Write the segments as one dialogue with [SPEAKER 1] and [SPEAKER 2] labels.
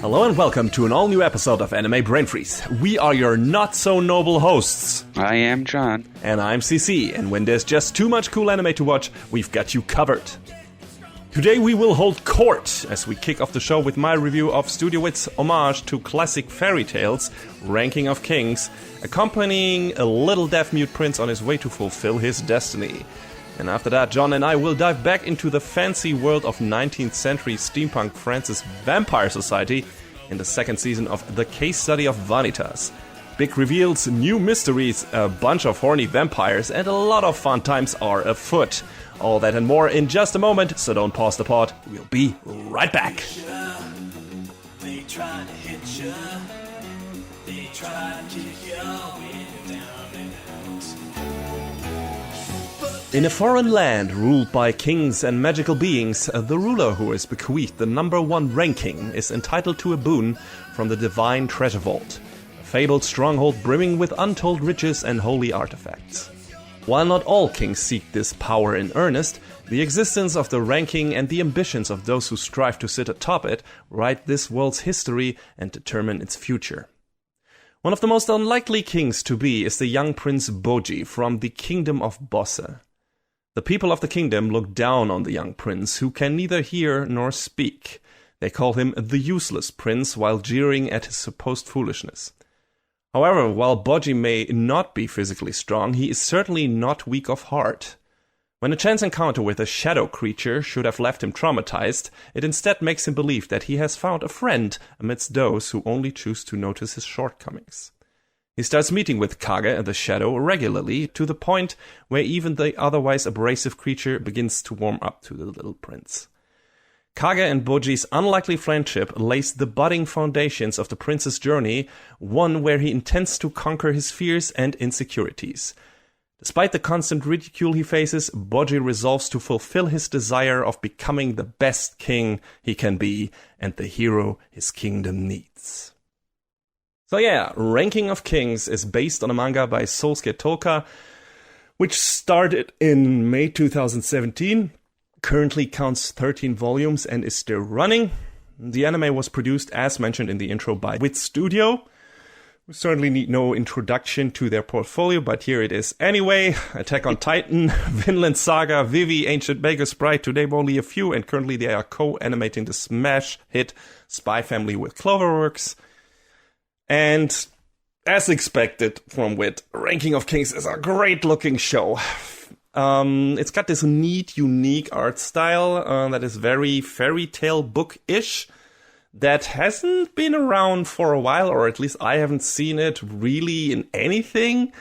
[SPEAKER 1] Hello and welcome to an all-new episode of Anime Brain Freeze. We are your not-so-noble hosts.
[SPEAKER 2] I am John.
[SPEAKER 1] And I'm CC, and when there's just too much cool anime to watch, we've got you covered. Today we will hold court as we kick off the show with my review of Studio Wit's homage to classic fairy tales, Ranking of Kings, accompanying a little deaf-mute prince on his way to fulfill his destiny. And after that, John and I will dive back into the fancy world of 19th century steampunk France's vampire society in the second season of the Case Study of Vanitas. Big reveals, new mysteries, a bunch of horny vampires, and a lot of fun times are afoot. All that and more in just a moment, so don't pause the pod. We'll be right back.
[SPEAKER 3] They try to hit you. They try to kick you down and out.
[SPEAKER 1] In a foreign land ruled by kings and magical beings, the ruler who is bequeathed the number one ranking is entitled to a boon from the divine treasure vault, a fabled stronghold brimming with untold riches and holy artifacts. While not all kings seek this power in earnest, the existence of the ranking and the ambitions of those who strive to sit atop it write this world's history and determine its future. One of the most unlikely kings to be is the young prince Boji from the kingdom of Bosse. The people of the kingdom look down on the young prince, who can neither hear nor speak. They call him the useless prince while jeering at his supposed foolishness. However, while Boji may not be physically strong, he is certainly not weak of heart. When a chance encounter with a shadow creature should have left him traumatized, it instead makes him believe that he has found a friend amidst those who only choose to notice his shortcomings. He starts meeting with Kage and the Shadow regularly, to the point where even the otherwise abrasive creature begins to warm up to the little prince. Kage and Boji's unlikely friendship lays the budding foundations of the prince's journey, one where he intends to conquer his fears and insecurities. Despite the constant ridicule he faces, Boji resolves to fulfill his desire of becoming the best king he can be and the hero his kingdom needs. So yeah, Ranking of Kings is based on a manga by Sousuke Toka, which started in May 2017, currently counts 13 volumes and is still running. The anime was produced, as mentioned in the intro, by Wit Studio. We certainly need no introduction to their portfolio, but here it is anyway. Attack on Titan, Vinland Saga, Vivi, Ancient Magus Sprite, to name only a few, and currently they are co-animating the smash hit Spy Family with Cloverworks. And as expected from Wit, Ranking of Kings is a great looking show. It's got this neat, unique art style that is very fairy tale book-ish, that hasn't been around for a while, or at least I haven't seen it really in anything.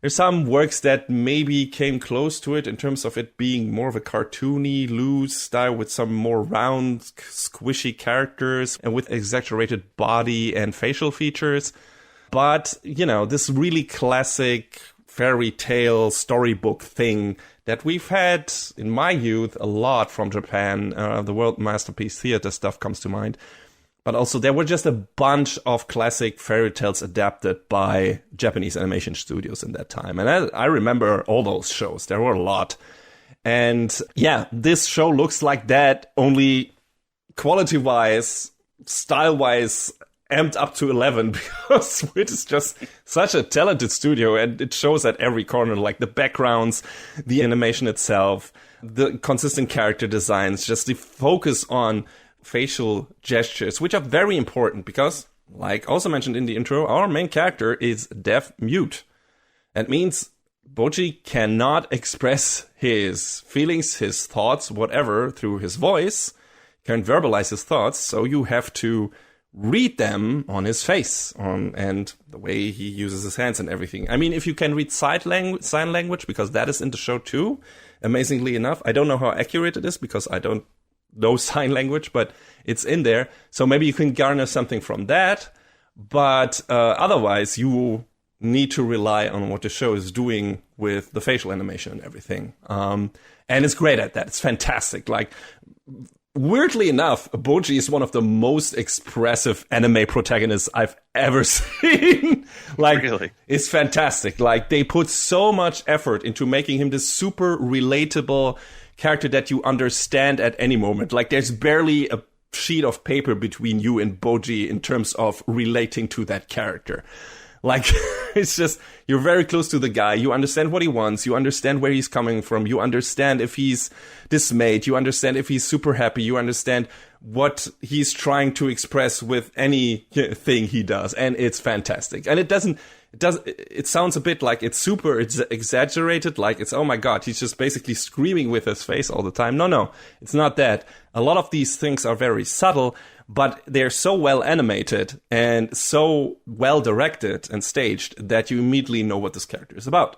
[SPEAKER 1] There's some works that maybe came close to it in terms of it being more of a cartoony, loose style with some more round, squishy characters and with exaggerated body and facial features. But, you know, this really classic fairy tale storybook thing that we've had in my youth a lot from Japan, the World Masterpiece Theater stuff comes to mind. But also there were just a bunch of classic fairy tales adapted by Japanese animation studios in that time. And I remember all those shows. There were a lot. And yeah, this show looks like that, only quality-wise, style-wise, amped up to 11, because it is just such a talented studio, and it shows at every corner, like the backgrounds, the animation itself, the consistent character designs, just the focus on facial gestures, which are very important because, like also mentioned in the intro, our main character is deaf-mute. That means Boji cannot express his feelings, his thoughts, whatever, through his voice, can't verbalize his thoughts, so you have to read them on his face, and the way he uses his hands and everything. I mean, if you can read sign language, because that is in the show too, amazingly enough. I don't know how accurate it is, because I don't know sign language, but it's in there. So maybe you can garner something from that, but otherwise you need to rely on what the show is doing with the facial animation and everything. And it's great at that. It's fantastic. Like, weirdly enough, Boji is one of the most expressive anime protagonists I've ever seen. Like, really? It's fantastic. Like, they put so much effort into making him this super relatable character that you understand at any moment. Like, there's barely a sheet of paper between you and Boji in terms of relating to that character. Like, it's just, you're very close to the guy. You understand what he wants. You understand where he's coming from. You understand if he's dismayed. You understand if he's super happy. You understand what he's trying to express with anything he does. And it's fantastic. And it sounds a bit like it's super exaggerated. Like it's, oh my God, he's just basically screaming with his face all the time. No, it's not that. A lot of these things are very subtle, but they're so well animated and so well directed and staged that you immediately know what this character is about.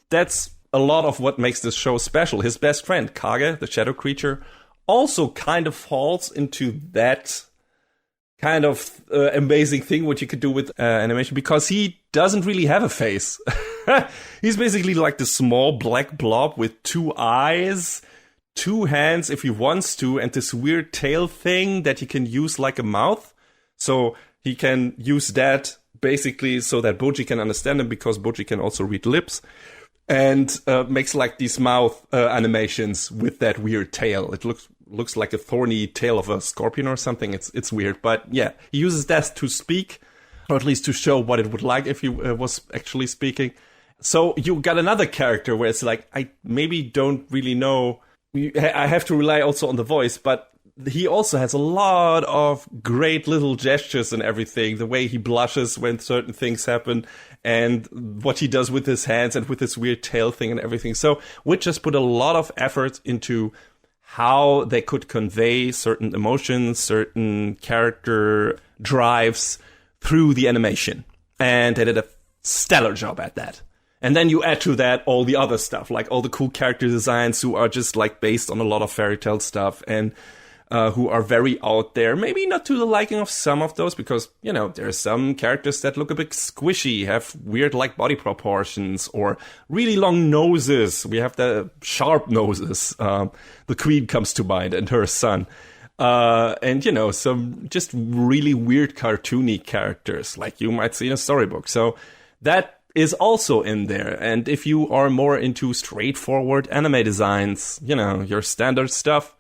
[SPEAKER 1] That's a lot of what makes this show special. His best friend, Kage, the shadow creature, also kind of falls into that kind of amazing thing what you could do with animation, because he doesn't really have a face. He's basically like the small black blob with 2 eyes, 2 hands if he wants to, and this weird tail thing that he can use like a mouth. So he can use that basically so that Boji can understand him, because Boji can also read lips, and makes like these mouth animations with that weird tail. It looks like a thorny tail of a scorpion or something. It's weird, but yeah, he uses that to speak, or at least to show what it would like if he was actually speaking. So you got another character where it's like, I maybe don't really know. I have to rely also on the voice, but he also has a lot of great little gestures and everything. The way he blushes when certain things happen, and what he does with his hands and with this weird tail thing and everything. So Wit just put a lot of effort into how they could convey certain emotions, certain character drives through the animation. And they did a stellar job at that. And then you add to that all the other stuff, like all the cool character designs who are just like based on a lot of fairy tale stuff, and who are very out there. Maybe not to the liking of some of those, because, you know, there are some characters that look a bit squishy, have weird like body proportions, or really long noses. We have the sharp noses. The queen comes to mind, and her son. And, you know, some just really weird cartoony characters like you might see in a storybook. So that is also in there. And if you are more into straightforward anime designs, you know, your standard stuff,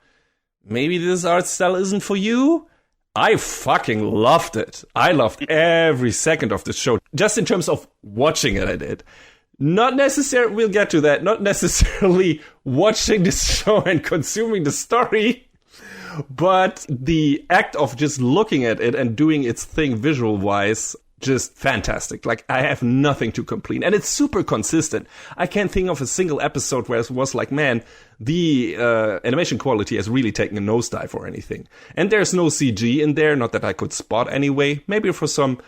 [SPEAKER 1] maybe this art style isn't for you. I fucking loved it. I loved every second of the show. Just in terms of watching it, I did. Not necessarily, we'll get to that, not necessarily watching this show and consuming the story, but the act of just looking at it and doing its thing visual-wise, just fantastic. Like, I have nothing to complain. And it's super consistent. I can't think of a single episode where it was like, man, the animation quality has really taken a nosedive or anything. And there's no CG in there, not that I could spot anyway. Maybe for some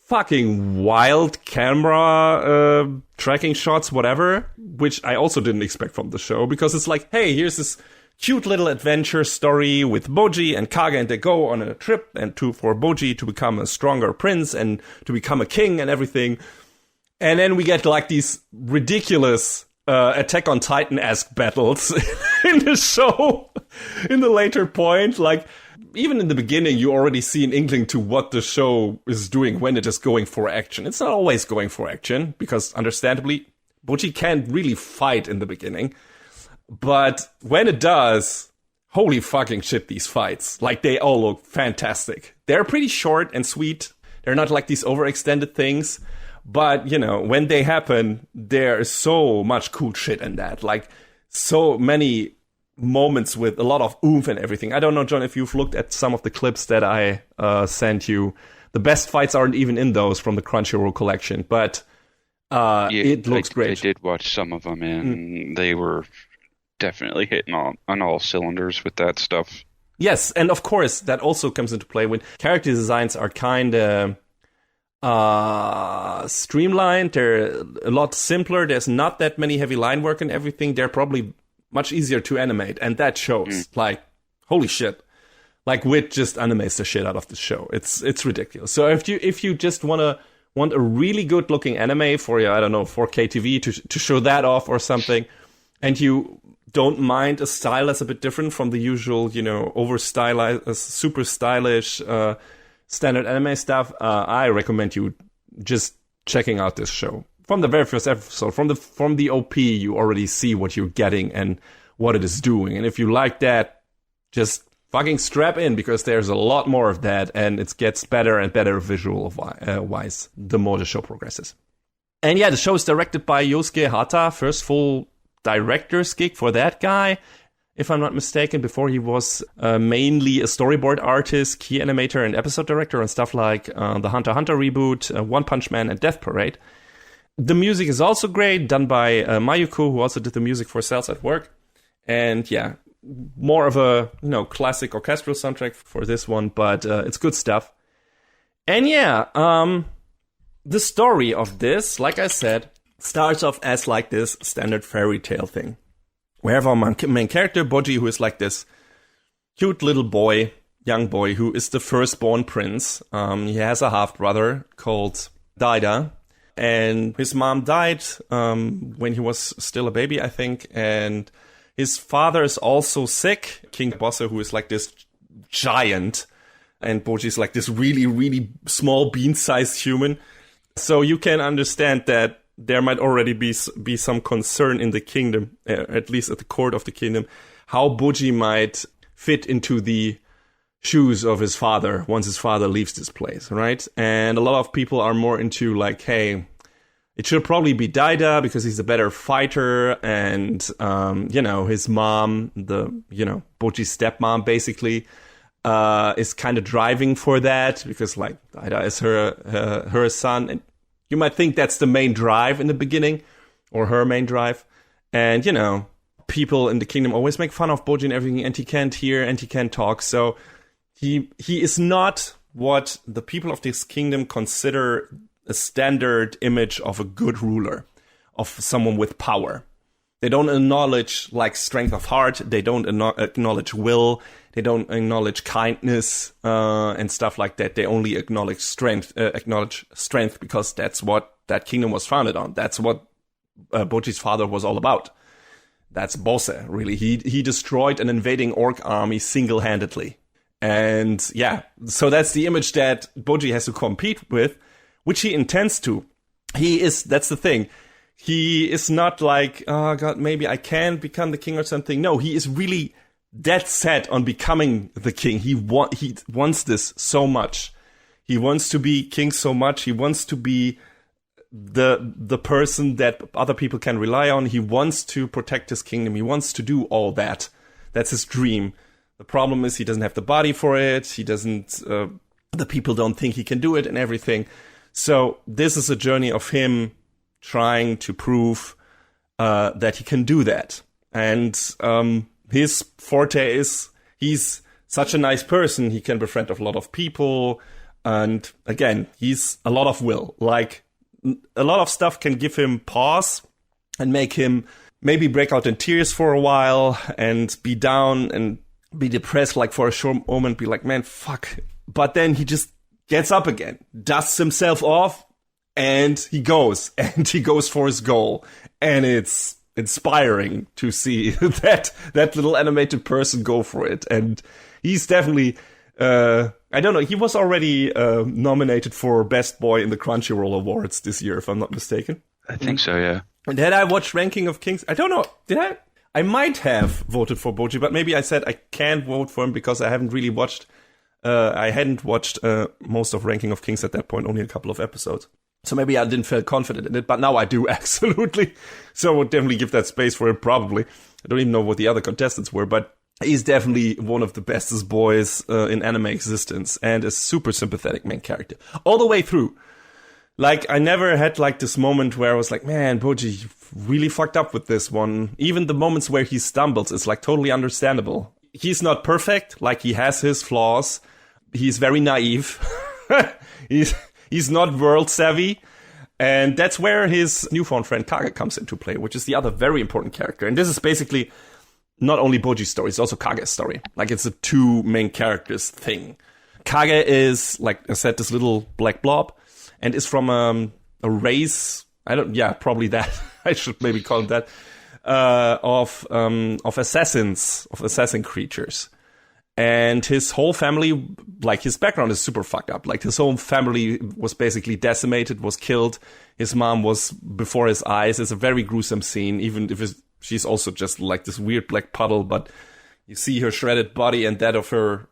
[SPEAKER 1] fucking wild camera tracking shots, whatever, which I also didn't expect from the show, because it's like, hey, here's this cute little adventure story with Boji and Kage, and they go on a trip for Boji to become a stronger prince and to become a king and everything. And then we get like these ridiculous Attack on Titan-esque battles in the show in the later point. Like, even in the beginning, you already see an inkling to what the show is doing when it is going for action. It's not always going for action, because understandably, Boji can't really fight in the beginning. But when it does, holy fucking shit, these fights. Like, they all look fantastic. They're pretty short and sweet. They're not like these overextended things. But, you know, when they happen, there is so much cool shit in that. Like, so many moments with a lot of oomph and everything. I don't know, John, if you've looked at some of the clips that I sent you. The best fights aren't even in those from the Crunchyroll collection. But it looks great.
[SPEAKER 2] I did watch some of them, and they were definitely hitting on all cylinders with that stuff.
[SPEAKER 1] Yes, and of course, that also comes into play when character designs are kind of streamlined. They're a lot simpler. There's not that many heavy line work and everything. They're probably much easier to animate, and that shows. Like, holy shit. Like, Wit just animates the shit out of the show. It's ridiculous. So if you just want a really good looking anime for your, I don't know, 4K TV to show that off or something, and you don't mind a style that's a bit different from the usual, you know, over-stylized, super stylish standard anime stuff, I recommend you just checking out this show. From the very first episode, from the OP, you already see what you're getting and what it is doing. And if you like that, just fucking strap in, because there's a lot more of that, and it gets better and better visual-wise the more the show progresses. And yeah, the show is directed by Yosuke Hata, first full director's gig for that guy, if I'm not mistaken. Before he was mainly a storyboard artist, key animator, and episode director on stuff like the Hunter x Hunter reboot, One Punch Man, and Death Parade. The music is also great, done by Mayuko, who also did the music for Cells at Work. And yeah, more of a classic orchestral soundtrack for this one, but it's good stuff. And yeah, the story of this, like I said, starts off as like this standard fairy tale thing. We have our main character, Boji, who is like this cute little boy, young boy, who is the firstborn prince. He has a half-brother called Daida, and his mom died when he was still a baby, I think, and his father is also sick, King Bosse, who is like this giant, and Boji is like this really, really small bean-sized human. So you can understand that there might already be some concern in the kingdom, at least at the court of the kingdom, how Boji might fit into the shoes of his father once his father leaves this place, right? And a lot of people are more into like, hey, it should probably be Daida because he's a better fighter, and his mom, Boji's stepmom, basically, is kind of driving for that because like Daida is her son, and you might think that's the main drive in the beginning, or her main drive. And, people in the kingdom always make fun of Boji and everything, and he can't hear and he can't talk. So he is not what the people of this kingdom consider a standard image of a good ruler, of someone with power. They don't acknowledge like strength of heart. They don't acknowledge will. They don't acknowledge kindness and stuff like that. They only acknowledge strength because that's what that kingdom was founded on. That's what Boji's father was all about. That's Bosse, really. He destroyed an invading orc army single-handedly. And yeah, so that's the image that Boji has to compete with, which he intends to. That's the thing. He is not like, oh God, maybe I can become the king or something. No, he is really dead set on becoming the king. He wants this so much. He wants to be king so much. He wants to be the person that other people can rely on. He wants to protect his kingdom. He wants to do all that. That's his dream. The problem is he doesn't have the body for it. He doesn't, the people don't think he can do it and everything. So this is a journey of him trying to prove that he can do that. And his forte is he's such a nice person. He can befriend a lot of people. And again, he's a lot of will. Like, a lot of stuff can give him pause and make him maybe break out in tears for a while and be down and be depressed, like for a short moment, be like, man, fuck. But then he just gets up again, dusts himself off, and he goes for his goal. And it's inspiring to see that little animated person go for it. And he's definitely, I don't know, he was already nominated for Best Boy in the Crunchyroll Awards this year, if I'm not mistaken.
[SPEAKER 2] I think so, yeah.
[SPEAKER 1] And had I watched Ranking of Kings? I don't know, did I? I might have voted for Boji, but maybe I said I can't vote for him because I hadn't watched most of Ranking of Kings at that point, only a couple of episodes. So maybe I didn't feel confident in it, but now I do, absolutely. So I would definitely give that space for him, probably. I don't even know what the other contestants were, but he's definitely one of the bestest boys in anime existence, and a super sympathetic main character. All the way through. Like, I never had like this moment where I was like, man, Boji really fucked up with this one. Even the moments where he stumbles is like totally understandable. He's not perfect, like he has his flaws. He's very naive. He's not world savvy. And that's where his newfound friend Kage comes into play, which is the other very important character. And this is basically not only Boji's story, it's also Kage's story. Like, it's a two main characters thing. Kage is, like I said, this little black blob, and is from a race, probably that. I should maybe call it that, of assassin creatures. And his whole family, like, his background is super fucked up. Like, his whole family was basically decimated, was killed. His mom was before his eyes. It's a very gruesome scene, even if she's also just like this weird black puddle. But You see her shredded body and that of her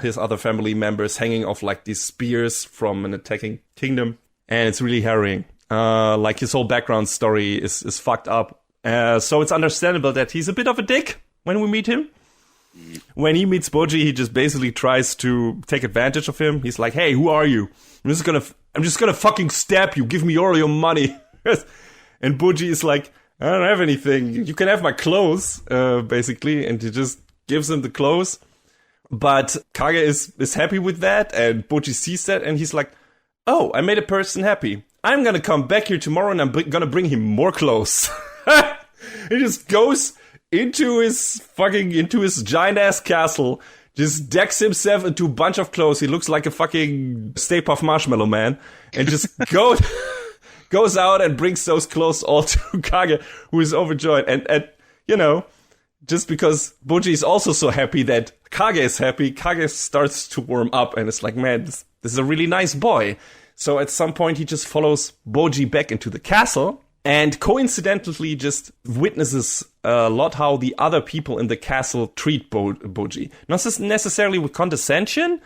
[SPEAKER 1] his other family members hanging off like these spears from an attacking kingdom, and it's really harrowing. Like his whole background story is fucked up. So it's understandable that he's a bit of a dick when we meet him. When he meets Boji, he just basically tries to take advantage of him. He's like, "Hey, who are you? I'm just gonna fucking stab you. Give me all your money." And Boji is like, "I don't have anything. You can have my clothes," basically. And he just gives him the clothes. But Kage is happy with that, and Boji sees that, and he's like, "Oh, I made a person happy. I'm gonna come back here tomorrow, and I'm gonna bring him more clothes." He just goes into his giant ass castle, just decks himself into a bunch of clothes. He looks like a fucking Stay Puft Marshmallow Man, and just goes out and brings those clothes all to Kage, who is overjoyed. And you know, just because Boji is also so happy that Kage is happy, Kage starts to warm up, and it's like, man, this is a really nice boy. So at some point, he just follows Boji back into the castle, and coincidentally just witnesses a lot how the other people in the castle treat Boji. Not necessarily with condescension,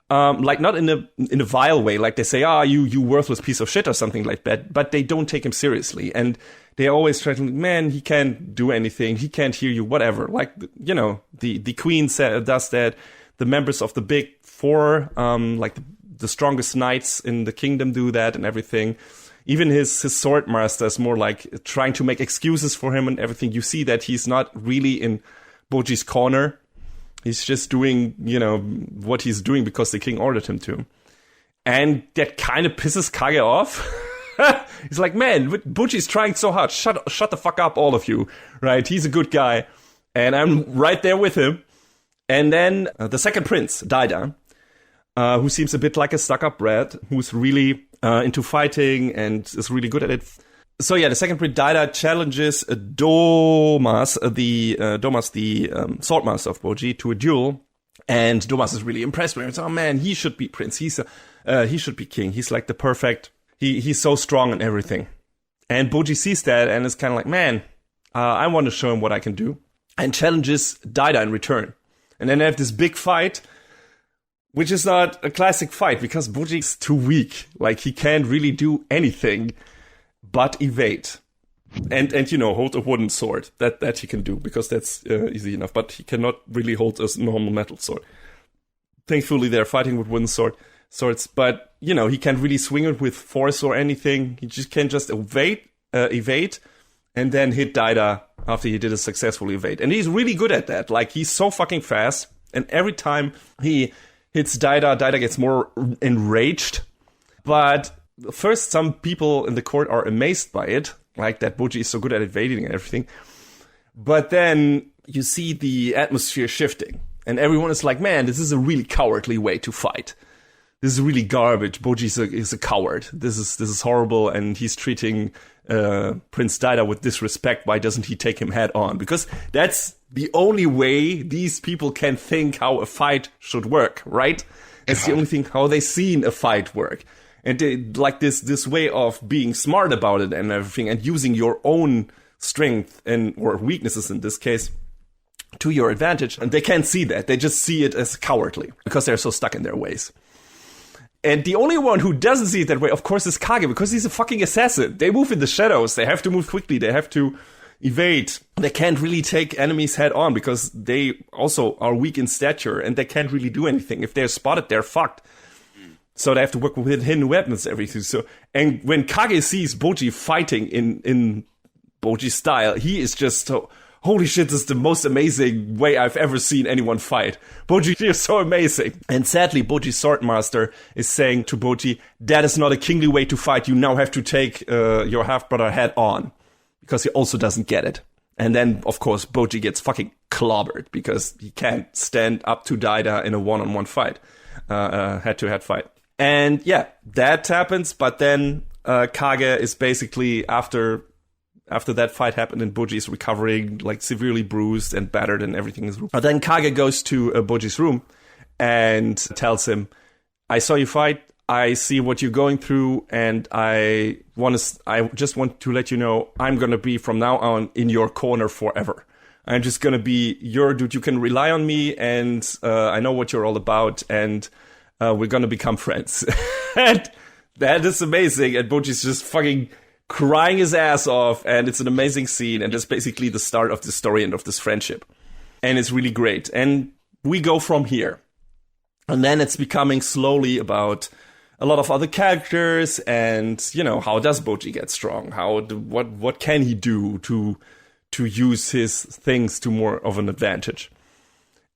[SPEAKER 1] like not in a vile way, like they say, you worthless piece of shit or something like that, but they don't take him seriously. And they always try to, man, he can't do anything, he can't hear you, whatever. Like, you know, the queen does that, the members of the big four, like the strongest knights in the kingdom do that and everything. Even his sword master is more like trying to make excuses for him and everything. You see that he's not really in Boji's corner. He's just doing, you know, what he's doing because the king ordered him to. And that kind of pisses Kage off. He's like, man, Boji's trying so hard. Shut the fuck up, all of you. Right? He's a good guy. And I'm right there with him. And then the second prince, Daida, who seems a bit like a stuck-up brat, who's really into fighting and is really good at it. So yeah, the second prince, Daida, challenges Domas, the swordmaster of Boji, to a duel. And Domas is really impressed with him. He's, oh man, he should be prince. He should be king. He's like the perfect. He's so strong and everything. And Boji sees that and is kind of like, man, I want to show him what I can do. And challenges Daida in return. And then they have this big fight, which is not a classic fight because Boji is too weak. Like, he can't really do anything but evade. And you know, hold a wooden sword. That he can do, because that's easy enough. But he cannot really hold a normal metal sword. Thankfully, they're fighting with wooden swords. But, you know, he can't really swing it with force or anything. He just can just evade, and then hit Daida after he did a successful evade. And he's really good at that. Like, he's so fucking fast. And every time he hits Daida gets more enraged. But first, some people in the court are amazed by it. Like, that Boji is so good at evading and everything. But then you see the atmosphere shifting. And everyone is like, man, this is a really cowardly way to fight. This is really garbage. Boji is a coward. This is horrible. And he's treating Prince Daida with disrespect. Why doesn't he take him head on? Because that's the only way these people can think how a fight should work, right? It's the only thing how they seen a fight work. And they, like this way of being smart about it and everything, and using your own strength or weaknesses in this case to your advantage. And they can't see that. They just see it as cowardly because they're so stuck in their ways. And the only one who doesn't see it that way, of course, is Kage, because he's a fucking assassin. They move in the shadows. They have to move quickly. They have to evade. They can't really take enemies head on because they also are weak in stature and they can't really do anything. If they're spotted, they're fucked. So they have to work with hidden weapons, everything. So, and when Kage sees Boji fighting in Boji's style, he is just so, holy shit, this is the most amazing way I've ever seen anyone fight. Boji is so amazing. And sadly, Boji's swordmaster is saying to Boji, that is not a kingly way to fight. You now have to take your half-brother head on. Because he also doesn't get it. And then, of course, Boji gets fucking clobbered because he can't stand up to Daida in a one-on-one fight. Head-to-head fight. And yeah, that happens, but then Kage is basically, after that fight happened and Boji is recovering, like severely bruised and battered and everything is... But then Kage goes to Boji's room and tells him, I saw you fight, I see what you're going through, and I just want to let you know I'm going to be from now on in your corner forever. I'm just gonna be your dude. You can rely on me, and I know what you're all about, and we're gonna become friends. And that is amazing. And Boji's just fucking crying his ass off, and it's an amazing scene, and it's basically the start of the story and of this friendship. And it's really great. And we go from here. And then it's becoming slowly about a lot of other characters, and, you know, how does Boji get strong? What can he do to use his things to more of an advantage?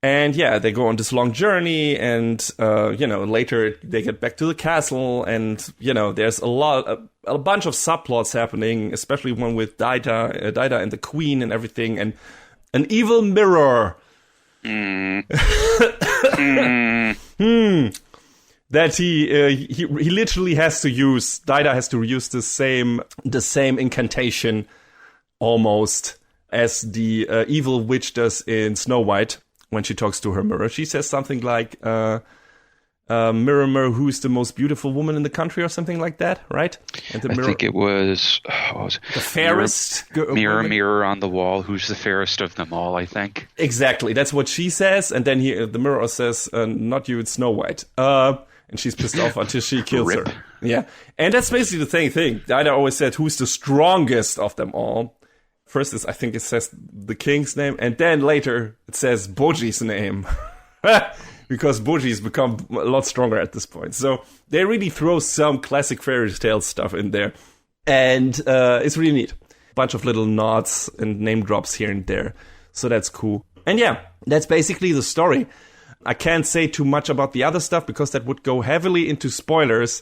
[SPEAKER 1] And yeah, they go on this long journey, and, you know, later they get back to the castle, and, you know, there's a bunch of subplots happening, especially one with Daida and the queen and everything, and an evil mirror. That he literally has to use, Daida has to use the same incantation almost as the evil witch does in Snow White when she talks to her mirror. She says something like, mirror, mirror, who's the most beautiful woman in the country, or something like that, right? And the
[SPEAKER 2] I think it was,
[SPEAKER 1] the fairest
[SPEAKER 2] mirror, mirror on the wall, who's the fairest of them all, I think.
[SPEAKER 1] Exactly, that's what she says, and then the mirror says, not you, it's Snow White. And she's pissed off until she kills her. Yeah. And that's basically the same thing. Daida always said, who's the strongest of them all? First, I think it says the king's name, and then later it says Boji's name. Because Boji's become a lot stronger at this point. So they really throw some classic fairy tale stuff in there. And it's really neat. Bunch of little nods and name drops here and there. So that's cool. And yeah, that's basically the story. I can't say too much about the other stuff because that would go heavily into spoilers.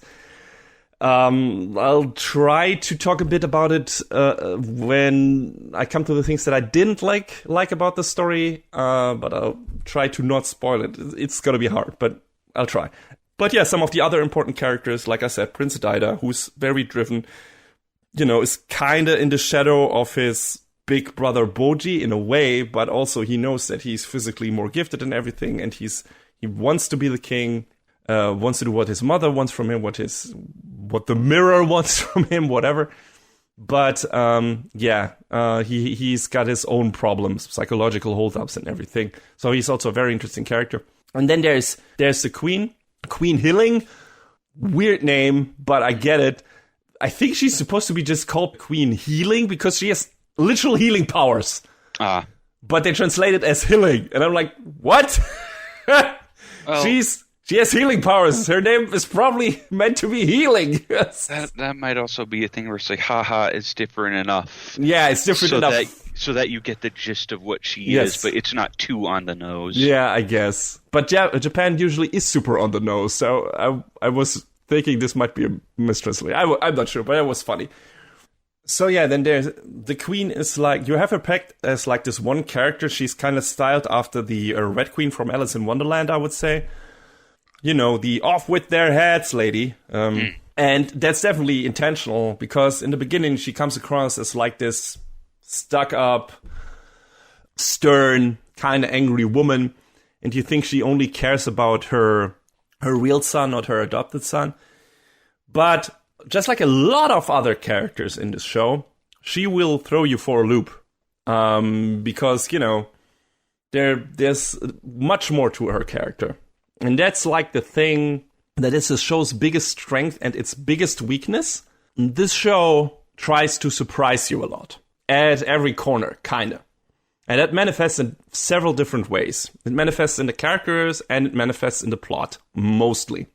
[SPEAKER 1] I'll try to talk a bit about it when I come to the things that I didn't like about the story, but I'll try to not spoil it. It's gonna be hard, but I'll try. But yeah, some of the other important characters, like I said, Prince Daida, who's very driven, you know, is kinda in the shadow of his big brother Boji in a way, but also he knows that he's physically more gifted and everything, and he wants to be the king, wants to do what his mother wants from him, what the mirror wants from him, whatever. But he's got his own problems, psychological holdups and everything. So he's also a very interesting character. And then there's the Queen Hilling. Weird name, but I get it. I think she's supposed to be just called Queen Healing because she has literal healing powers. But they translate it as Hilling. And I'm like, what?
[SPEAKER 2] Well,
[SPEAKER 1] she has healing powers. Her name is probably meant to be Healing.
[SPEAKER 2] that might also be a thing where it's like, haha, it's different enough.
[SPEAKER 1] Yeah, it's different enough.
[SPEAKER 2] So that you get the gist of what she is, but it's not too on the nose. Yeah,
[SPEAKER 1] I guess. But Japan usually is super on the nose, so I was thinking this might be a mistranslation. I'm not sure, but it was funny. So yeah, then there's the queen is like, you have her pegged as like this one character. She's kind of styled after the Red Queen from Alice in Wonderland, I would say. You know, the off with their heads lady. And that's definitely intentional because in the beginning she comes across as like this stuck up, stern, kind of angry woman. And you think she only cares about her real son, not her adopted son. But just like a lot of other characters in this show, she will throw you for a loop. Because, you know, there's much more to her character. And that's like the thing that is the show's biggest strength and its biggest weakness. This show tries to surprise you a lot. At every corner, kinda. And that manifests in several different ways. It manifests in the characters and it manifests in the plot, mostly.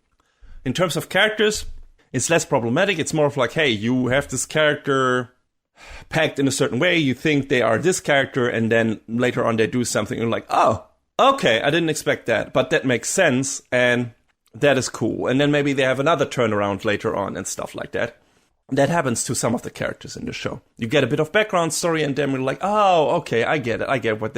[SPEAKER 1] In terms of characters, it's less problematic. It's more of like, hey, you have this character packed in a certain way. You think they are this character, and then later on they do something. You're like, oh, okay, I didn't expect that. But that makes sense, and that is cool. And then maybe they have another turnaround later on and stuff like that. That happens to some of the characters in the show. You get a bit of background story, and then you're like, oh, okay, I get it. I get why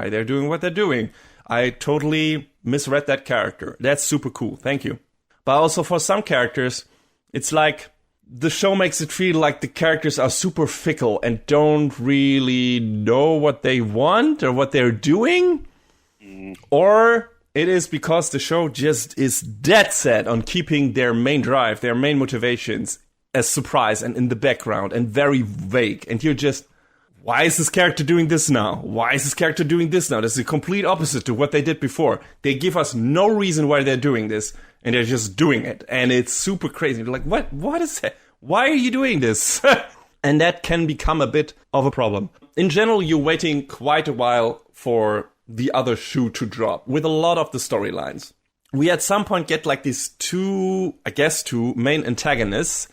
[SPEAKER 1] they're doing what they're doing. I totally misread that character. That's super cool. Thank you. But also for some characters, it's like the show makes it feel like the characters are super fickle and don't really know what they want or what they're doing. Or it is because the show just is dead set on keeping their main drive, their main motivations as surprise and in the background and very vague. And you're just, why is this character doing this now? Why is this character doing this now? That's the complete opposite to what they did before. They give us no reason why they're doing this, and they're just doing it. And it's super crazy. They're like, what is that? Why are you doing this? And that can become a bit of a problem. In general, you're waiting quite a while for the other shoe to drop with a lot of the storylines. We at some point get like these two main antagonists,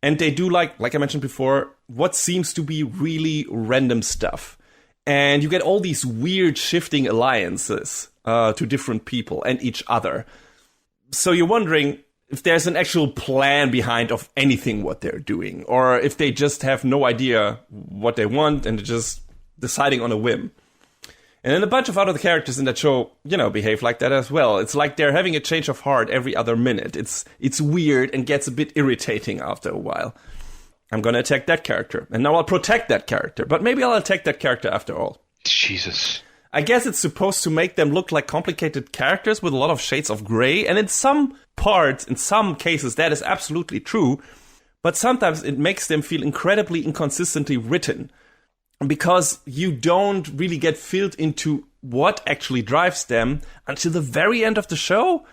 [SPEAKER 1] and they do like I mentioned before, what seems to be really random stuff. And you get all these weird shifting alliances to different people and each other. So you're wondering if there's an actual plan behind of anything what they're doing, or if they just have no idea what they want and they're just deciding on a whim. And then a bunch of other characters in that show, behave like that as well. It's like they're having a change of heart every other minute. It's weird and gets a bit irritating after a while. I'm gonna attack that character, and now I'll protect that character, but maybe I'll attack that character after all.
[SPEAKER 2] Jesus.
[SPEAKER 1] I guess it's supposed to make them look like complicated characters with a lot of shades of gray, and in some parts, in some cases, that is absolutely true, but sometimes it makes them feel incredibly inconsistently written, because you don't really get filled into what actually drives them until the very end of the show,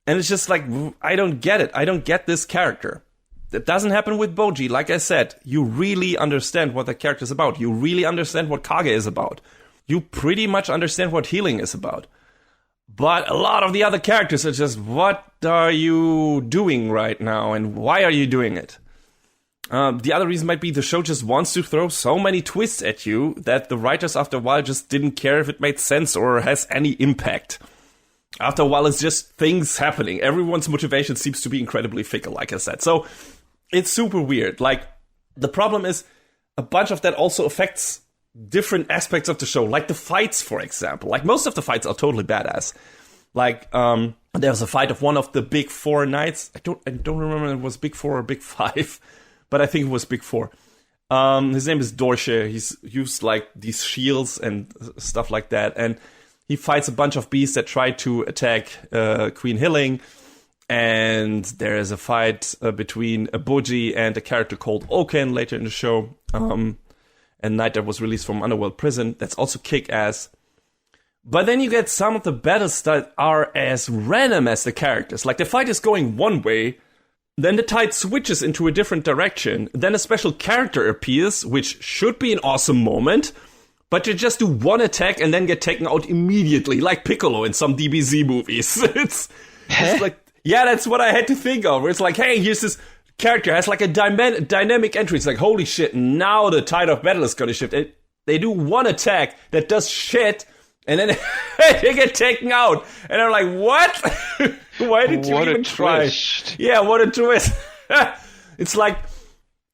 [SPEAKER 1] and it's just like, I don't get it. I don't get this character. That doesn't happen with Boji. Like I said, you really understand what the character is about. You really understand what Kage is about. You pretty much understand what healing is about. But a lot of the other characters are just, what are you doing right now? And why are you doing it? The other reason might be the show just wants to throw so many twists at you that the writers after a while just didn't care if it made sense or has any impact. After a while, it's just things happening. Everyone's motivation seems to be incredibly fickle, like I said. So it's super weird. Like, the problem is a bunch of that also affects different aspects of the show, like the fights, for example. Like, most of the fights are totally badass. Like, there was a fight of one of the big four knights. I don't remember if it was big four or big five, but I think it was big four. His name is Dorsche. He's used like these shields and stuff like that, and he fights a bunch of beasts that try to attack Queen Hilling. And there is a fight between a Boji and a character called Oken later in the show. A knight that was released from Underworld prison. That's also kick-ass. But then you get some of the battles that are as random as the characters. Like, the fight is going one way, then the tide switches into a different direction, then a special character appears, which should be an awesome moment, but you just do one attack and then get taken out immediately, like Piccolo in some DBZ movies. It's like, yeah, that's what I had to think of. Where it's like, hey, here's this character has like a dynamic entry. It's like, holy shit, now the tide of battle is gonna shift. They do one attack that does shit, and then they get taken out. And I'm like, what? Why did you even try? Yeah, what a twist. It's like,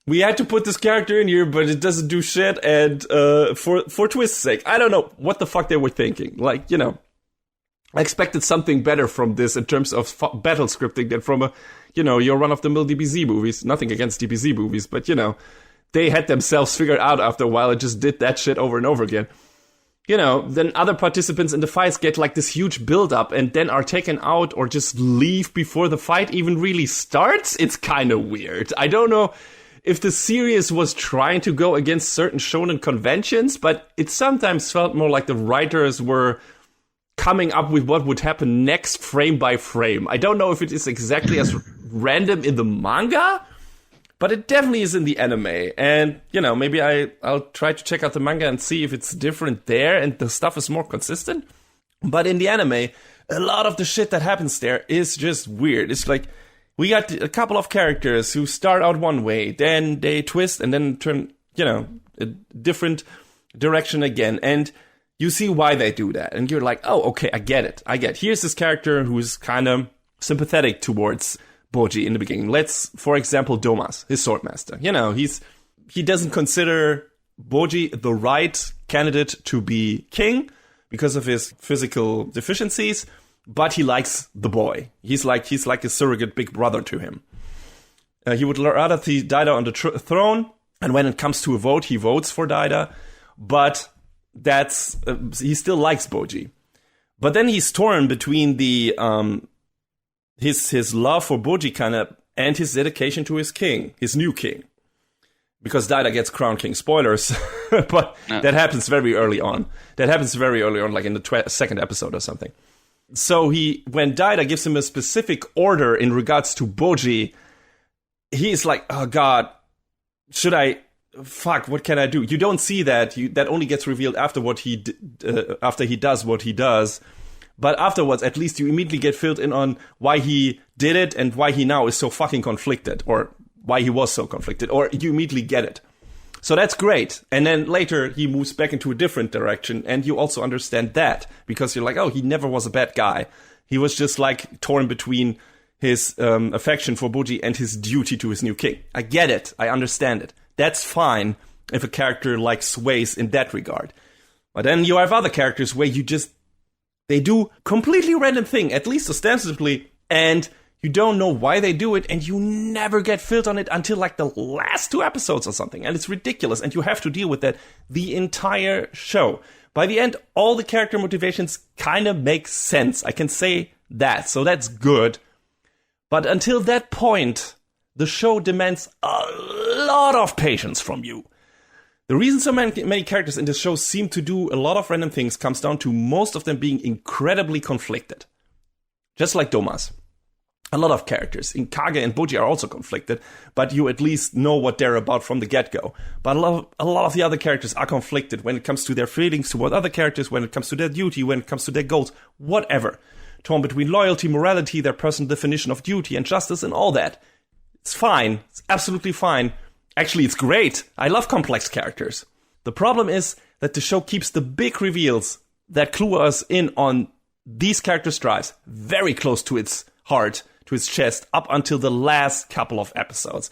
[SPEAKER 1] we had to put this character in here, but it doesn't do shit, and for twist's sake. I don't know what the fuck they were thinking. Like, I expected something better from this in terms of battle scripting than from your run-of-the-mill DBZ movies. Nothing against DBZ movies, but, they had themselves figured out after a while and just did that shit over and over again. Then other participants in the fights get like this huge build-up and then are taken out or just leave before the fight even really starts. It's kind of weird. I don't know if the series was trying to go against certain shonen conventions, but it sometimes felt more like the writers were coming up with what would happen next frame by frame. I don't know if it is exactly as random in the manga, but it definitely is in the anime. And, maybe I'll try to check out the manga and see if it's different there and the stuff is more consistent. But in the anime, a lot of the shit that happens there is just weird. It's like, we got a couple of characters who start out one way, then they twist and then turn, a different direction again. And you see why they do that. And you're like, oh, okay, I get it. Here's this character who's kind of sympathetic towards Boji in the beginning. Let's, for example, Domas, his swordmaster. He doesn't consider Boji the right candidate to be king because of his physical deficiencies, but he likes the boy. He's like a surrogate big brother to him. He would rather see Daida on the throne, and when it comes to a vote, he votes for Daida, but that's he still likes Boji. But then he's torn between the his love for Boji kind of and his dedication to his king, his new king. because Daida gets Crown King. Spoilers. But that happens very early on. Like in the second episode or something. So when Daida gives him a specific order in regards to Boji, he's like, oh God, what can I do? You don't see that. That only gets revealed after after he does what he does. But afterwards, at least you immediately get filled in on why he did it and why he now is so fucking conflicted, or why he was so conflicted, or you immediately get it. So that's great. And then later he moves back into a different direction, and you also understand that, because you're like, oh, he never was a bad guy. He was just like torn between his affection for Boji and his duty to his new king. I get it. I understand it. That's fine if a character like sways in that regard. But then you have other characters where they do completely random thing, at least ostensibly, and you don't know why they do it, and you never get filled on it until like the last 2 episodes or something. And it's ridiculous, and you have to deal with that the entire show. By the end, all the character motivations kind of make sense. I can say that, so that's good. But until that point, the show demands a lot of patience from you. The reason so many characters in this show seem to do a lot of random things comes down to most of them being incredibly conflicted. Just like Domas. A lot of characters in Kage and Boji are also conflicted, but you at least know what they're about from the get-go. But a lot of the other characters are conflicted when it comes to their feelings toward other characters, when it comes to their duty, when it comes to their goals, whatever. Torn between loyalty, morality, their personal definition of duty and justice and all that. It's fine. It's absolutely fine. Actually, it's great. I love complex characters. The problem is that the show keeps the big reveals that clue us in on these characters' drives very close to its heart, to its chest, up until the last couple of episodes.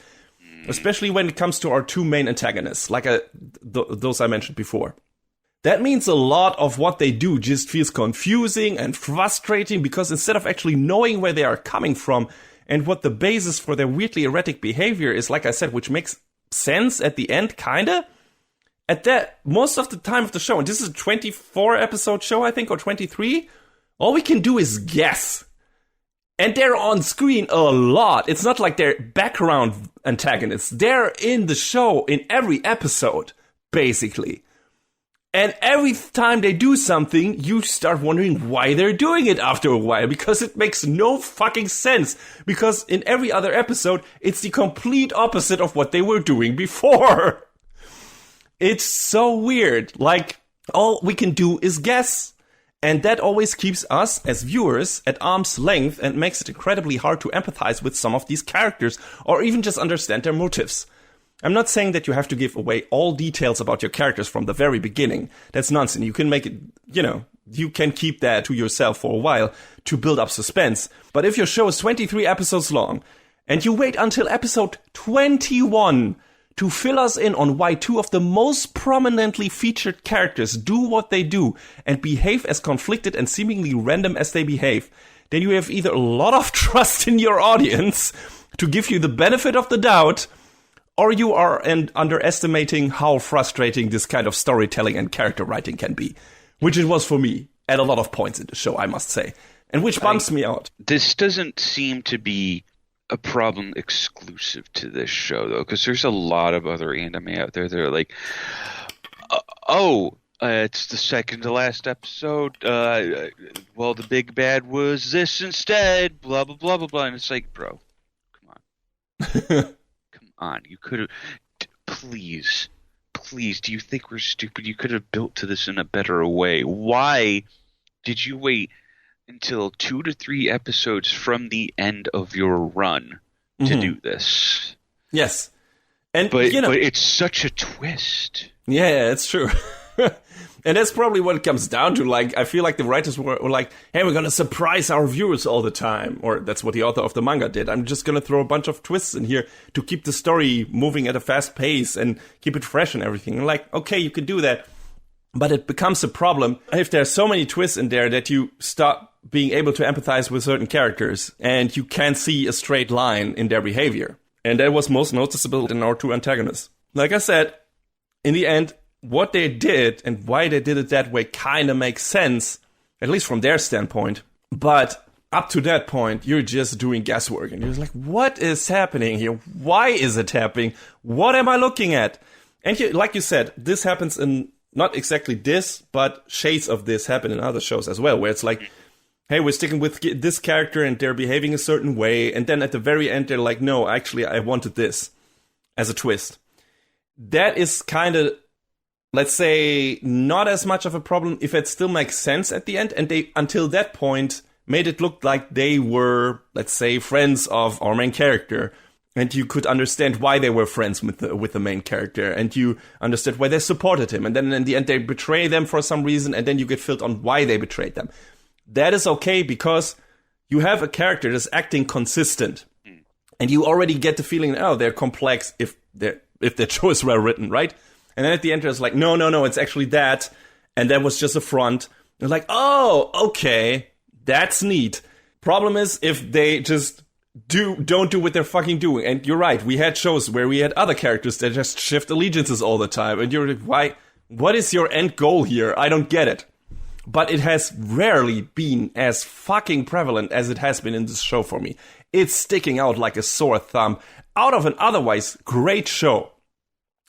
[SPEAKER 1] Especially when it comes to our 2 main antagonists, like those I mentioned before. That means a lot of what they do just feels confusing and frustrating, because instead of actually knowing where they are coming from and what the basis for their weirdly erratic behavior is, like I said, which makes sense at the end, kinda, at that, most of the time of the show, and this is a 24 episode show, I think, or 23, all we can do is guess. And they're on screen a lot. It's not like they're background antagonists. They're in the show in every episode, basically. And every time they do something, you start wondering why they're doing it after a while, because it makes no fucking sense. Because in every other episode, it's the complete opposite of what they were doing before. It's so weird. Like, all we can do is guess. And that always keeps us, as viewers, at arm's length and makes it incredibly hard to empathize with some of these characters, or even just understand their motives. I'm not saying that you have to give away all details about your characters from the very beginning. That's nonsense. You can make it, you can keep that to yourself for a while to build up suspense. But if your show is 23 episodes long, and you wait until episode 21 to fill us in on why 2 of the most prominently featured characters do what they do and behave as conflicted and seemingly random as they behave, then you have either a lot of trust in your audience to give you the benefit of the doubt, or you are underestimating how frustrating this kind of storytelling and character writing can be. Which it was for me at a lot of points in the show, I must say. And which bumps me out.
[SPEAKER 2] This doesn't seem to be a problem exclusive to this show, though, because there's a lot of other anime out there that are like, it's the second to last episode. Well, the big bad was this instead. Blah, blah, blah, blah, blah. And it's like, bro, come on. Come on. You could have... Please, do you think we're stupid? You could have built to this in a better way. Why did you wait until 2 to 3 episodes from the end of your run to do this?
[SPEAKER 1] Yes. But
[SPEAKER 2] it's such a twist.
[SPEAKER 1] Yeah, it's true. And that's probably what it comes down to. Like, I feel like the writers were like, hey, we're going to surprise our viewers all the time. Or that's what the author of the manga did. I'm just going to throw a bunch of twists in here to keep the story moving at a fast pace and keep it fresh and everything. And like, okay, you can do that. But it becomes a problem if there's so many twists in there that you stop being able to empathize with certain characters and you can't see a straight line in their behavior. And that was most noticeable in our 2 antagonists. Like I said, in the end, what they did and why they did it that way kind of makes sense, at least from their standpoint. But up to that point, you're just doing guesswork. And you're just like, what is happening here? Why is it happening? What am I looking at? And like you said, this happens in, not exactly this, but shades of this happen in other shows as well, where it's like, hey, we're sticking with this character and they're behaving a certain way. And then at the very end, they're like, no, actually, I wanted this as a twist. That is kind of, let's say, not as much of a problem if it still makes sense at the end. And they, until that point, made it look like they were, let's say, friends of our main character. And you could understand why they were friends with the main character. And you understood why they supported him. And then in the end, they betray them for some reason. And then you get filled on why they betrayed them. That is okay because you have a character that's acting consistent. And you already get the feeling, oh, they're complex if their show is well written, right? And then at the end, it's like, no, it's actually that. And that was just a front. You're like, oh, okay, that's neat. Problem is if they just don't do what they're fucking doing. And you're right, we had shows where we had other characters that just shift allegiances all the time. And you're like, why? What is your end goal here? I don't get it. But it has rarely been as fucking prevalent as it has been in this show for me. It's sticking out like a sore thumb out of an otherwise great show.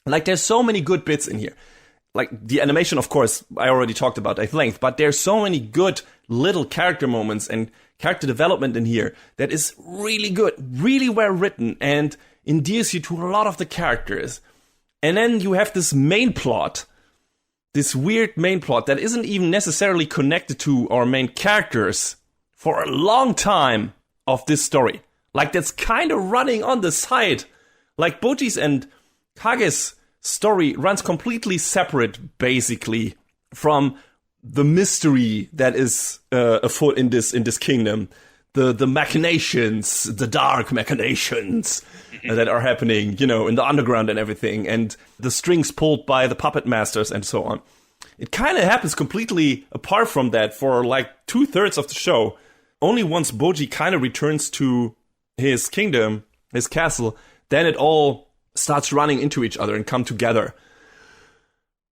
[SPEAKER 1] Like, there's so many good bits in here. Like, the animation, of course, I already talked about at length, but there's so many good little character moments and character development in here that is really good, really well written, and endears you to a lot of the characters. And then you have this main plot, this weird main plot that isn't even necessarily connected to our main characters for a long time of this story. Like, that's kind of running on the side. Like, Boji's and Kage's story runs completely separate, basically, from the mystery that is afoot in this kingdom. The machinations, the dark machinations that are happening, you know, in the underground and everything, and the strings pulled by the puppet masters and so on. It kind of happens completely apart from that for like 2/3 of the show. Only once Boji kind of returns to his kingdom, his castle, then it all starts running into each other and come together.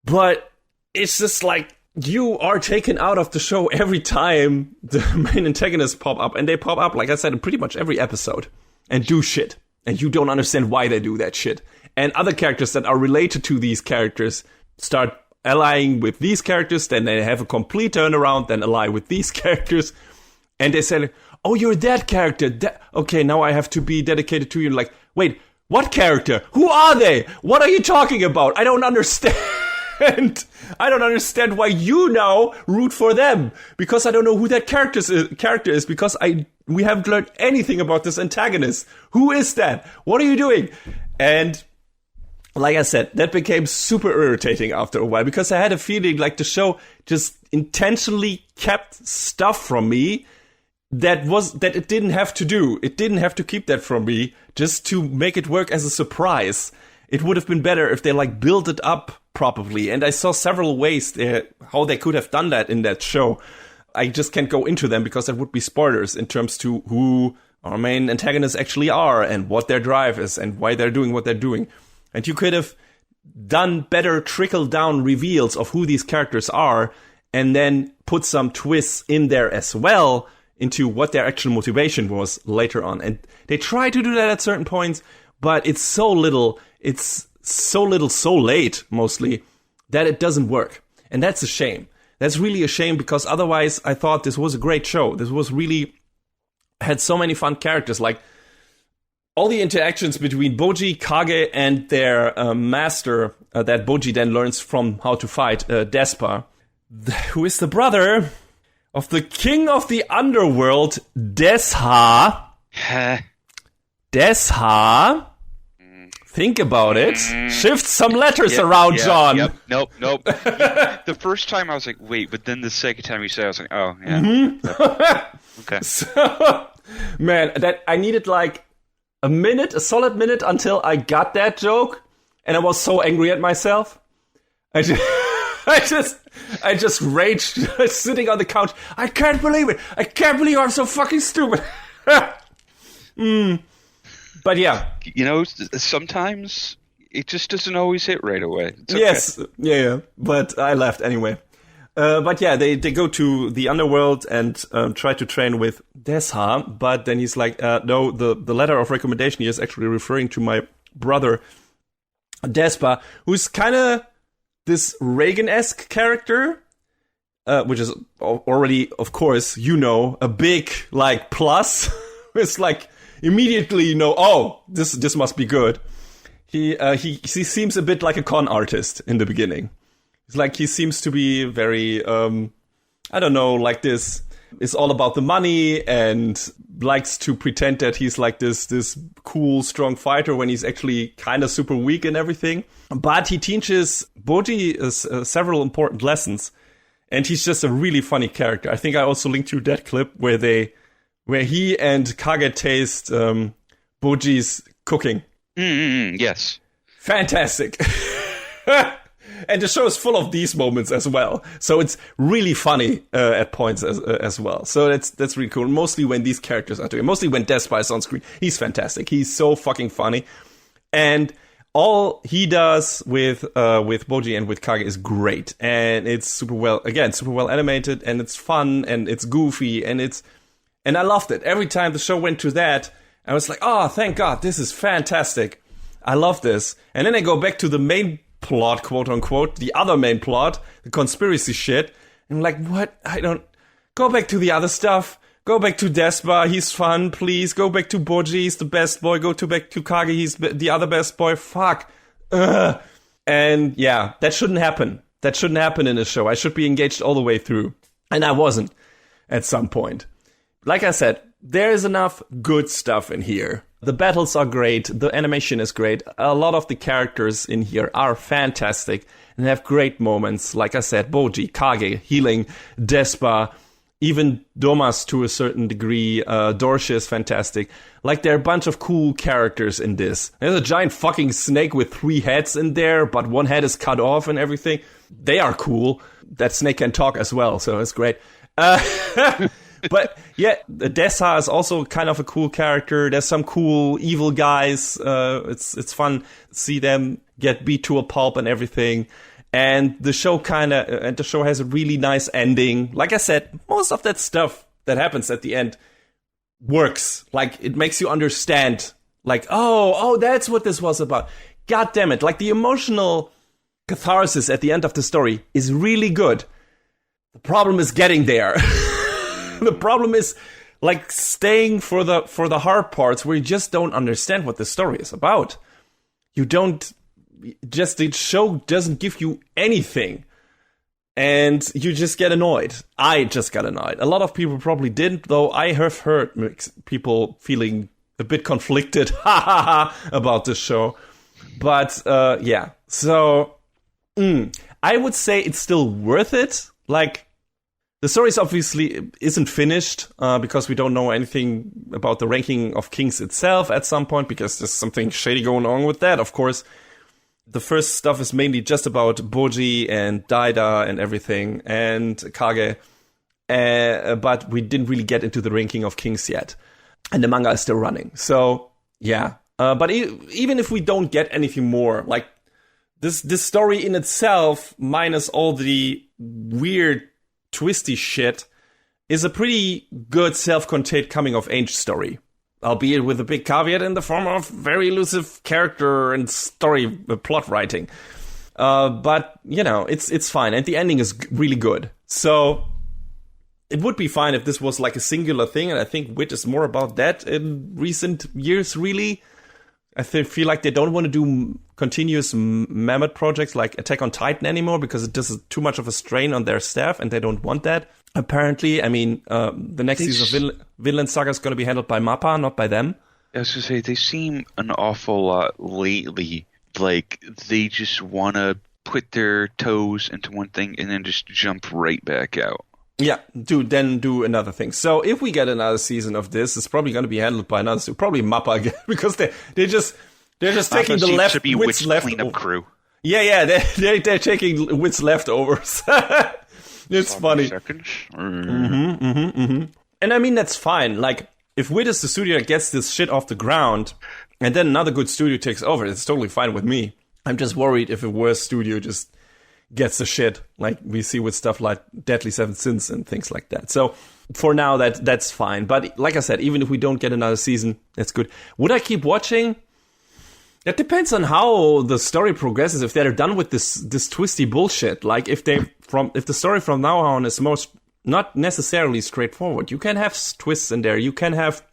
[SPEAKER 1] But it's just like, you are taken out of the show every time the main antagonists pop up. And they pop up, like I said, in pretty much every episode. And do shit. And you don't understand why they do that shit. And other characters that are related to these characters start allying with these characters. Then they have a complete turnaround, then ally with these characters. And they say, oh, you're that character. Okay, now I have to be dedicated to you. Like, wait, what character? Who are they? What are you talking about? I don't understand. I don't understand why you now root for them. Because I don't know who that character is. Because we haven't learned anything about this antagonist. Who is that? What are you doing? And like I said, that became super irritating after a while. Because I had a feeling like the show just intentionally kept stuff from me that it didn't have to do. It didn't have to keep that from me just to make it work as a surprise. It would have been better if they like built it up properly. And I saw several ways how they could have done that in that show. I just can't go into them because that would be spoilers in terms to who our main antagonists actually are and what their drive is and why they're doing what they're doing. And you could have done better trickle-down reveals of who these characters are and then put some twists in there as well into what their actual motivation was later on. And they try to do that at certain points, but it's so little, so late, mostly, that it doesn't work. And that's a shame. That's really a shame, because otherwise I thought this was a great show. This was really, had so many fun characters, like all the interactions between Boji, Kage, and their master that Boji then learns from how to fight, Despa, who is the brother of the king of the underworld, Desha. Desha. Think about it. Shift some letters around, John.
[SPEAKER 2] Yep. Nope. The first time I was like, wait, but then the second time you said it, I was like, oh, yeah. Mm-hmm. Okay.
[SPEAKER 1] So, man, that I needed like a solid minute until I got that joke, and I was so angry at myself. I just raged sitting on the couch. I can't believe it. I can't believe I'm so fucking stupid. But yeah.
[SPEAKER 2] You know, sometimes it just doesn't always hit right away. It's okay.
[SPEAKER 1] Yes. Yeah. But I laughed anyway. But yeah, they go to the underworld and try to train with Desha, but then he's like, no, the letter of recommendation here is actually referring to my brother, Despa, who's kind of this Reagan-esque character, which is already, of course, a big, like, plus. It's like, immediately oh, this must be good. He seems a bit like a con artist in the beginning. It's like he seems to be very, I don't know, like this. It's all about the money and likes to pretend that he's like this cool, strong fighter when he's actually kind of super weak and everything. But he teaches Boji several important lessons. And he's just a really funny character. I think I also linked you that clip where he and Kage taste Boji's cooking.
[SPEAKER 2] Yes.
[SPEAKER 1] Fantastic. And the show is full of these moments as well. So it's really funny at points as well. So that's really cool. Mostly when these characters are doing. Mostly when Despa is on screen. He's fantastic. He's so fucking funny. And all he does with Boji and with Kage is great. And it's super well animated, and it's fun, and it's goofy, and I loved it. Every time the show went to that, I was like, oh, thank God, this is fantastic. I love this. And then I go back to the main plot, quote unquote, the other main plot, the conspiracy shit. And I'm like, what? Go back to the other stuff. Go back to Despa, he's fun, please. Go back to Boji, he's the best boy. Back to Kage, he's the other best boy. Fuck. Ugh. And yeah, that shouldn't happen. That shouldn't happen in a show. I should be engaged all the way through. And I wasn't at some point. Like I said, there is enough good stuff in here. The battles are great. The animation is great. A lot of the characters in here are fantastic and have great moments. Like I said, Boji, Kage, healing, Despa, even Domas to a certain degree. Dorje is fantastic. Like, there are a bunch of cool characters in this. There's a giant fucking snake with 3 heads in there, but one head is cut off and everything. They are cool. That snake can talk as well, so it's great. But yeah, Desha is also kind of a cool character. There's some cool evil guys. It's fun to see them get beat to a pulp and everything. And the show has a really nice ending. Like I said, most of that stuff that happens at the end works. Like, it makes you understand. Like, oh, that's what this was about. God damn it. Like, the emotional catharsis at the end of the story is really good. The problem is getting there. The problem is, like, staying for the hard parts where you just don't understand what the story is about. The show doesn't give you anything. And you just get annoyed. I just got annoyed. A lot of people probably didn't, though I have heard people feeling a bit conflicted about this show. But, yeah. So, I would say it's still worth it. Like, the story obviously isn't finished because we don't know anything about the ranking of kings itself at some point, because there's something shady going on with that, of course. The first stuff is mainly just about Boji and Daida and everything, and Kage. But we didn't really get into the ranking of kings yet. And the manga is still running. So, yeah. But even if we don't get anything more, like, this story in itself, minus all the weird twisty shit, is a pretty good self-contained coming-of-age story. Albeit with a big caveat in the form of very elusive character and story plot writing. But, it's fine. And the ending is really good. So, it would be fine if this was like a singular thing. And I think Wit is more about that in recent years, really. I feel like they don't want to do continuous mammoth projects like Attack on Titan anymore, because it does too much of a strain on their staff, and they don't want that. Apparently, I mean, the next season of Vinland Saga is going to be handled by MAPPA, not by them.
[SPEAKER 2] I was going to say, they seem an awful lot lately like they just want to put their toes into one thing and then just jump right back out.
[SPEAKER 1] Yeah, do another thing. So if we get another season of this, it's probably going to be handled by another, probably MAPPA again, because they're just taking the left, Wit's leftover
[SPEAKER 2] crew.
[SPEAKER 1] Yeah, they're taking Wit's leftovers. It's funny.
[SPEAKER 2] Seconds.
[SPEAKER 1] And I mean, that's fine. Like, if Wit is the studio that gets this shit off the ground, and then another good studio takes over, it's totally fine with me. I'm just worried if a worse studio just gets the shit, like we see with stuff like Deadly Seven Sins and things like that. So for now, that's fine. But like I said, even if we don't get another season, that's good. Would I keep watching? That depends on how the story progresses. If they're done with this twisty bullshit, like if the story from now on is not necessarily straightforward, you can have twists in there. You can have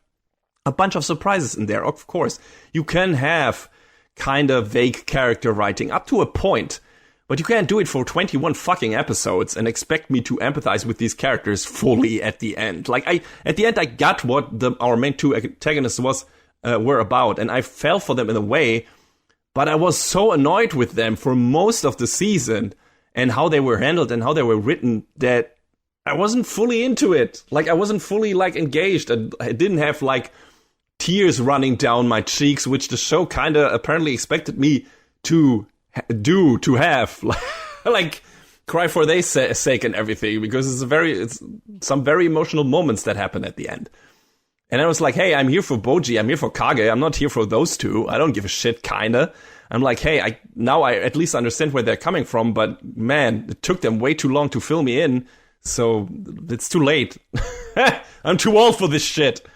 [SPEAKER 1] a bunch of surprises in there. Of course, you can have kind of vague character writing up to a point, but you can't do it for 21 fucking episodes and expect me to empathize with these characters fully at the end. Like at the end, I got what our main two antagonists were about, and I fell for them in a way, but I was so annoyed with them for most of the season and how they were handled and how they were written that I wasn't fully into it. Like, I wasn't fully, like, engaged. I didn't have, like, tears running down my cheeks, which the show kind of apparently expected me to have. Like, cry for their sake and everything, because it's some very emotional moments that happen at the end. And I was like, hey, I'm here for Boji, I'm here for Kage, I'm not here for those two. I don't give a shit, kinda. I'm like, hey, I at least understand where they're coming from, but man, it took them way too long to fill me in, so it's too late. I'm too old for this shit.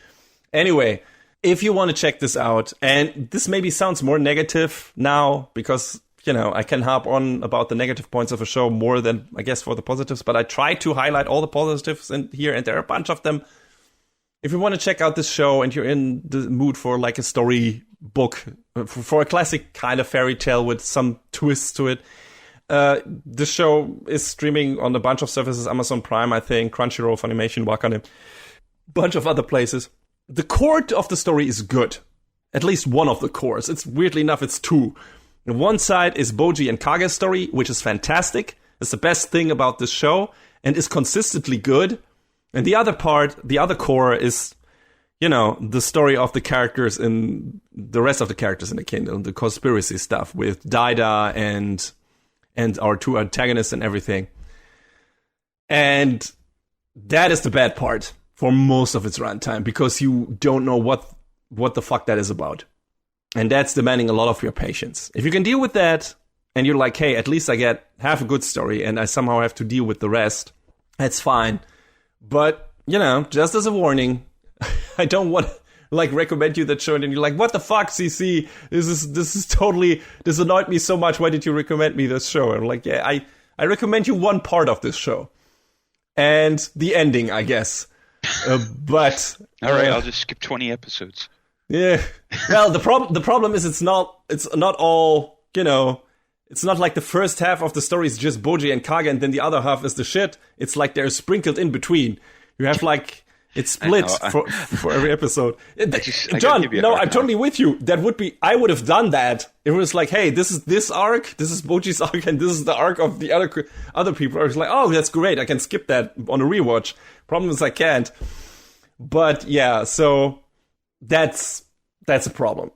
[SPEAKER 1] Anyway, if you want to check this out, and this maybe sounds more negative now, because, you know, I can harp on about the negative points of a show more than, I guess, for the positives, but I try to highlight all the positives in here, and there are a bunch of them. If you want to check out this show and you're in the mood for like a story book, for a classic kind of fairy tale with some twists to it, this show is streaming on a bunch of services, Amazon Prime, I think, Crunchyroll, Funimation, Wakanim, bunch of other places. The core of the story is good. At least one of the cores. It's weirdly enough, it's two. On one side is Boji and Kage's story, which is fantastic. It's the best thing about this show and is consistently good. And the other part, the other core is, you know, the story of the characters in the rest of the characters in the kingdom, the conspiracy stuff with Daida and our two antagonists and everything. And that is the bad part for most of its runtime, because you don't know what the fuck that is about. And that's demanding a lot of your patience. If you can deal with that, and you're like, hey, at least I get half a good story, and I somehow have to deal with the rest, that's fine. But, you know, just as a warning, I don't want to, like, recommend you that show, and then you're like, what the fuck, CC? This annoyed me so much, why did you recommend me this show? And I'm like, yeah, I recommend you one part of this show. And the ending, I guess. But...
[SPEAKER 2] All right, I'll just skip 20 episodes.
[SPEAKER 1] Yeah. Well, the problem is it's not all, you know, it's not like the first half of the story is just Boji and Kage and then the other half is the shit. It's like they're sprinkled in between. You have like, it's split for every episode. John, no, I'm totally with you. I would have done that. It was like, hey, this is this arc, this is Boji's arc, and this is the arc of the other people. I was like, oh, that's great. I can skip that on a rewatch. Problem is I can't. But yeah, so that's a problem.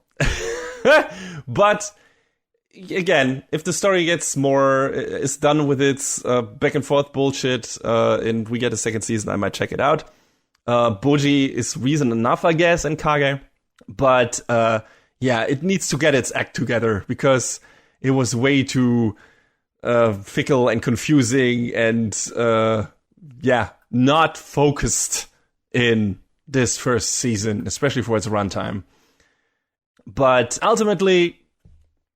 [SPEAKER 1] But again, if the story is done with its back and forth bullshit, and we get a second season, I might check it out. Boji is reason enough, I guess, and Kage. But yeah, it needs to get its act together, because it was way too fickle and confusing and not focused in this first season, especially for its runtime. But ultimately,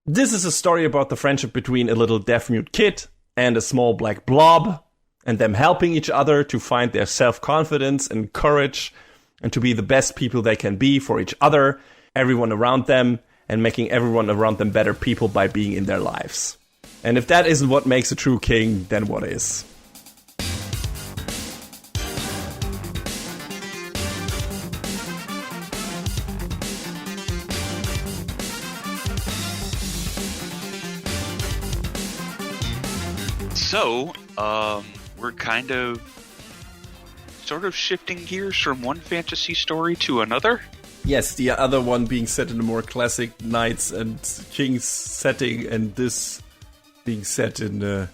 [SPEAKER 1] this is a story about the friendship between a little deaf-mute kid and a small black blob, and them helping each other to find their self-confidence and courage, and to be the best people they can be for each other, everyone around them, and making everyone around them better people by being in their lives. And if that isn't what makes a true king, then what is?
[SPEAKER 2] So, we're kind of sort of shifting gears from one fantasy story to another.
[SPEAKER 1] Yes, the other one being set in a more classic knights and kings setting, and this being set in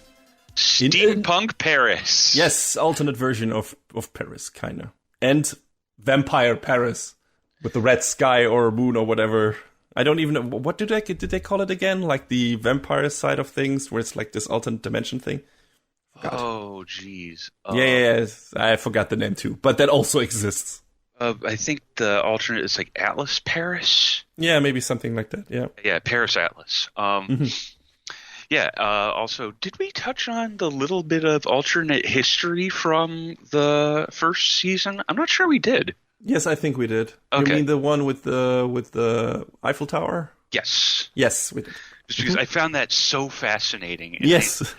[SPEAKER 2] steampunk Paris.
[SPEAKER 1] Yes, alternate version of Paris, kind of. And vampire Paris with the red sky or moon or whatever I don't even know. What did they call it again? Like the vampire side of things, where it's like this alternate dimension thing? Forgot.
[SPEAKER 2] Oh, jeez.
[SPEAKER 1] Yeah, I forgot the name too. But that also exists.
[SPEAKER 2] I think the alternate is like Atlas Paris.
[SPEAKER 1] Yeah, maybe something like that. Yeah.
[SPEAKER 2] Yeah, Paris Atlas. Yeah. Also, did we touch on the little bit of alternate history from the first season? I'm not sure we did.
[SPEAKER 1] Yes, I think we did.
[SPEAKER 2] Okay.
[SPEAKER 1] You mean the one with the Eiffel Tower?
[SPEAKER 2] Yes.
[SPEAKER 1] Yes, we did.
[SPEAKER 2] Just because I found that so fascinating. And
[SPEAKER 1] Yes.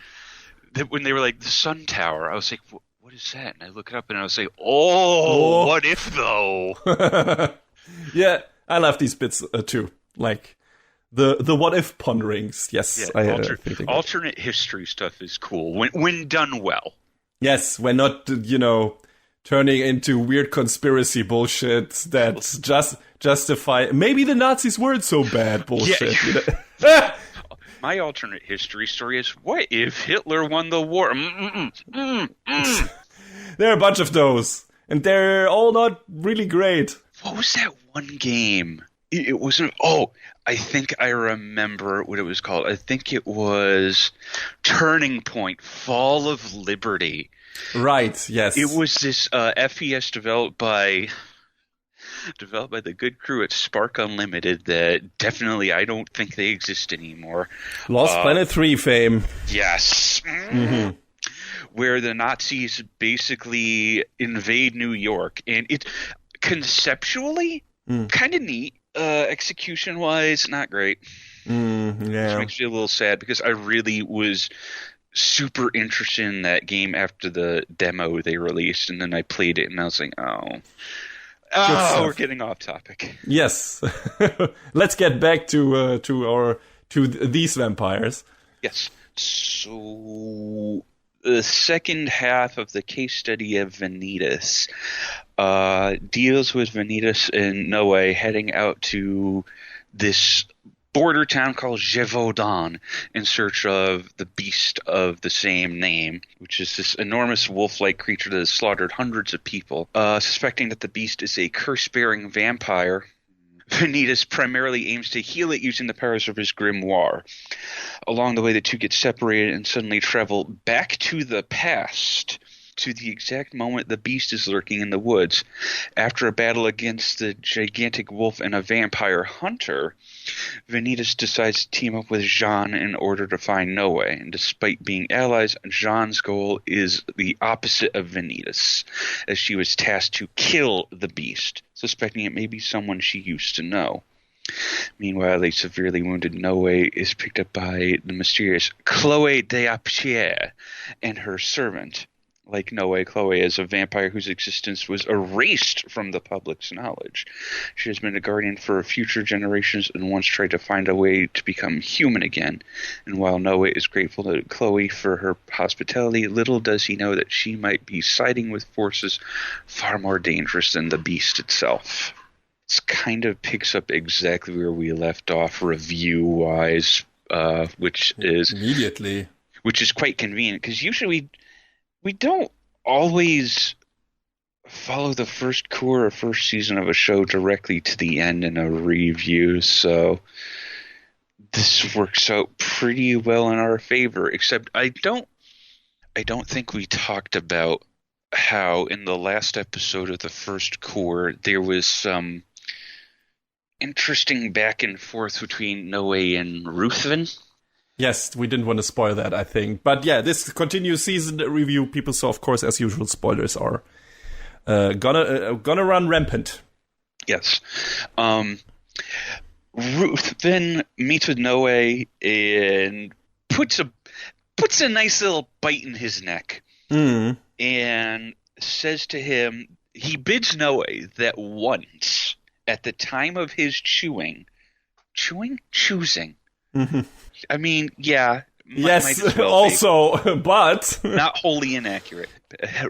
[SPEAKER 2] that when they were like the Sun Tower, I was like, what is that? And I look it up and I was like, oh, what if though?
[SPEAKER 1] Yeah, I love these bits too. Like the what if ponderings. Yes,
[SPEAKER 2] Yeah,
[SPEAKER 1] think
[SPEAKER 2] alternate history stuff is cool when done well.
[SPEAKER 1] Yes, we're not turning into weird conspiracy bullshit that's just justify. Maybe the Nazis weren't so bad bullshit.
[SPEAKER 2] Yeah. My alternate history story is, what if Hitler won the war?
[SPEAKER 1] There are a bunch of those, and they're all not really great.
[SPEAKER 2] What was that one game? It wasn't. Oh, I think I remember what it was called. I think it was Turning Point: Fall of Liberty.
[SPEAKER 1] Right. Yes.
[SPEAKER 2] It was this FES developed by the good crew at Spark Unlimited that definitely I don't think they exist anymore.
[SPEAKER 1] Lost Planet 3 fame.
[SPEAKER 2] Yes. Mm-hmm. Where the Nazis basically invade New York, and it conceptually kind of neat. Execution-wise, not great.
[SPEAKER 1] Yeah.
[SPEAKER 2] Which makes me a little sad because I really was super interested in that game after the demo they released, and then I played it and I was like, oh, we're getting off topic.
[SPEAKER 1] Yes. Let's get back to these vampires.
[SPEAKER 2] Yes. So the second half of the Case Study of Vanitas deals with Vanitas and Noe heading out to this border town called Gévaudan in search of the beast of the same name, which is this enormous wolf-like creature that has slaughtered hundreds of people. Suspecting that the beast is a curse-bearing vampire, Vanitas primarily aims to heal it using the powers of his grimoire. Along the way, the two get separated and suddenly travel back to the past, to the exact moment the beast is lurking in the woods. After a battle against the gigantic wolf and a vampire hunter, Vanitas decides to team up with Jean in order to find Noe. And despite being allies, Jean's goal is the opposite of Vanitas, as she was tasked to kill the beast, suspecting it may be someone she used to know. Meanwhile, a severely wounded Noe is picked up by the mysterious Chloe Deapierre and her servant. Like Noe, Chloe is a vampire whose existence was erased from the public's knowledge. She has been a guardian for future generations and once tried to find a way to become human again. And while Noe is grateful to Chloe for her hospitality, little does he know that she might be siding with forces far more dangerous than the beast itself. It kind of picks up exactly where we left off review-wise, which is quite convenient, because usually we don't always follow the first core or first season of a show directly to the end in a review, so this works out pretty well in our favor, except I don't think we talked about how in the last episode of the first core there was some interesting back and forth between Noe and Ruthven.
[SPEAKER 1] Yes, we didn't want to spoil that, I think. But yeah, this continuous season review, people, so of course, as usual, spoilers are gonna run rampant.
[SPEAKER 2] Yes. Ruthven meets with Noe and puts a nice little bite in his neck. And says to him, he bids Noe that once, at the time of his choosing.
[SPEAKER 1] Mm-hmm.
[SPEAKER 2] I mean, yeah.
[SPEAKER 1] Yes,
[SPEAKER 2] might as well
[SPEAKER 1] also, but
[SPEAKER 2] not wholly inaccurate.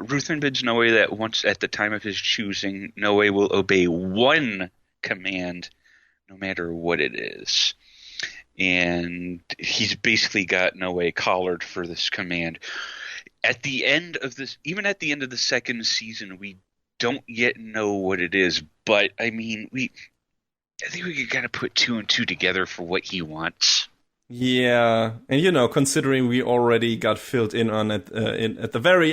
[SPEAKER 2] Ruthven bids Noe that once at the time of his choosing, Noe will obey one command, no matter what it is. And he's basically got Noe collared for this command. At the end of this, even at the end of the second season, we don't yet know what it is. But I mean, I think we could kind of put 2 and 2 together for what he wants.
[SPEAKER 1] Yeah, and considering we already got filled in on it at the very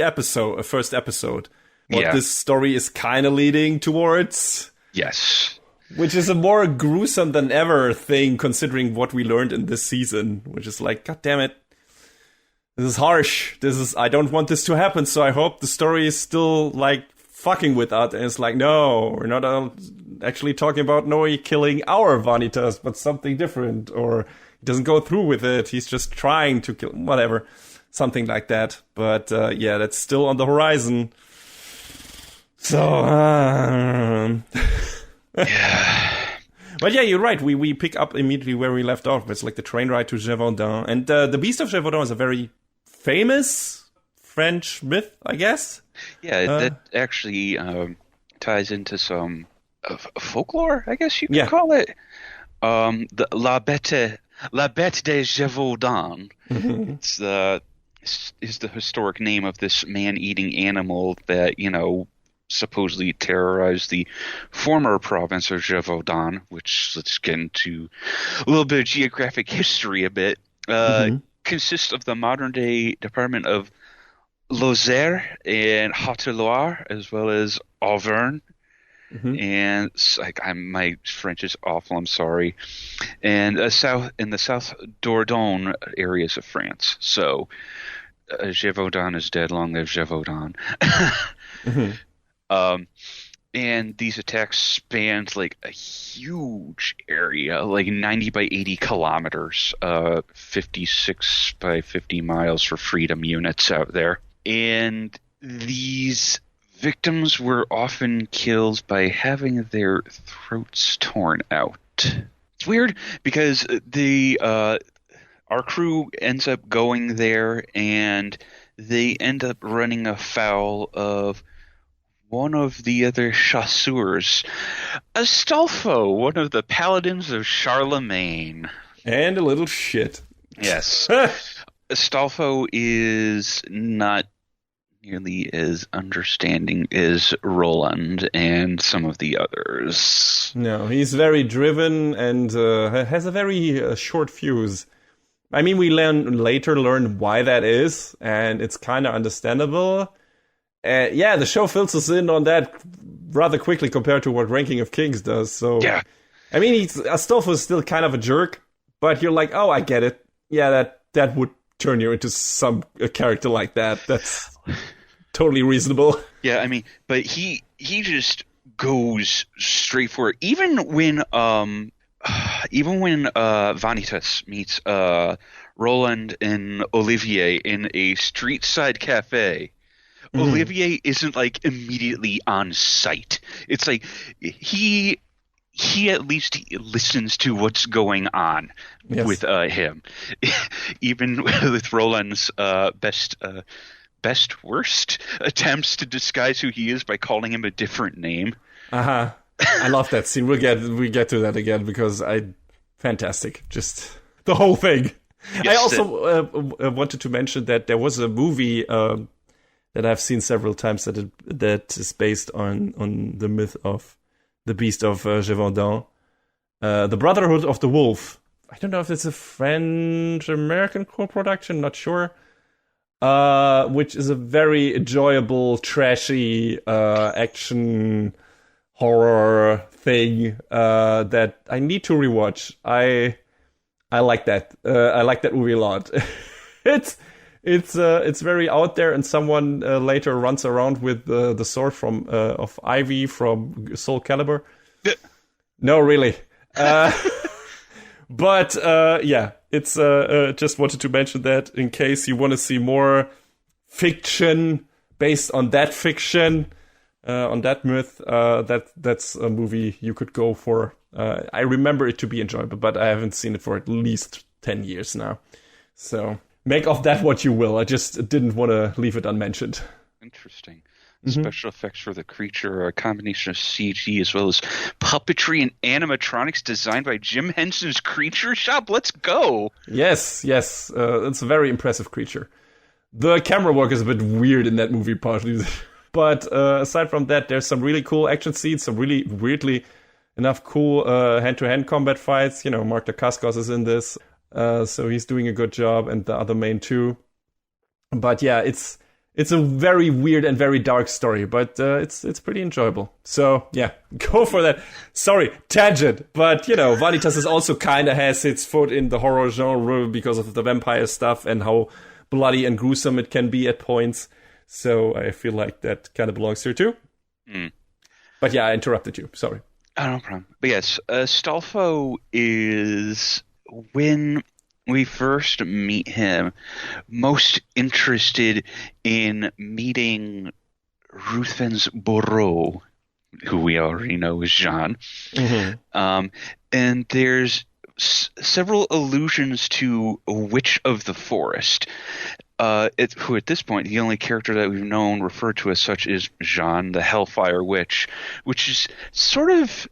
[SPEAKER 1] first episode, what this story is kind of leading towards.
[SPEAKER 2] Yes.
[SPEAKER 1] Which is a more gruesome than ever thing, considering what we learned in this season. Which is like, God damn it, this is harsh. I don't want this to happen. So I hope the story is still like fucking with us, and it's like, no, we're not actually talking about Noe killing our Vanitas, but something different, or he doesn't go through with it. He's just trying to kill, whatever, something like that. But that's still on the horizon. So,
[SPEAKER 2] yeah.
[SPEAKER 1] But yeah, you're right. We pick up immediately where we left off. It's like the train ride to Gévaudan. And the Beast of Gévaudan is a very famous French myth, I guess.
[SPEAKER 2] Yeah, that actually ties into some folklore, I guess you could call it. The La Bête de Gévaudan. Is the historic name of this man-eating animal that, supposedly terrorized the former province of Gévaudan, which, let's get into a little bit of geographic history a bit, consists of the modern-day department of Lozère and Haute-Loire, as well as Auvergne. And my French is awful, I'm sorry. And in the South Dordogne areas of France. So Gévaudan is dead, long live Gévaudan. And these attacks spanned like a huge area, like 90 by 80 kilometers, 56 by 50 miles for freedom units out there. And these victims were often killed by having their throats torn out. It's weird because our crew ends up going there, and they end up running afoul of one of the other chasseurs, Astolfo, one of the paladins of Charlemagne.
[SPEAKER 1] And a little shit.
[SPEAKER 2] Yes. Astolfo is not nearly as understanding as Roland and some of the others.
[SPEAKER 1] No, he's very driven and has a very short fuse. I mean, we later learn why that is, and it's kind of understandable. The show fills us in on that rather quickly compared to what Ranking of Kings does. So,
[SPEAKER 2] yeah.
[SPEAKER 1] I mean, Astolfo is still kind of a jerk, but you're like, oh, I get it. Yeah, that would turn you into a character like that. That's totally reasonable.
[SPEAKER 2] Yeah, I mean, but he just goes straight for it. Even when Vanitas meets Roland and Olivier in a street side cafe, Olivier isn't like immediately on site. It's like he at least listens to what's going on with him. Even with Roland's best worst attempts to disguise who he is by calling him a different name.
[SPEAKER 1] I love that scene. We get to that again because fantastic. Just the whole thing. Yes, I also wanted to mention that there was a movie that I've seen several times that is based on the myth of the Beast of Gévaudan, The Brotherhood of the Wolf. I don't know if it's a French-American co-production, not sure. Which is a very enjoyable, trashy action horror thing that I need to rewatch. I like that. I like that movie a lot. It's very out there, and someone later runs around with the sword of Ivy from Soul Calibur. No, really. But it's just wanted to mention that in case you want to see more fiction based on that fiction, on that myth. That's a movie you could go for. I remember it to be enjoyable, but I haven't seen it for at least 10 years now. So make of that what you will. I just didn't want to leave it unmentioned.
[SPEAKER 2] Interesting. Special effects for the creature are a combination of CG as well as puppetry and animatronics designed by Jim Henson's Creature Shop. Let's go! Yes.
[SPEAKER 1] It's a very impressive creature. The camera work is a bit weird in that movie, partly. But aside from that, there's some really cool action scenes, some really weirdly enough cool hand-to-hand combat fights. You know, Mark Dacascos is in this, so he's doing a good job, and the other main too. But yeah, it's a very weird and very dark story, but it's pretty enjoyable. So yeah, go for that. Sorry, tangent, but you know, Vanitas is also kind of has its foot in the horror genre because of the vampire stuff and how bloody and gruesome it can be at points. So I feel like that kind of belongs here too. But yeah, I interrupted you. Sorry.
[SPEAKER 2] Oh, no problem. But yes, Stolfo is, when we first meet him, most interested in meeting Ruthven's Bourreau, who we already know is Jean. And there's several allusions to a witch of the forest, who at this point, the only character that we've known referred to as such is Jean, the Hellfire Witch, which is sort of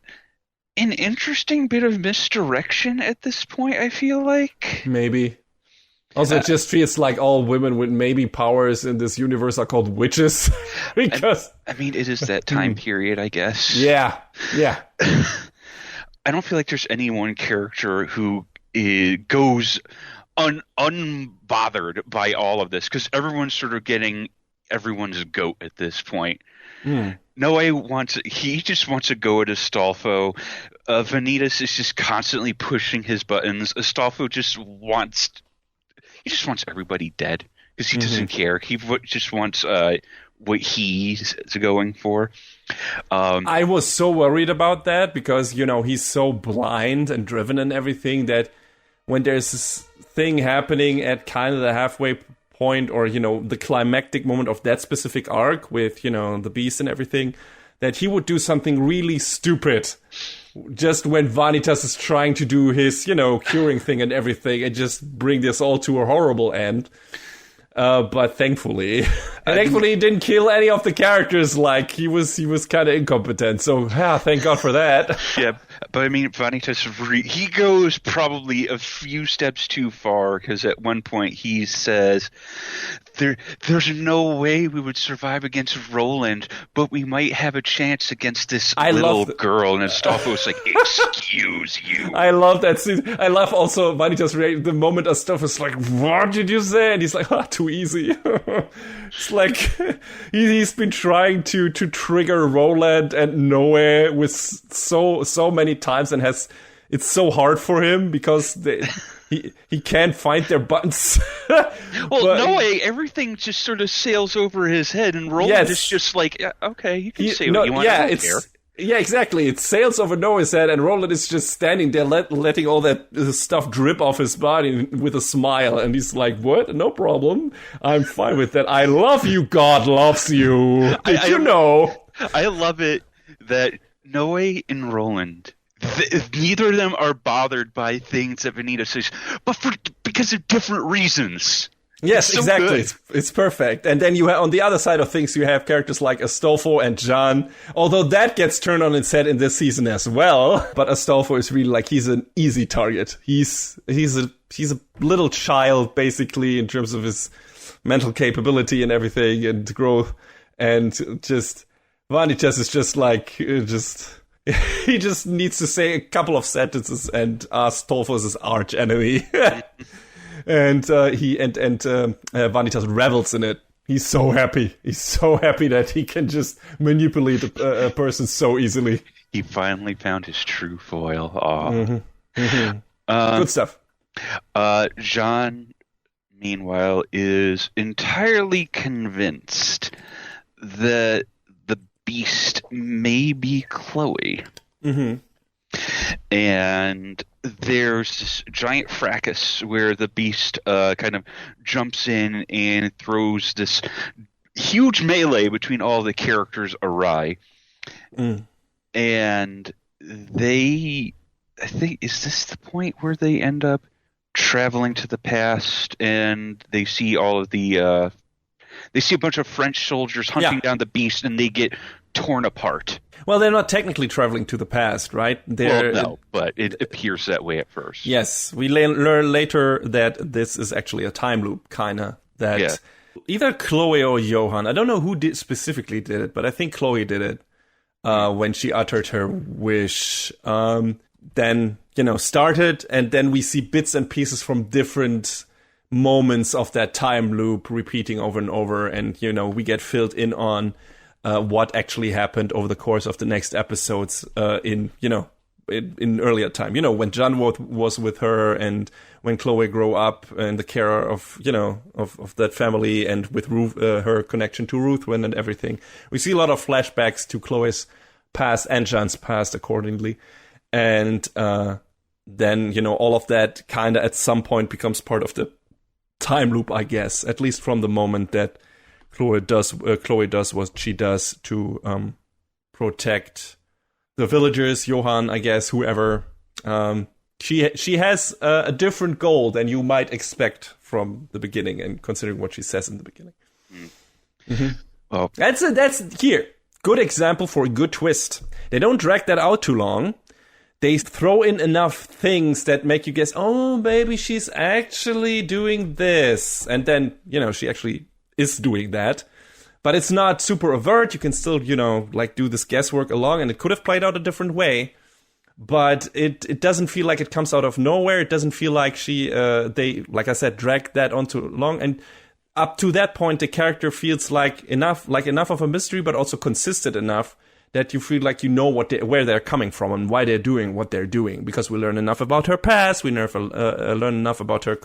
[SPEAKER 2] an interesting bit of misdirection at this point, I feel like.
[SPEAKER 1] Maybe. Also, it just feels like all women with maybe powers in this universe are called witches. Because
[SPEAKER 2] I mean, it is that time period, I guess.
[SPEAKER 1] Yeah.
[SPEAKER 2] I don't feel like there's any one character who goes unbothered by all of this, because everyone's sort of getting everyone's goat at this point. Noe just wants to go at Astolfo. Vanitas is just constantly pushing his buttons. Astolfo just wants everybody dead because he doesn't care. He just wants what he's going for.
[SPEAKER 1] I was so worried about that because, you know, he's so blind and driven and everything that when there's this thing happening at kind of the halfway point, or, you know, the climactic moment of that specific arc with, you know, the beast and everything, that he would do something really stupid just when Vanitas is trying to do his, you know, curing thing and everything, and just bring this all to a horrible end. But thankfully he didn't kill any of the characters. Like, he was kind of incompetent. So yeah, thank God for that.
[SPEAKER 2] Yeah, but I mean, Vanitas, he goes probably a few steps too far, because at one point he says, "There's no way we would survive against Roland, but we might have a chance against this little girl." And Astolfo's like, "Excuse you."
[SPEAKER 1] I love that scene. I love also Vanitas' the moment Astolfo's like, "What did you say?" And he's like, too easy. It's like he's been trying to trigger Roland and Noe with so many times, and it's so hard for him because he can't find their buttons.
[SPEAKER 2] Noe, everything just sort of sails over his head, and Roland is just like, okay, you can say what you want. I don't care.
[SPEAKER 1] Yeah, exactly. It sails over Noah's head, and Roland is just standing there letting all that stuff drip off his body with a smile. And he's like, what? No problem. I'm fine with that. I love you. God loves you. Did you know?
[SPEAKER 2] I love it that Noe and Roland, neither of them are bothered by things that Vanitas says, but because of different reasons.
[SPEAKER 1] Yes, exactly. It's perfect. And then you have, on the other side of things, you have characters like Astolfo and Jean, although that gets turned on its head in this season as well. But Astolfo is really like, he's an easy target. He's a little child, basically, in terms of his mental capability and everything and growth. And just, Vanitas is just like, he just needs to say a couple of sentences, and Astolfo is his arch enemy. And Vanitas revels in it. He's so happy. He's so happy that he can just manipulate a person so easily.
[SPEAKER 2] He finally found his true foil.
[SPEAKER 1] Good stuff.
[SPEAKER 2] Jean, meanwhile, is entirely convinced that the beast may be Chloe. And there's this giant fracas where the beast kind of jumps in and throws this huge melee between all the characters awry. And I think, is this the point where they end up traveling to the past and they see all of they see a bunch of French soldiers hunting down the beast, and they get torn apart.
[SPEAKER 1] Well, they're not technically traveling to the past, right?
[SPEAKER 2] No, but it appears that way at first.
[SPEAKER 1] Yes, we learn later that this is actually a time loop, kind of. Either Chloe or Johan, I don't know who specifically did it, but I think Chloe did it. when she uttered her wish. Then, started, and then we see bits and pieces from different moments of that time loop repeating over and over, and, we get filled in on what actually happened over the course of the next episodes in earlier time. When John was with her, and when Chloe grew up, and the care of that family, and with Ruth, her connection to Ruthven and everything. We see a lot of flashbacks to Chloe's past and John's past accordingly. And then, all of that kind of at some point becomes part of the time loop, I guess, at least from the moment that Chloe does what she does to protect the villagers, Johann, I guess, whoever. She has a different goal than you might expect from the beginning, and considering what she says in the beginning. Mm-hmm.
[SPEAKER 2] Well,
[SPEAKER 1] that's here. Good example for a good twist. They don't drag that out too long. They throw in enough things that make you guess, oh, maybe she's actually doing this. And then, she actually is doing that. But it's not super overt. You can still, do this guesswork along, and it could have played out a different way. But it doesn't feel like it comes out of nowhere. It doesn't feel like they, like I said, dragged that on too long. And up to that point, the character feels like enough of a mystery, but also consistent enough that you feel like where they're coming from and why they're doing what they're doing. Because we learn enough about her past, we learn enough about her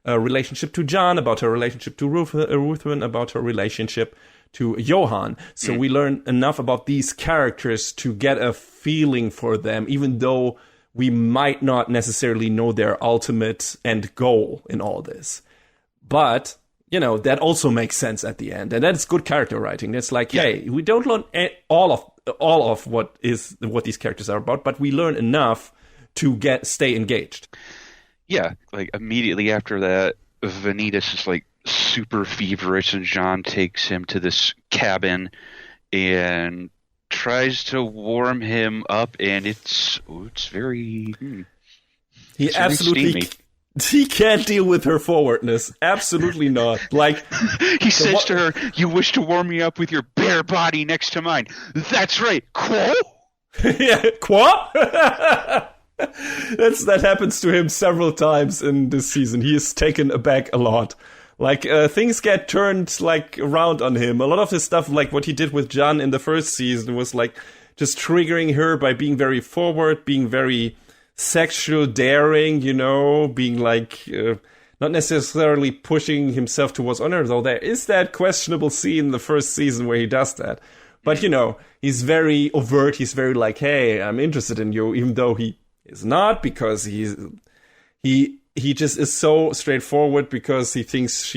[SPEAKER 1] relationship to John, about her relationship to Ruthven, about her relationship to Johann. So we learn enough about these characters to get a feeling for them, even though we might not necessarily know their ultimate end goal in all this. But that also makes sense at the end, and that's good character writing. It's like, hey, we don't learn all of what these characters are about, but we learn enough to stay engaged.
[SPEAKER 2] Yeah, like immediately after that, Vanitas is like super feverish, and John takes him to this cabin and tries to warm him up, and it's very
[SPEAKER 1] he absolutely
[SPEAKER 2] steamy.
[SPEAKER 1] He can't deal with her forwardness. Absolutely not. Like
[SPEAKER 2] he says to her, "You wish to warm me up with your bare body next to mine." That's right. Quo?
[SPEAKER 1] Yeah, quo? That happens to him several times in this season. He is taken aback a lot. Like things get turned around on him. A lot of his stuff, like what he did with John in the first season, was like just triggering her by being very forward, being very sexual, daring, being not necessarily pushing himself towards honor, though there is that questionable scene in the first season where he does that. But, he's very overt. He's very like, hey, I'm interested in you, even though he is not, because he just is so straightforward, because he thinks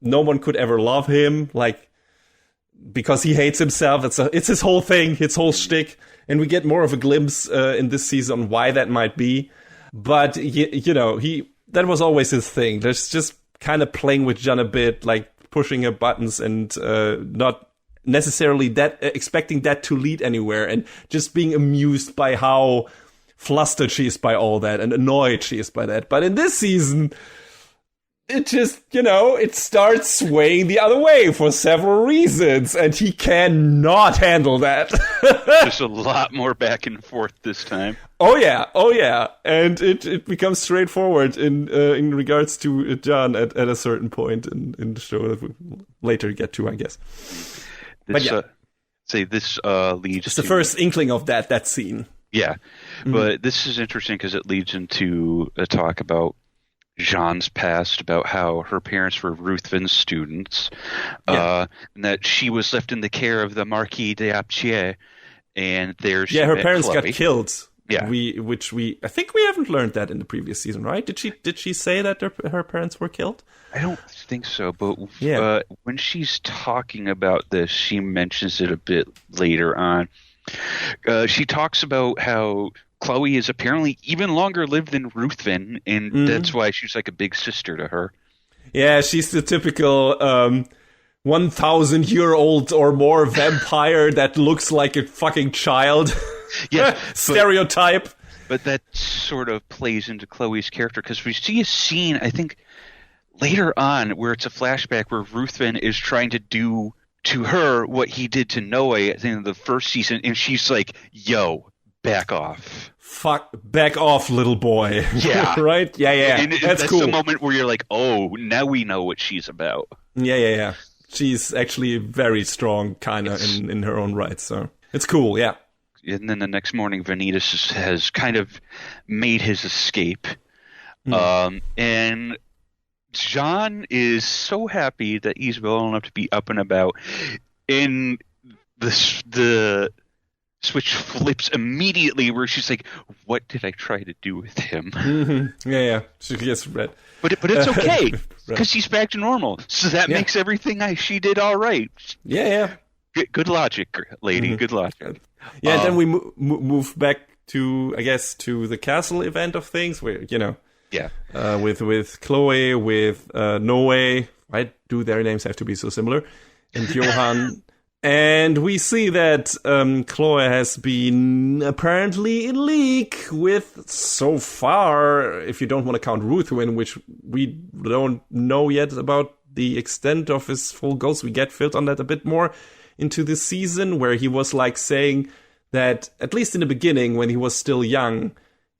[SPEAKER 1] no one could ever love him, because he hates himself. It's his whole thing, his whole shtick. And we get more of a glimpse in this season on why that might be. But, that was always his thing. There's just kind of playing with John a bit, like pushing her buttons, and not necessarily expecting that to lead anywhere, and just being amused by how flustered she is by all that and annoyed she is by that. But in this season, it just, it starts swaying the other way for several reasons, and he cannot handle that.
[SPEAKER 2] There's a lot more back and forth this time.
[SPEAKER 1] Oh yeah, and it becomes straightforward in regards to John at a certain point in the show that we later get to, I guess. But yeah,
[SPEAKER 2] this leads.
[SPEAKER 1] It's the first inkling of that scene.
[SPEAKER 2] Yeah, but this is interesting because it leads into a talk about Jean's past, about how her parents were Ruthven's students, and that she was left in the care of the Marquis d'Aptier, and there's
[SPEAKER 1] her parents got killed.
[SPEAKER 2] Yeah,
[SPEAKER 1] I think we haven't learned that in the previous season, right? Did she say that her parents were killed?
[SPEAKER 2] I don't think so, but when she's talking about this, she mentions it a bit later on. She talks about how Chloe is apparently even longer lived than Ruthven, and that's why she's like a big sister to her. Yeah,
[SPEAKER 1] she's the typical 1,000-year-old or more vampire that looks like a fucking child.
[SPEAKER 2] Yeah,
[SPEAKER 1] stereotype.
[SPEAKER 2] But that sort of plays into Chloe's character, because we see a scene, I think, later on, where it's a flashback where Ruthven is trying to do to her what he did to Noe at the end of the first season, and she's like, "Yo, back off."
[SPEAKER 1] Fuck, back off, little boy.
[SPEAKER 2] Yeah.
[SPEAKER 1] Right? Yeah.
[SPEAKER 2] And
[SPEAKER 1] That's cool.
[SPEAKER 2] the moment where you're like, oh, now we know what she's about.
[SPEAKER 1] Yeah. She's actually very strong, kind of, in her own right, so it's cool, yeah.
[SPEAKER 2] And then the next morning, Vanitas has kind of made his escape. And John is so happy that he's well enough to be up and about. And the switch flips immediately where she's like, what did I try to do with him?
[SPEAKER 1] Mm-hmm. Yeah. She gets red.
[SPEAKER 2] But it's okay,
[SPEAKER 1] Right.
[SPEAKER 2] because she's back to normal. So that makes everything she did all right.
[SPEAKER 1] Yeah.
[SPEAKER 2] Good logic, lady.
[SPEAKER 1] Mm-hmm.
[SPEAKER 2] Good logic.
[SPEAKER 1] Yeah, and then we move back to, I guess, to the castle event of things, where,
[SPEAKER 2] Yeah.
[SPEAKER 1] With Chloe, with Noe. Why do their names have to be so similar? And Johan. And we see that Chloe has been apparently in league with, so far, if you don't want to count Ruthwin, which we don't know yet about the extent of his full goals. We get filled on that a bit more into this season, where he was like saying that, at least in the beginning, when he was still young,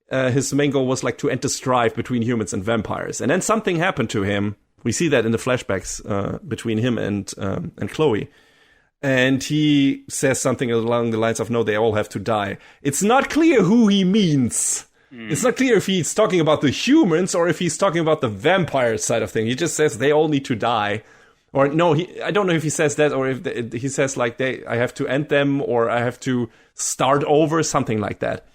[SPEAKER 1] his main goal was like to end the strife between humans and vampires. And then something happened to him. We see that in the flashbacks between him and Chloe. And he says something along the lines of, no, they all have to die. It's not clear who he means. It's not clear if he's talking about the humans or if he's talking about the vampire side of things. He just says they all need to die. Or no, I don't know if he says that, or if he says like I have to end them, or I have to start over, something like that.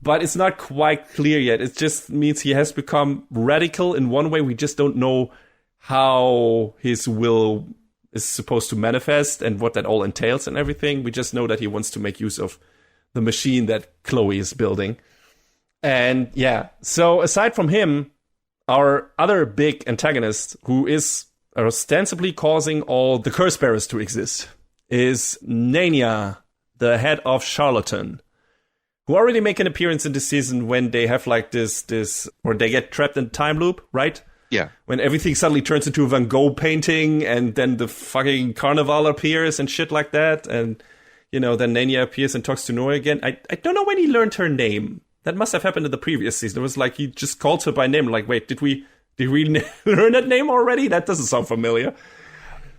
[SPEAKER 1] But it's not quite clear yet. It just means he has become radical in one way. We just don't know how his will is supposed to manifest and what that all entails and everything. We just know that he wants to make use of the machine that Chloe is building. And yeah, so aside from him, our other big antagonist, who is ostensibly causing all the curse bearers to exist, is Nania, the head of Charlatan, who already make an appearance in this season when they have like this, or they get trapped in time loop, right?
[SPEAKER 2] Yeah.
[SPEAKER 1] When everything suddenly turns into a Van Gogh painting, and then the fucking carnival appears and shit like that, and, then Nania appears and talks to Noe again. I don't know when he learned her name. That must have happened in the previous season. It was like he just called her by name. Like, wait, did we learn that name already? That doesn't sound familiar.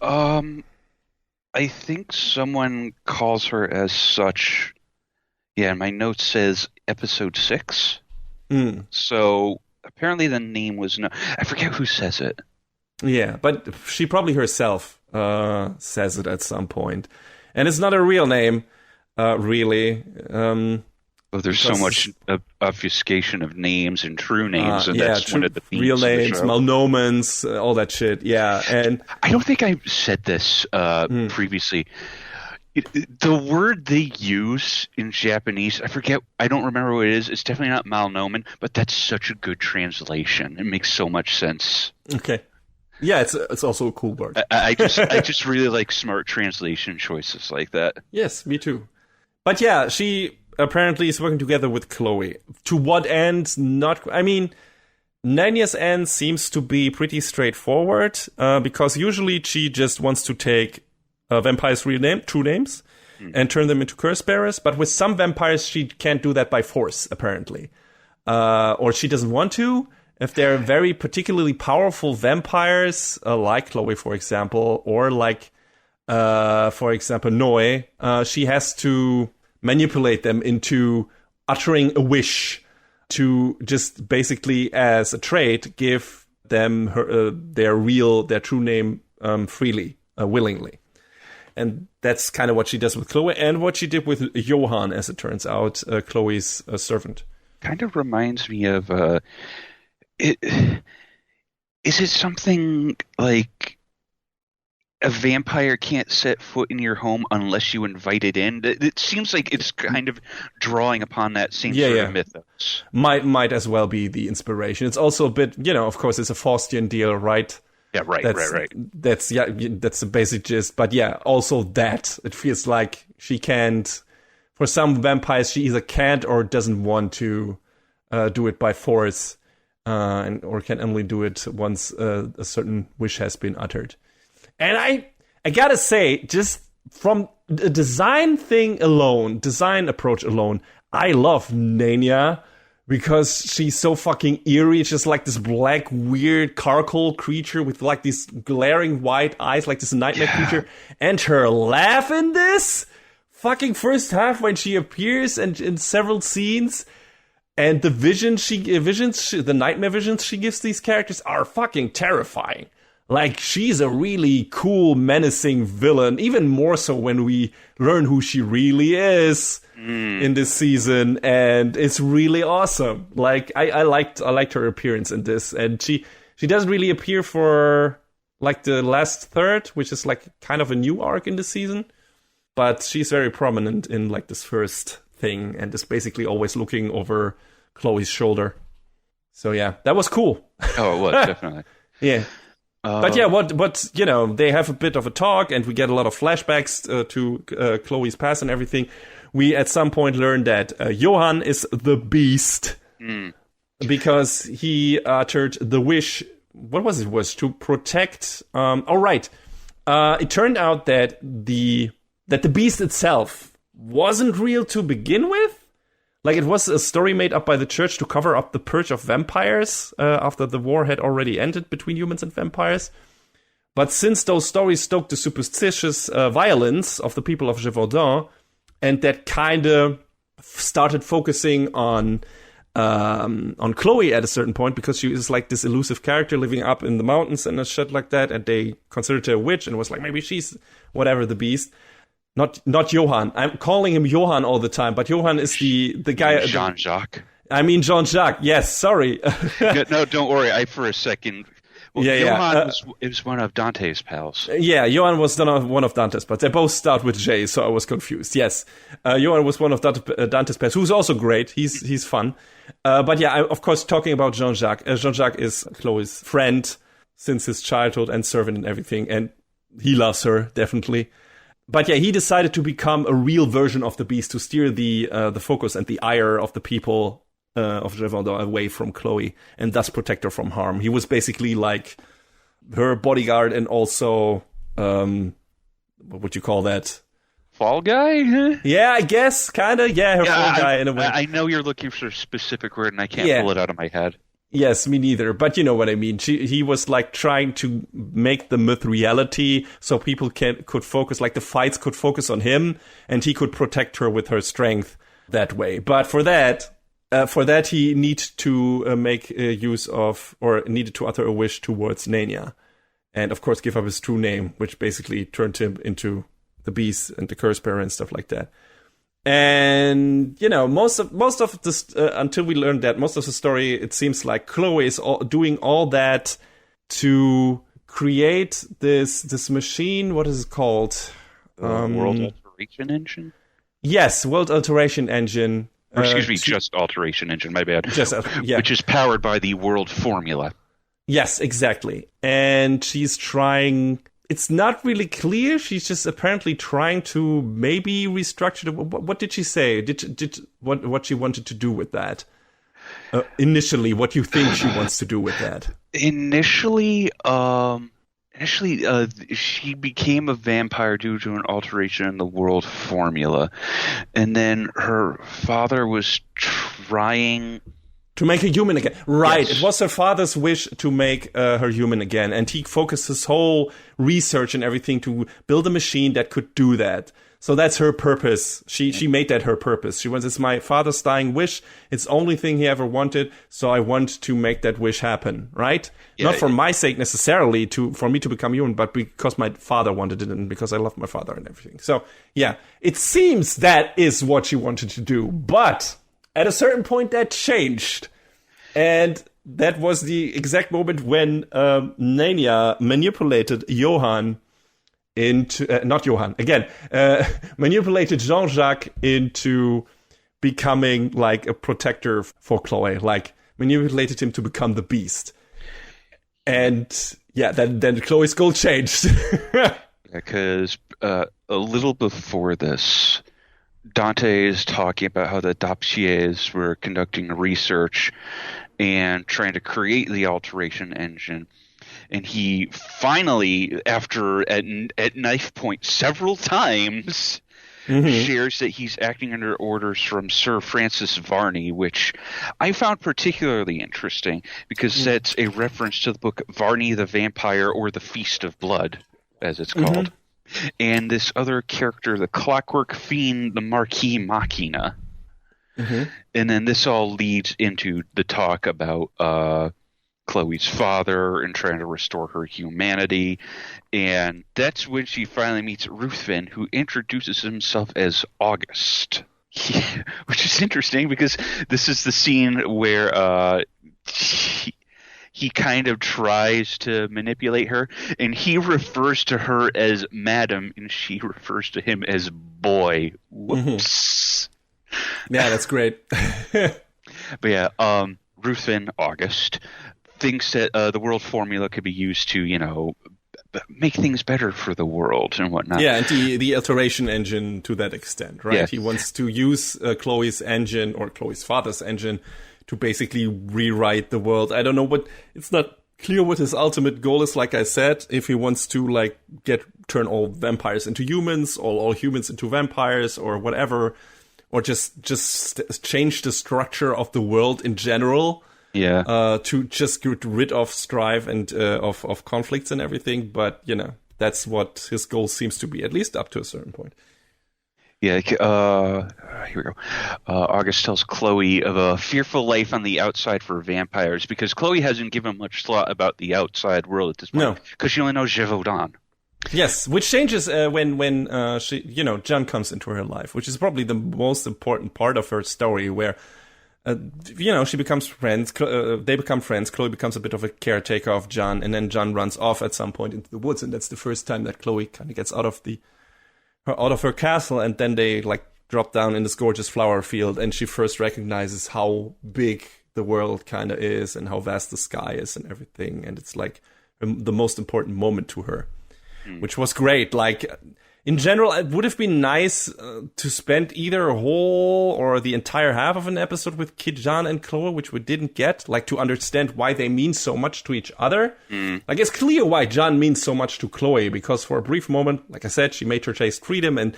[SPEAKER 2] I think someone calls her as such. Yeah, my note says episode 6. So apparently the name was I forget who says it.
[SPEAKER 1] Yeah, but she probably herself says it at some point. And it's not a real name, really.
[SPEAKER 2] There's so much obfuscation of names and true names, and that's one of the themes
[SPEAKER 1] real
[SPEAKER 2] of the
[SPEAKER 1] names,
[SPEAKER 2] show.
[SPEAKER 1] malnomens, all that shit. Yeah, and
[SPEAKER 2] I don't think I said this previously. The word they use in Japanese, I don't remember what it is. It's definitely not malnomen, but that's such a good translation. It makes so much sense.
[SPEAKER 1] Okay. Yeah, it's also a cool word.
[SPEAKER 2] I just really like smart translation choices like that.
[SPEAKER 1] Yes, me too. But yeah, she apparently is working together with Chloe. To what end? Nania's end seems to be pretty straightforward, because usually she just wants to take vampires' true names, and turn them into curse bearers. But with some vampires, she can't do that by force, apparently. Or she doesn't want to. If they're very particularly powerful vampires, like Chloe, for example, or like, for example, Noe, she has to manipulate them into uttering a wish to just basically, as a trait, give them their true name freely, willingly. And that's kind of what she does with Chloe, and what she did with Johan, as it turns out, Chloe's servant.
[SPEAKER 2] Kind of reminds me of is it something like a vampire can't set foot in your home unless you invite it in? It seems like it's kind of drawing upon that same sort of mythos. Might
[SPEAKER 1] as well be the inspiration. It's also a bit, of course, it's a Faustian deal, right?
[SPEAKER 2] Yeah, right.
[SPEAKER 1] That's the basic gist. But yeah, also that. It feels like she can't, for some vampires, she either can't or doesn't want to do it by force, or can only do it once a certain wish has been uttered. And I gotta say, just from the design approach alone, I love Nania because she's so fucking eerie. It's just like this black, weird charcoal creature with like these glaring white eyes, like this nightmare creature. And her laugh in this fucking first half when she appears and in several scenes. And the the nightmare visions she gives these characters are fucking terrifying. Like, she's a really cool, menacing villain, even more so when we learn who she really is in this season, and it's really awesome. Like, I liked her appearance in this, and she doesn't really appear for, like, the last third, which is, like, kind of a new arc in the season, but she's very prominent in, like, this first thing, and is basically always looking over Chloe's shoulder. So, yeah, that was cool.
[SPEAKER 2] Oh, it was, definitely.
[SPEAKER 1] Yeah. But yeah, what you know, they have a bit of a talk, and we get a lot of flashbacks to Chloe's past and everything. We at some point learn that Johann is the Beast because he uttered the wish. What was it? Was to protect? It turned out that the Beast itself wasn't real to begin with. Like, it was a story made up by the church to cover up the purge of vampires after the war had already ended between humans and vampires. But since those stories stoked the superstitious violence of the people of Gévaudan, and that kind of started focusing on Chloe at a certain point, because she is like this elusive character living up in the mountains and shit like that, and they considered her a witch, and was like, maybe she's whatever, the Beast. Not Johann. I'm calling him Johann all the time, but Johann is the guy.
[SPEAKER 2] Jean-Jacques.
[SPEAKER 1] I mean Jean-Jacques. Yes, sorry.
[SPEAKER 2] No, don't worry. For a second. Well, Johann was one of Dante's pals.
[SPEAKER 1] Yeah, Johann was one of Dante's, but they both start with J, so I was confused. Yes, Johann was one of Dante's pals, who's also great. He's fun. But yeah, of course, talking about Jean-Jacques. Jean-Jacques is Chloe's friend since his childhood and servant and everything, and he loves her, definitely. But yeah, he decided to become a real version of the Beast to steer the focus and the ire of the people of Gévaudan away from Chloe, and thus protect her from harm. He was basically like her bodyguard, and also what would you call that?
[SPEAKER 2] Fall guy? Huh?
[SPEAKER 1] Yeah, I guess, kind of. Yeah, her fall guy in a way.
[SPEAKER 2] I know you're looking for a specific word, and I can't pull it out of my head.
[SPEAKER 1] Yes, me neither. But you know what I mean. He was like trying to make the myth reality, so people could focus, like the fights could focus on him, and he could protect her with her strength that way. But for that he needed to make use of, or needed to utter a wish towards Nania, and of course give up his true name, which basically turned him into the Beast and the curse bearer and stuff like that. And, you know, most of this, until we learned that, most of the story, it seems like Chloe is doing all that to create this machine. What is it called?
[SPEAKER 2] World Alteration Engine?
[SPEAKER 1] Yes, World Alteration Engine.
[SPEAKER 2] Or excuse me, just Alteration Engine, my bad.
[SPEAKER 1] Yeah.
[SPEAKER 2] Which is powered by the World Formula.
[SPEAKER 1] Yes, exactly. And she's trying... It's not really clear. She's just apparently trying to maybe restructure. What did she say? What she wanted to do with that? Initially, what you think she wants to do with that?
[SPEAKER 2] Initially, she became a vampire due to an alteration in the world formula, and then her father was trying
[SPEAKER 1] to make her human again. Right.
[SPEAKER 2] Yes.
[SPEAKER 1] It was her father's wish to make her human again. And he focused his whole research and everything to build a machine that could do that. So that's her purpose. She made that her purpose. She wants, it's my father's dying wish. It's the only thing he ever wanted. So I want to make that wish happen. Right? Yeah, not for my sake necessarily for me to become human, but because my father wanted it and because I love my father and everything. So yeah, it seems that is what she wanted to do. But at a certain point, that changed. And that was the exact moment when Nania manipulated Johann into... manipulated Jean-Jacques into becoming like a protector for Chloe. Like, manipulated him to become the Beast. And yeah, then Chloe's goal changed.
[SPEAKER 2] Because a little before this... Dante is talking about how the Dapchiers were conducting research and trying to create the alteration engine. and he finally, after at knife point several times, shares that he's acting under orders from Sir Francis Varney, which I found particularly interesting because that's a reference to the book Varney the Vampire, or The Feast of Blood, as it's called. And this other character, the Clockwork Fiend, the Marquis Machina. And then this all leads into the talk about Chloe's father and trying to restore her humanity. And that's when she finally meets Ruthven, who introduces himself as August. Which is interesting because this is the scene where he kind of tries to manipulate her, and he refers to her as Madam, and she refers to him as Boy. Whoops.
[SPEAKER 1] Yeah, that's great.
[SPEAKER 2] But yeah, Ruthven, August, thinks that the world formula could be used to, make things better for the world and whatnot.
[SPEAKER 1] Yeah, and the iteration engine to that extent, right?
[SPEAKER 2] Yeah.
[SPEAKER 1] He wants to use Chloe's engine, or Chloe's father's engine, to basically rewrite the world. I don't know it's not clear what his ultimate goal is, like I said, if he wants to turn all vampires into humans, all humans into vampires, or whatever, or just change the structure of the world in general. Yeah. To just get rid of strife and of conflicts and everything. But, that's what his goal seems to be, at least up to a certain point.
[SPEAKER 2] Yeah, here we go. August tells Chloe of a fearful life on the outside for vampires, because Chloe hasn't given much thought about the outside world at this point. No. Because she only knows Gévaudan.
[SPEAKER 1] Yes, which changes when she, John comes into her life, which is probably the most important part of her story, where she becomes friends. They become friends. Chloe becomes a bit of a caretaker of John, and then John runs off at some point into the woods, and that's the first time that Chloe kind of gets out of her castle, and then they drop down in this gorgeous flower field, and she first recognizes how big the world kind of is and how vast the sky is and everything, and it's the most important moment to her, which was great. In general, it would have been nice to spend either a whole or the entire half of an episode with Kid John and Chloe, which we didn't get, to understand why they mean so much to each other. It's clear why John means so much to Chloe, because for a brief moment, like I said, she made her taste freedom and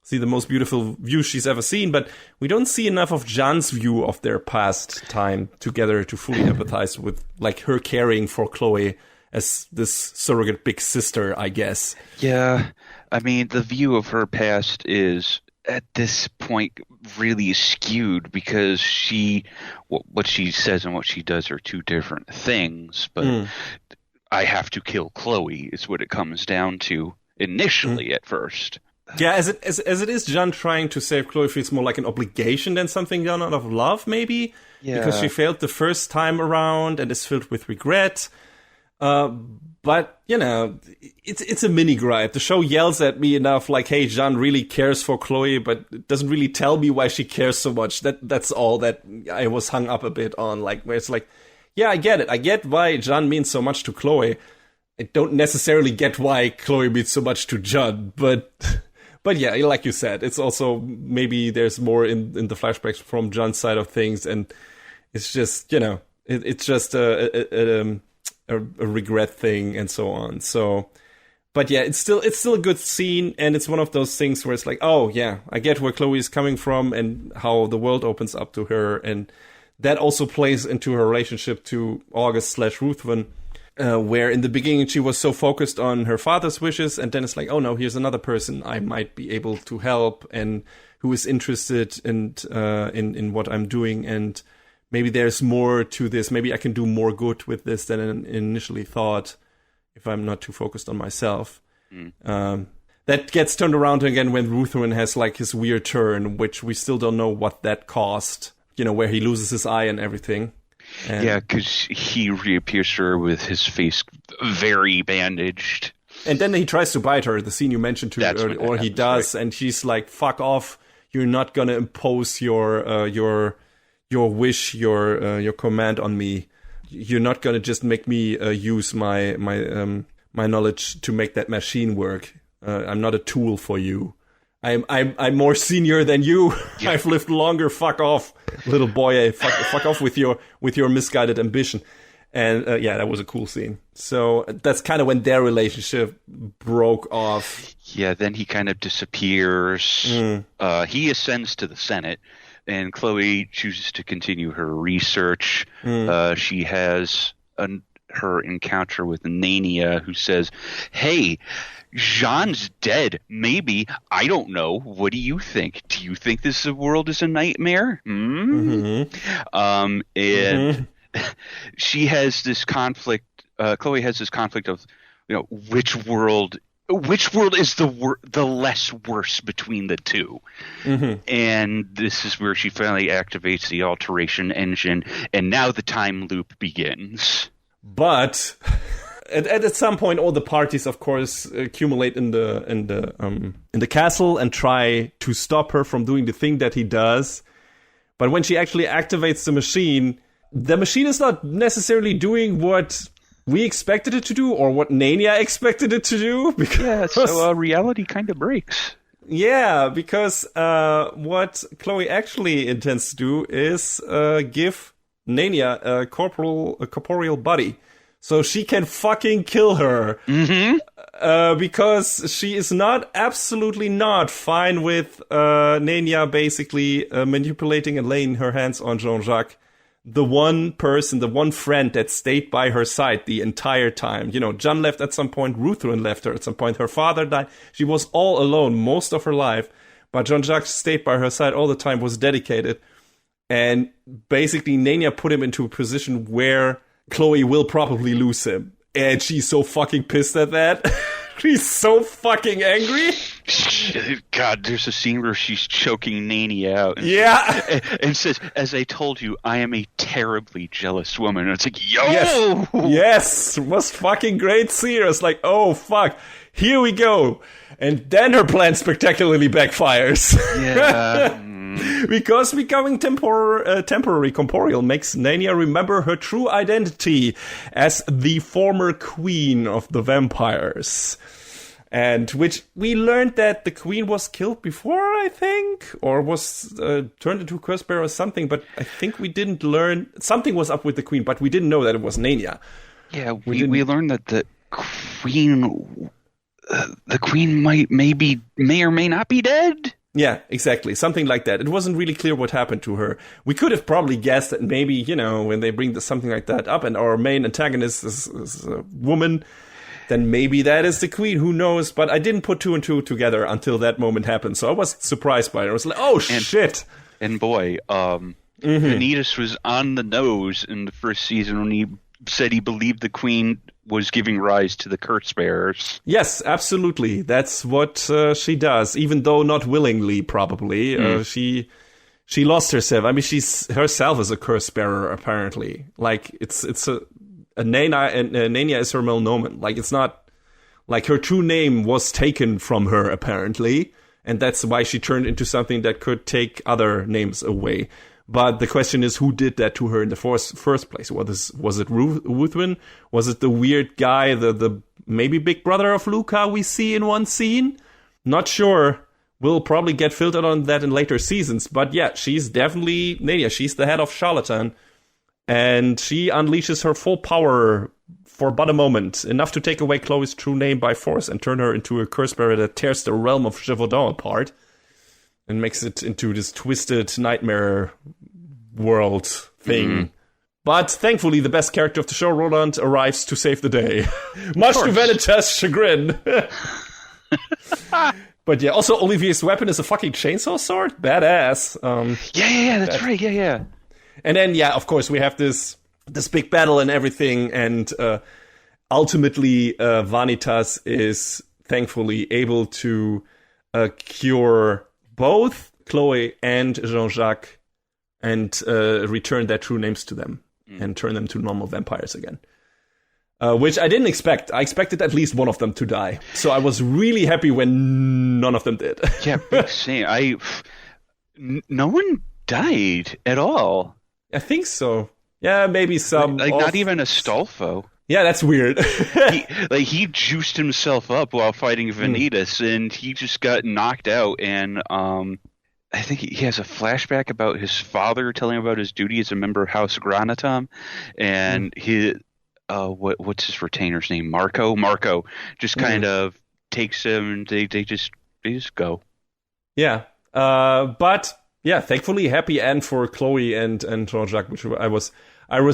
[SPEAKER 1] see the most beautiful view she's ever seen, but we don't see enough of John's view of their past time together to fully empathize with, her caring for Chloe as this surrogate big sister, I guess.
[SPEAKER 2] Yeah. I mean, the view of her past is, at this point, really skewed, because what she says and what she does are two different things, but I have to kill Chloe is what it comes down to initially at first.
[SPEAKER 1] Yeah, as it is, John trying to save Chloe feels more like an obligation than something done out of love, maybe? Yeah. Because she failed the first time around and is filled with regret. But, it's a mini gripe. The show yells at me enough hey, John really cares for Chloe, but it doesn't really tell me why she cares so much. That's all that I was hung up a bit on, where it's yeah, I get it. I get why John means so much to Chloe. I don't necessarily get why Chloe means so much to John, but yeah, like you said, it's also, maybe there's more in the flashbacks from John's side of things, and it's just, it's just a regret thing and so on. So, but yeah, it's still a good scene, and it's one of those things where it's oh yeah, I get where Chloe is coming from and how the world opens up to her, and that also plays into her relationship to August/Ruthven, where in the beginning she was so focused on her father's wishes, and then it's oh no, here's another person I might be able to help and who is interested in what I'm doing, and maybe there's more to this. Maybe I can do more good with this than I initially thought if I'm not too focused on myself. That gets turned around again when Ruthven has his weird turn, which we still don't know what that caused, where he loses his eye and everything.
[SPEAKER 2] Yeah, because he reappears to her with his face very bandaged.
[SPEAKER 1] And then he tries to bite her, the scene you mentioned too, or he does, right? And she's fuck off, you're not going to impose your wish, your command on me. You're not gonna just make me use my knowledge to make that machine work. I'm not a tool for you. I'm more senior than you. Yeah. I've lived longer. Fuck off, little boy. Fuck off with your misguided ambition. And that was a cool scene. So that's kind of when their relationship broke off.
[SPEAKER 2] Yeah, then he kind of disappears. He ascends to the Senate, and Chloe chooses to continue her research. She has her encounter with Nania, who says, "Hey, Jean's dead. Maybe. I don't know. What do you think? Do you think this world is a nightmare?" And she has this conflict. Chloe has this conflict of, which world is the less worse between the two. And this is where she finally activates the alteration engine, and now the time loop begins.
[SPEAKER 1] But at some point, all the parties, of course, accumulate in the castle and try to stop her from doing the thing that he does. But when she actually activates the machine is not necessarily doing what we expected it to do, or what Nania expected it to do. Because,
[SPEAKER 2] so reality kind of breaks.
[SPEAKER 1] Yeah, because what Chloe actually intends to do is give Nania a corporeal body, so she can fucking kill her. Because she is absolutely not fine with Nania basically manipulating and laying her hands on Jean-Jacques, the one person, the one friend that stayed by her side the entire time. John left at some point, Ruthven left her at some point, her father died. She was all alone most of her life, but Jean-Jacques stayed by her side all the time, was dedicated. And basically Nania put him into a position where Chloe will probably lose him. And she's so fucking pissed at that. She's so fucking angry.
[SPEAKER 2] God, there's a scene where she's choking Nania out. And says, "As I told you, I am a terribly jealous woman." And it's like, yo!
[SPEAKER 1] Yes! Most fucking great scene. It's like, oh, fuck. Here we go. And then her plan spectacularly backfires.
[SPEAKER 2] Yeah.
[SPEAKER 1] Because becoming temporary corporeal makes Nania remember her true identity as the former queen of the vampires. And which we learned that the queen was killed before, I think, or was turned into a curse bearer or something, but I think we didn't learn. Something was up with the queen, but we didn't know that it was Nania.
[SPEAKER 2] Yeah, we learned that the queen may or may not be dead.
[SPEAKER 1] Yeah, exactly. Something like that. It wasn't really clear what happened to her. We could have probably guessed that maybe, when they bring something like that up and our main antagonist is a woman, then maybe that is the queen. Who knows? But I didn't put two and two together until that moment happened. So I was surprised by it. I was like, oh, shit.
[SPEAKER 2] And boy, Vanitas was on the nose in the first season when he said he believed the queen was giving rise to the curse bearers.
[SPEAKER 1] Yes, absolutely. That's what she does, even though not willingly, probably. She lost herself. I mean, she's herself is a curse bearer, apparently. Like, it's a Nania is her melnomen. Like, it's not like her true name was taken from her, apparently, and that's why she turned into something that could take other names away. But the question is, who did that to her in the first place? Was it Ruthven? Was it the weird guy, the maybe big brother of Luca we see in one scene? Not sure. We'll probably get filtered on that in later seasons. But yeah, she's definitely Nania. She's the head of Charlatan. And she unleashes her full power for but a moment. Enough to take away Chloe's true name by force and turn her into a curse bearer that tears the realm of Gévaudan apart. And makes it into this twisted nightmare world thing. But thankfully, the best character of the show, Roland, arrives to save the day. Much to Vanitas' chagrin. But yeah, also Olivier's weapon is a fucking chainsaw sword? Badass.
[SPEAKER 2] That's right, yeah.
[SPEAKER 1] And then, yeah, of course, we have this big battle and everything. And ultimately, Vanitas is thankfully able to cure both Chloe and Jean-Jacques and return their true names to them and turn them to normal vampires again. Which I didn't expect. I expected at least one of them to die. So I was really happy when none of them did.
[SPEAKER 2] Yeah, big same. No one died at all.
[SPEAKER 1] I think so. Yeah, maybe some.
[SPEAKER 2] Not even Astolfo.
[SPEAKER 1] Yeah, that's weird.
[SPEAKER 2] he juiced himself up while fighting Vanitas, and he just got knocked out. And I think he has a flashback about his father telling him about his duty as a member of House Granatom, and what's his retainer's name? Marco just kind of takes him, and they just go.
[SPEAKER 1] Yeah. But yeah, thankfully happy end for Chloe and Jean-Jacques, which I was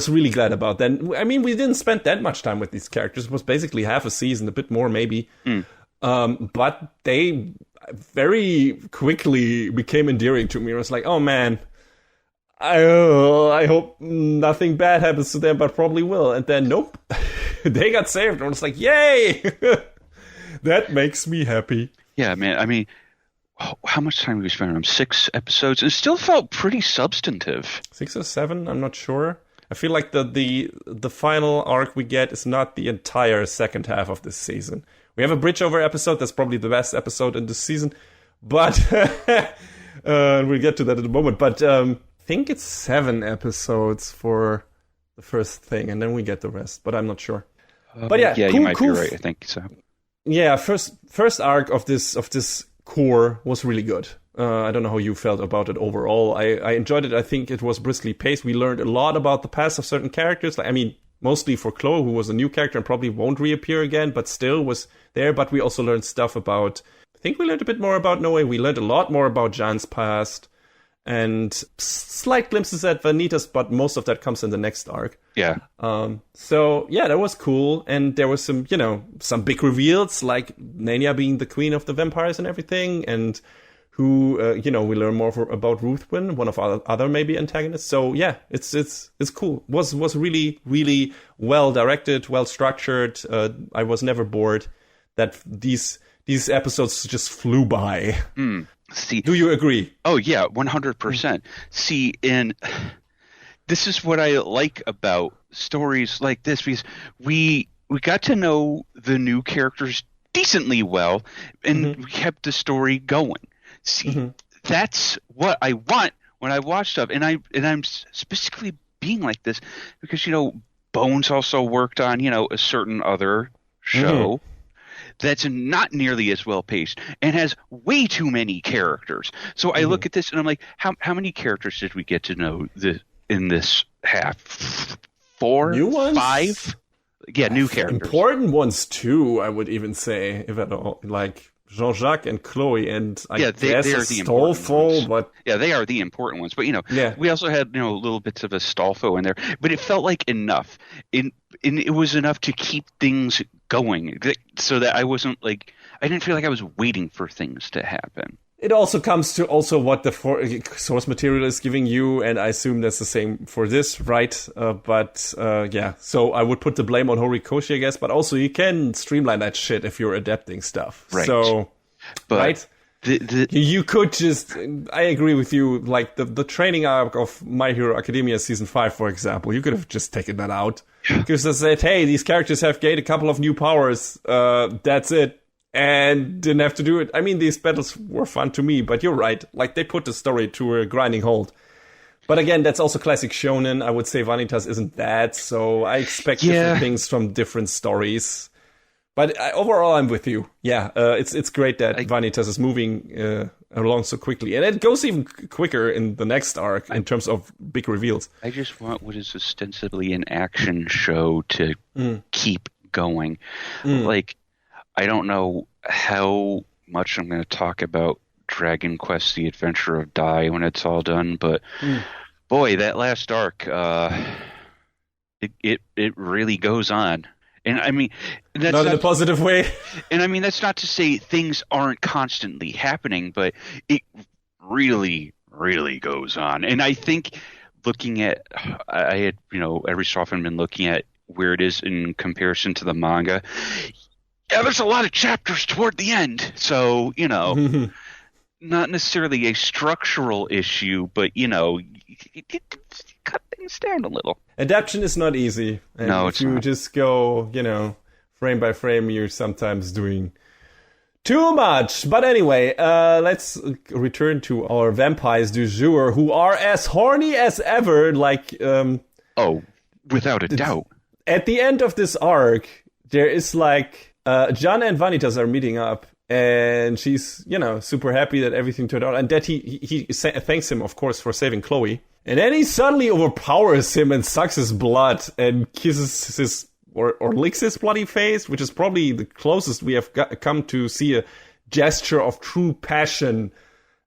[SPEAKER 1] really glad about. Then I mean, we didn't spend that much time with these characters. It was basically half a season, a bit more maybe. But they very quickly became endearing to me. I was like, oh man, I hope nothing bad happens to them, but probably will. And then nope, they got saved. And I was like, yay! That makes me happy.
[SPEAKER 2] Yeah, man. I mean, how much time did we spend on them? 6 episodes. It still felt pretty substantive.
[SPEAKER 1] 6 or 7, I'm not sure. I feel like the final arc we get is not the entire second half of this season. We have a bridge over episode. That's probably the best episode in this season. But we'll get to that in a moment. But I think it's 7 episodes for the first thing, and then we get the rest. But I'm not sure. But yeah,
[SPEAKER 2] you might be right. I think so.
[SPEAKER 1] Yeah, first arc of this core was really good. I don't know how you felt about it overall. I enjoyed it. I think it was briskly paced. We learned a lot about the past of certain characters. Like, I mean, mostly for Chloe, who was a new character and probably won't reappear again, but still was there. But we also learned stuff about... I think we learned a bit more about Noe. We learned a lot more about Jan's past. And slight glimpses at Vanitas, but most of that comes in the next arc.
[SPEAKER 2] Yeah.
[SPEAKER 1] So, yeah, that was cool. And there was some big reveals, like Nanya being the queen of the vampires and everything. And who, we learn more about Ruthven, one of our other maybe antagonists. So, yeah, it's cool. Was really, really well directed, well structured. I was never bored. That these episodes just flew by.
[SPEAKER 2] See,
[SPEAKER 1] do you agree?
[SPEAKER 2] Oh yeah, 100%. See, and this is what I like about stories like this, because we got to know the new characters decently well, and we kept the story going. See, that's what I want when I watch stuff, and I'm specifically being like this because Bones also worked on a certain other show. That's not nearly as well paced and has way too many characters. So I look at this and I'm like, how many characters did we get to know in this half? 4?
[SPEAKER 1] New ones?
[SPEAKER 2] 5? Yeah, new characters.
[SPEAKER 1] Important ones too, I would even say, if at all. Like Jean-Jacques and Chloe, and I guess
[SPEAKER 2] they are the
[SPEAKER 1] Astolfo, but
[SPEAKER 2] yeah, they are the important ones. But we also had little bits of Astolfo in there, but it felt like enough. It was enough to keep things going, so that I wasn't like, I didn't feel like I was waiting for things to happen.
[SPEAKER 1] It also comes to what the source material is giving you, and I assume that's the same for this, right? But yeah, so I would put the blame on Horikoshi, I guess, but also you can streamline that shit if you're adapting stuff.
[SPEAKER 2] Right.
[SPEAKER 1] So,
[SPEAKER 2] but
[SPEAKER 1] right? You could just, I agree with you, like the training arc of My Hero Academia Season 5, for example, you could have just taken that out. Because they said, hey, these characters have gained a couple of new powers, that's it. And didn't have to do it. I mean, these battles were fun to me, but you're right. Like, they put the story to a grinding halt. But again, that's also classic shonen. I would say Vanitas isn't that, so I expect different things from different stories. But overall, I'm with you. Yeah, it's great that Vanitas is moving along so quickly. And it goes even quicker in the next arc in terms of big reveals.
[SPEAKER 2] I just want what is ostensibly an action show to keep going. Like, I don't know how much I'm going to talk about Dragon Quest: The Adventure of Dai when it's all done, but boy, that last arc, it really goes on. And I mean, that's
[SPEAKER 1] not in a positive way.
[SPEAKER 2] And I mean, that's not to say things aren't constantly happening, but it really, really goes on. And I think looking at, I had, every so often been looking at where it is in comparison to the manga. Yeah, there's a lot of chapters toward the end. So, not necessarily a structural issue, but, it cut things down a little.
[SPEAKER 1] Adaptation is not easy. And
[SPEAKER 2] no,
[SPEAKER 1] if you just go, frame by frame, you're sometimes doing too much. But anyway, let's return to our vampires du jour, who are as horny as ever. Like,
[SPEAKER 2] oh, without a doubt. At
[SPEAKER 1] the end of this arc, there is like, Jan and Vanitas are meeting up, And she's, super happy that everything turned out. And that he thanks him, of course, for saving Chloe. And then he suddenly overpowers him and sucks his blood and kisses his, or licks his bloody face, which is probably the closest we have come to see a gesture of true passion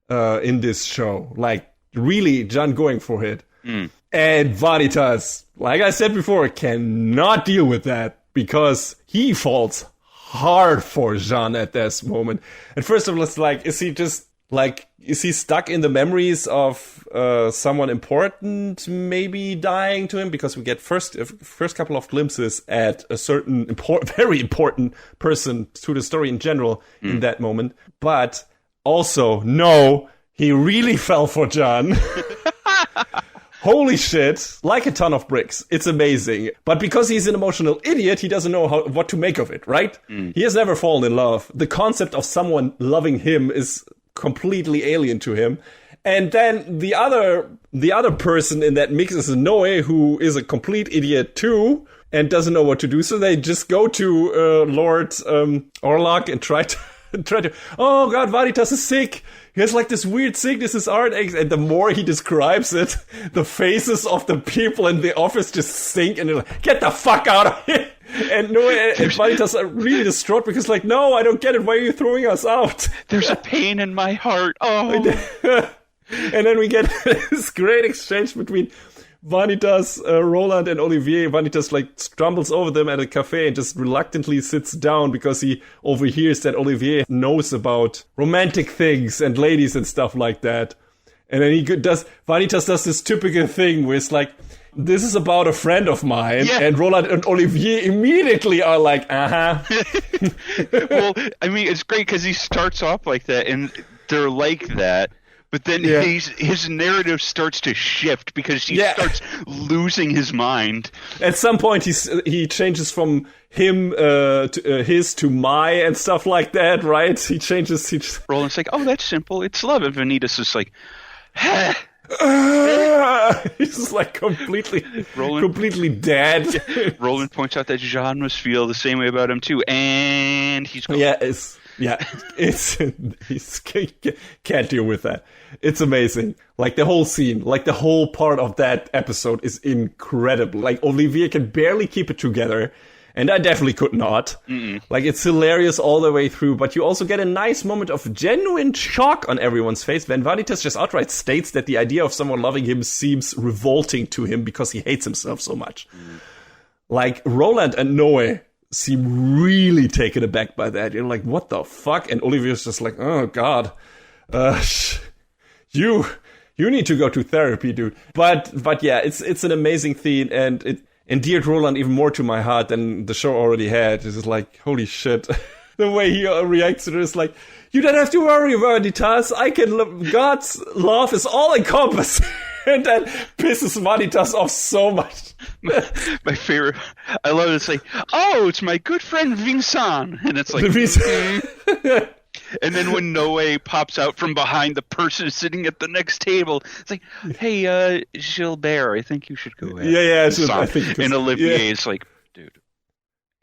[SPEAKER 1] in this show. Like, really, John going for it. And Vanitas, like I said before, cannot deal with that because he falls hard for Jean at this moment. At first of all, it's like, is he stuck in the memories of someone important maybe dying to him? Because we get first couple of glimpses at a certain very important person to the story in general in that moment. But also, no, he really fell for John. Holy shit, like a ton of bricks. It's amazing. But because he's an emotional idiot, he doesn't know what to make of it, right? He has never fallen in love. The concept of someone loving him is completely alien to him. And then the other person in that mix is Noe, who is a complete idiot too, and doesn't know what to do. So they just go to Lord Orlok and try to, oh god, Vanitas is sick. He has like this weird sickness, his heart aches, and the more he describes it, the faces of the people in the office just sink, and they're like, get the fuck out of here! And Noah and Vanitas are really distraught because like, no, I don't get it, why are you throwing us out?
[SPEAKER 2] There's a pain in my heart, oh!
[SPEAKER 1] And then we get this great exchange between Vanitas, Roland, and Olivier. Vanitas like stumbles over them at a cafe and just reluctantly sits down because he overhears that Olivier knows about romantic things and ladies and stuff like that. And then Vanitas does this typical thing where it's like, this is about a friend of mine. Yeah. And Roland and Olivier immediately are like, Well,
[SPEAKER 2] I mean, it's great because he starts off like that and they're like that. But then his narrative starts to shift because he starts losing his mind. At
[SPEAKER 1] some point, he changes from him to his to my and stuff like that, right? He changes.
[SPEAKER 2] Roland's like, oh, that's simple. It's love. And Vanitas is like,
[SPEAKER 1] he's just like completely dead.
[SPEAKER 2] Roland points out that Jean must feel the same way about him too, and he's gone.
[SPEAKER 1] He can't deal with that. It's amazing. Like the whole scene, like the whole part of that episode is incredible. Like Olivier can barely keep it together, and I definitely could not. Like it's hilarious all the way through, but you also get a nice moment of genuine shock on everyone's face when Vanitas just outright states that the idea of someone loving him seems revolting to him because he hates himself so much. Like Roland and Noe seem really taken aback by that. You're like, what the fuck? And Olivier's just like, oh god, you need to go to therapy, dude. But yeah, it's an amazing theme, and it endeared Roland even more to my heart than the show already had. It's just like, holy shit. The way he reacts to it is like, you don't have to worry about Vanitas. I can love. God's love is all encompassing. And that pisses Vanitas off so much.
[SPEAKER 2] My favorite. I love it. It's like, oh, it's my good friend Vincent. And it's like, and then when Noe pops out from behind the person sitting at the next table, it's like, hey, Gilbert, I think you should go ahead.
[SPEAKER 1] I think
[SPEAKER 2] and Olivier is like, dude,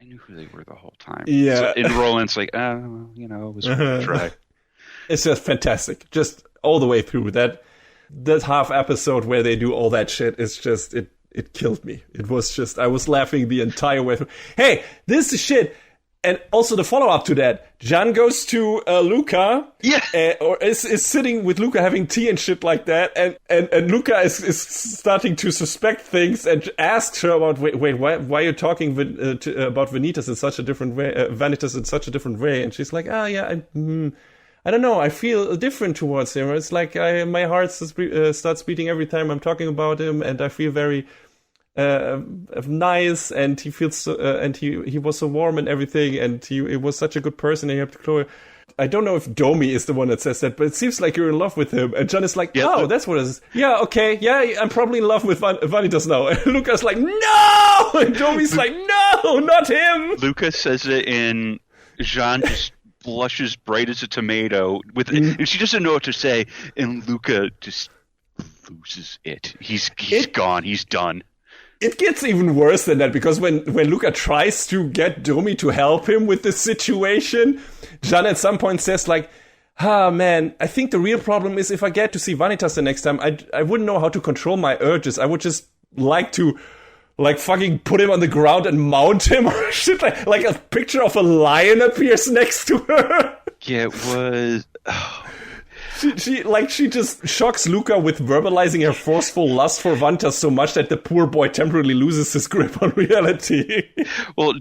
[SPEAKER 2] I knew who they were the whole time.
[SPEAKER 1] Yeah.
[SPEAKER 2] So, and Roland's like, it was worth a try.
[SPEAKER 1] It's just fantastic. Just all the way through that half episode where they do all that shit is just, it killed me. It was just, I was laughing the entire way through. Hey, this is shit. And also the follow-up to that, Jan goes to Luca, or is sitting with Luca having tea and shit like that, and Luca is starting to suspect things and asks her about, wait, why are you talking about Vanitas in such a different way, Vanitas in such a different way? And she's like, I don't know, I feel different towards him. It's like my heart starts beating every time I'm talking about him, and I feel very nice, and he feels and he was so warm and everything, and he was such a good person. And you have to Chloe. I don't know if Domi is the one that says that, but it seems like you're in love with him. And John is like, that's what it is. Yeah, okay, yeah, I'm probably in love with Vanitas now. And Luca's like, no! And Domi's like, no, not him!
[SPEAKER 2] Luca says it, and Jean just blushes bright as a tomato, and she doesn't know what to say, and Luca just loses it. He's gone, he's done.
[SPEAKER 1] It gets even worse than that, because when Luca tries to get Domi to help him with this situation, Jean at some point says like, man, I think the real problem is if I get to see Vanitas the next time, I wouldn't know how to control my urges. I would just like to, like, fucking put him on the ground and mount him or shit. Like a picture of a lion appears next to her.
[SPEAKER 2] Yeah, it was...
[SPEAKER 1] She just shocks Luca with verbalizing her forceful lust for Vanitas so much that the poor boy temporarily loses his grip on reality.
[SPEAKER 2] Well,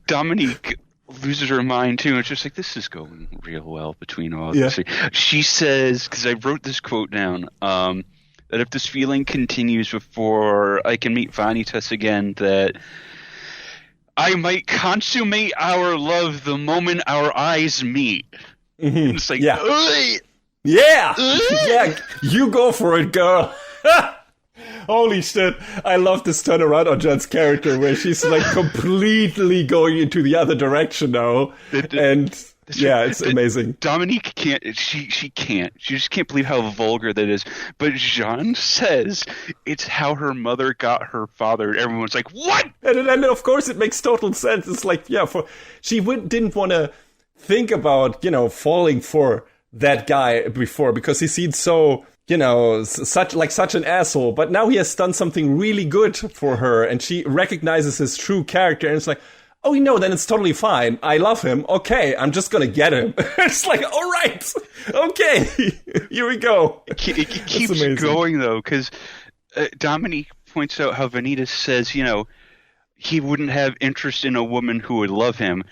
[SPEAKER 2] Dominique loses her mind too. It's just like, this is going real well between all of this. She says, because I wrote this quote down, that if this feeling continues before I can meet Vanitas again, that I might consummate our love the moment our eyes meet.
[SPEAKER 1] Mm-hmm.
[SPEAKER 2] And it's like, ugh!
[SPEAKER 1] Yeah! Yeah, you go for it, girl. Holy shit. I love this turnaround on Jen's character where she's like completely going into the other direction now. It's amazing.
[SPEAKER 2] Dominique can't, she can't. She just can't believe how vulgar that is. But Jean says it's how her mother got her father. Everyone's like, what?
[SPEAKER 1] And of course it makes total sense. It's like, she didn't want to think about, falling for that guy before because he seemed so, such an asshole. But now he has done something really good for her and she recognizes his true character and it's like, oh, then it's totally fine. I love him. Okay, I'm just gonna get him. It's like, all right, okay, here we go.
[SPEAKER 2] It keeps going though, because Dominique points out how Vanitas says, he wouldn't have interest in a woman who would love him,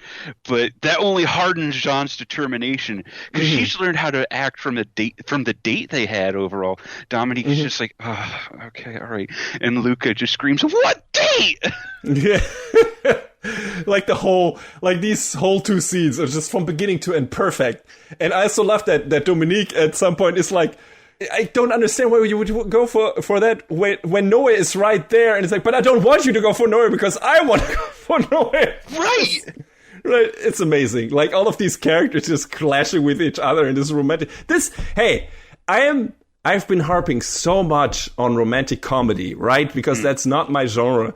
[SPEAKER 2] but that only hardens Jean's determination because she's learned how to act from the date they had overall. Dominique is just like, oh, okay, all right, and Luca just screams, "What date?"
[SPEAKER 1] Yeah. These whole two scenes are just from beginning to end perfect. And I also love that Dominique at some point is like, I don't understand why you would go for that when Noe is right there. And it's like, but I don't want you to go for Noe because I want to go for Noe.
[SPEAKER 2] Right.
[SPEAKER 1] Right. It's amazing. Like all of these characters just clashing with each other in this romantic. I've been harping so much on romantic comedy, right? Because that's not my genre.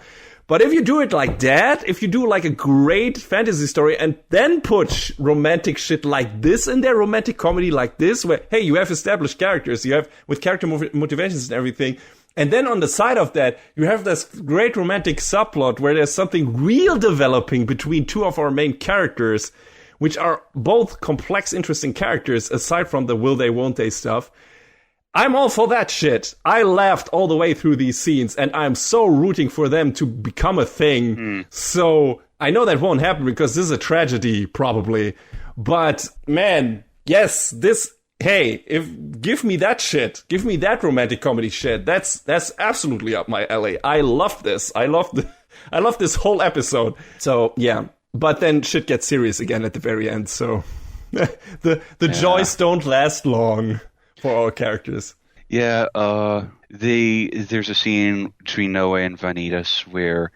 [SPEAKER 1] But if you do it like that, if you do like a great fantasy story and then put romantic shit like this in there, romantic comedy like this, where, hey, you have established characters, you have with character motivations and everything. And then on the side of that, you have this great romantic subplot where there's something real developing between two of our main characters, which are both complex, interesting characters, aside from the will they, won't they stuff. I'm all for that shit. I laughed all the way through these scenes, and I'm so rooting for them to become a thing. So I know that won't happen because this is a tragedy, probably. But man, yes, give me that shit. Give me that romantic comedy shit. That's absolutely up my alley. I love this. I love this whole episode. So yeah, but then shit gets serious again at the very end. So the joys don't last long for our characters.
[SPEAKER 2] Yeah, there's a scene between Noe and Vanitas where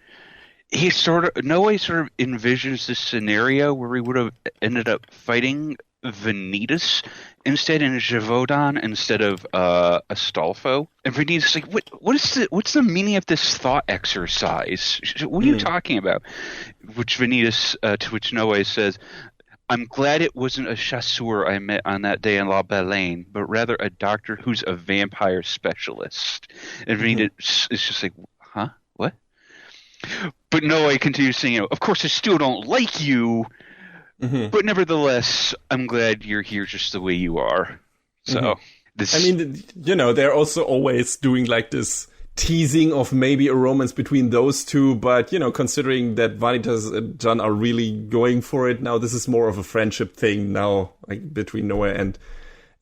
[SPEAKER 2] Noe sort of envisions this scenario where he would have ended up fighting Vanitas instead in Gévaudan instead of Astolfo. And Vanitas is like, what's the meaning of this thought exercise? What are you talking about? Which Vanitas, to which Noe says, I'm glad it wasn't a chasseur I met on that day in La Baleine, but rather a doctor who's a vampire specialist. And Vanitas is just like, huh? What? But Noe continues saying, of course I still don't like you, but nevertheless, I'm glad you're here just the way you are. So,
[SPEAKER 1] they're also always doing like this teasing of maybe a romance between those two, but considering that Vanitas and John are really going for it now, this is more of a friendship thing now, like between Noe and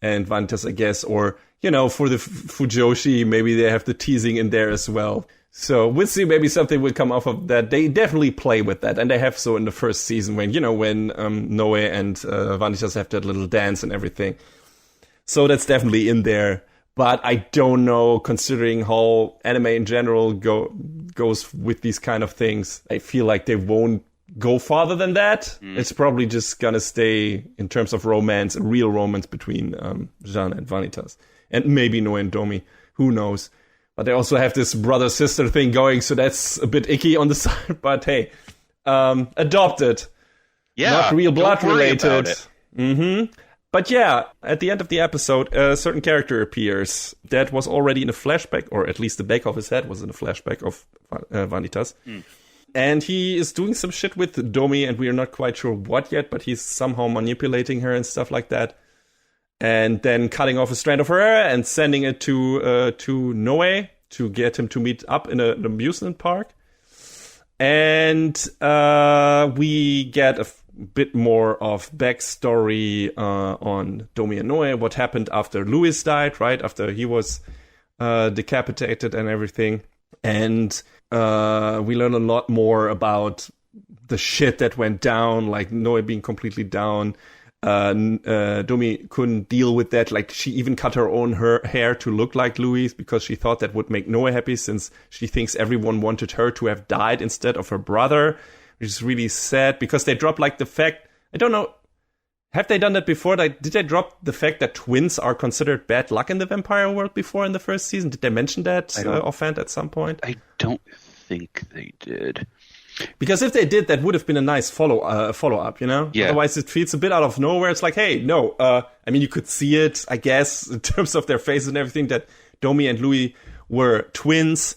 [SPEAKER 1] Vanitas, I guess, or for the Fujoshi, maybe they have the teasing in there as well. So we'll see, maybe something will come off of that. They definitely play with that, and they have so in the first season when Noe and Vanitas have that little dance and everything. So that's definitely in there. But I don't know, considering how anime in general goes with these kind of things. I feel like they won't go farther than that. It's probably just gonna stay, in terms of romance, a real romance between Jean and Vanitas. And maybe Noe and Domi. Who knows? But they also have this brother-sister thing going, so that's a bit icky on the side. But hey, adopt it.
[SPEAKER 2] Yeah,
[SPEAKER 1] not real blood
[SPEAKER 2] don't worry
[SPEAKER 1] related.
[SPEAKER 2] about it.
[SPEAKER 1] Mm-hmm. But yeah, at the end of the episode, a certain character appears that was already in a flashback, or at least the back of his head was in a flashback of Vanitas. And he is doing some shit with Domi, and we are not quite sure what yet, but he's somehow manipulating her and stuff like that. And then cutting off a strand of her hair and sending it to Noe to get him to meet up in an amusement park. And we get a bit more of backstory on Domi and Noe, what happened after Louis died, right? After he was decapitated and everything. And we learn a lot more about the shit that went down, like Noe being completely down. Domi couldn't deal with that. Like, she even cut her own hair to look like Louis because she thought that would make Noe happy, since she thinks everyone wanted her to have died instead of her brother, which is really sad because they dropped like the fact, I don't know, have they done that before? Did they drop the fact that twins are considered bad luck in the vampire world before in the first season? Did they mention that offhand at some point?
[SPEAKER 2] I don't think they did.
[SPEAKER 1] Because if they did, that would have been a nice follow-up, you know?
[SPEAKER 2] Yeah.
[SPEAKER 1] Otherwise, it feels a bit out of nowhere. It's like, hey, no. I mean, you could see it, I guess, in terms of their faces and everything, that Domi and Louis were twins,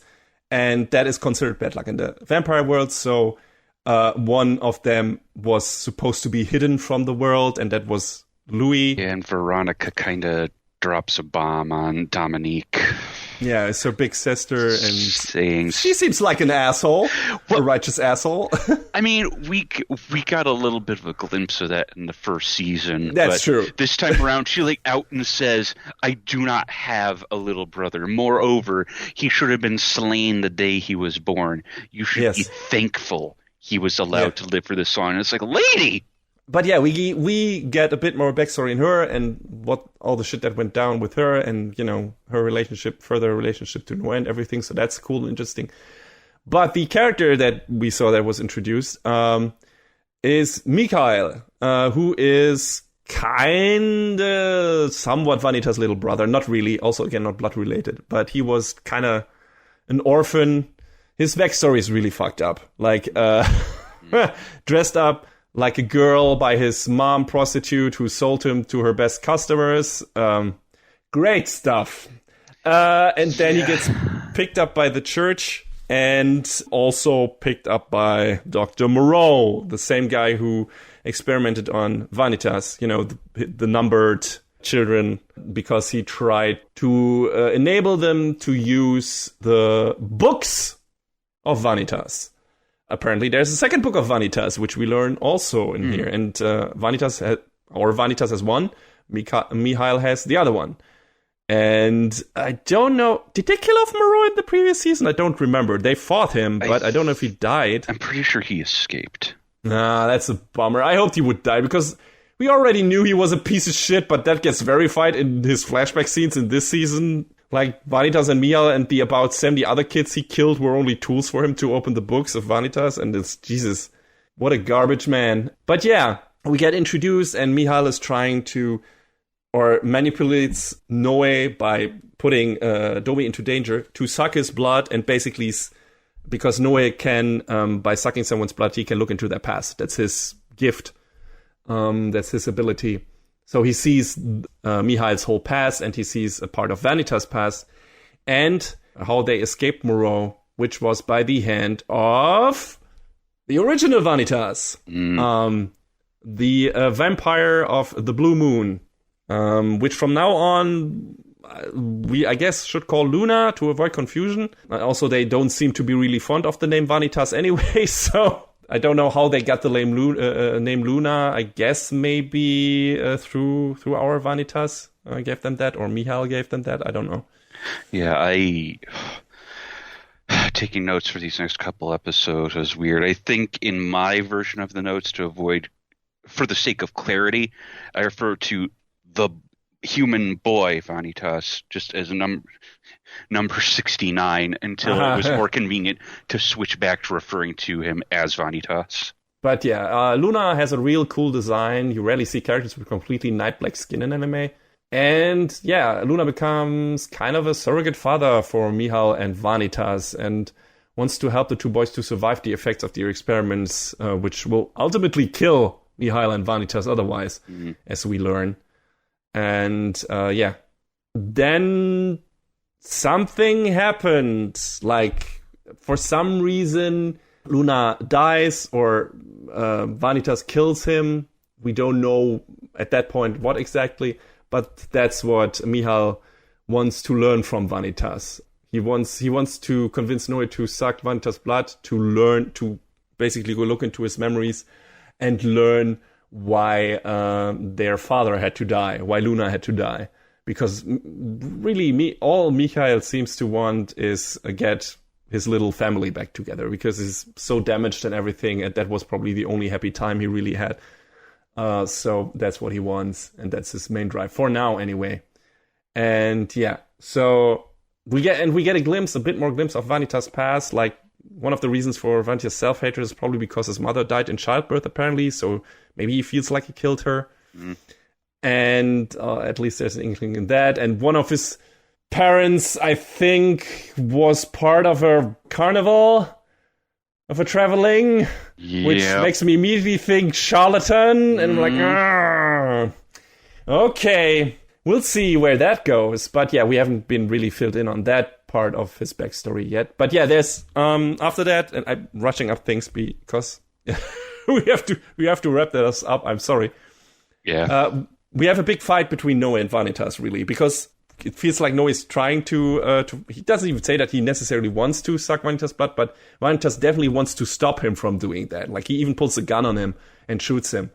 [SPEAKER 1] and that is considered bad luck in the vampire world. So one of them was supposed to be hidden from the world, and that was Louis.
[SPEAKER 2] Yeah, and Veronica kind of drops a bomb on Dominique.
[SPEAKER 1] Yeah, it's her big sister, and
[SPEAKER 2] saying
[SPEAKER 1] she seems like an asshole, a righteous asshole.
[SPEAKER 2] I mean, we got a little bit of a glimpse of that in the first season.
[SPEAKER 1] That's true.
[SPEAKER 2] This time around, she like out and says, "I do not have a little brother. Moreover, he should have been slain the day he was born. You should be thankful he was allowed to live for this long." And it's like, lady.
[SPEAKER 1] But yeah, we get a bit more backstory in her and what all the shit that went down with her, and, you know, her further relationship to Noe and everything. So that's cool and interesting. But the character that we saw that was introduced is Mikhail, who is kind of somewhat Vanitas' little brother. Not really. Also, again, not blood related. But he was kind of an orphan. His backstory is really fucked up. Like, dressed up like a girl by his mom prostitute who sold him to her best customers. Great stuff. And then he gets picked up by the church and also picked up by Dr. Moreau, the same guy who experimented on Vanitas, you know, the numbered children, because he tried to enable them to use the books of Vanitas. Apparently, there's a second book of Vanitas, which we learn also in here. And Vanitas has one, Mihail has the other one. And I don't know, did they kill off Moreau in the previous season? I don't remember. They fought him, but I don't know if he died.
[SPEAKER 2] I'm pretty sure he escaped.
[SPEAKER 1] Nah, that's a bummer. I hoped he would die, because we already knew he was a piece of shit, but that gets verified in his flashback scenes in this season. Like, Vanitas and Mihail and the about 70 other kids he killed were only tools for him to open the books of Vanitas, and it's, Jesus, what a garbage man. But yeah, we get introduced, and Mihail is trying to, or manipulates Noe by putting Domi into danger to suck his blood, and basically, because Noe can, by sucking someone's blood, he can look into their past. That's his gift. That's his ability. So he sees Mihail's whole past, and he sees a part of Vanitas' past, and how they escaped Moreau, which was by the hand of the original Vanitas, the vampire of the Blue Moon, which from now on we, I guess, should call Luna to avoid confusion. Also, they don't seem to be really fond of the name Vanitas anyway, so I don't know how they got the name Luna. I guess maybe through our Vanitas gave them that, or Mihail gave them that. I don't know.
[SPEAKER 2] Yeah, taking notes for these next couple episodes was weird. I think in my version of the notes, to avoid, for the sake of clarity, I refer to the human boy Vanitas just as a number 69 until it was more convenient to switch back to referring to him as Vanitas.
[SPEAKER 1] But yeah, Luna has a real cool design. You rarely see characters with completely night black skin in anime. And yeah, Luna becomes kind of a surrogate father for Mihail and Vanitas, and wants to help the two boys to survive the effects of their experiments, which will ultimately kill Mihail and Vanitas otherwise, as we learn. And then something happened. Like, for some reason, Luna dies, or Vanitas kills him. We don't know at that point what exactly, but that's what Mihail wants to learn from Vanitas. He wants to convince Noe to suck Vanitas' blood, to basically go look into his memories and learn why their father had to die, why Luna had to die. Because really, all Mihail seems to want is get his little family back together, because he's so damaged and everything, and that was probably the only happy time he really had. So that's what he wants, and that's his main drive, for now anyway. And so we get a bit more glimpse of Vanitas' past. Like, one of the reasons for Vanitas' self-hatred is probably because his mother died in childbirth, apparently, so maybe he feels like he killed her. And at least there's an inkling in that. And one of his parents, I think, was part of a carnival, of a traveling, which makes me immediately think charlatan, and I'm like, okay, we'll see where that goes. But we haven't been really filled in on that part of his backstory yet. But there's after that, and I'm rushing up things because we have to wrap this up. I'm sorry. We have a big fight between Noe and Vanitas, really, because it feels like Noe is trying to he doesn't even say that he necessarily wants to suck Vanitas' blood, but Vanitas definitely wants to stop him from doing that. Like, he even pulls a gun on him and shoots him,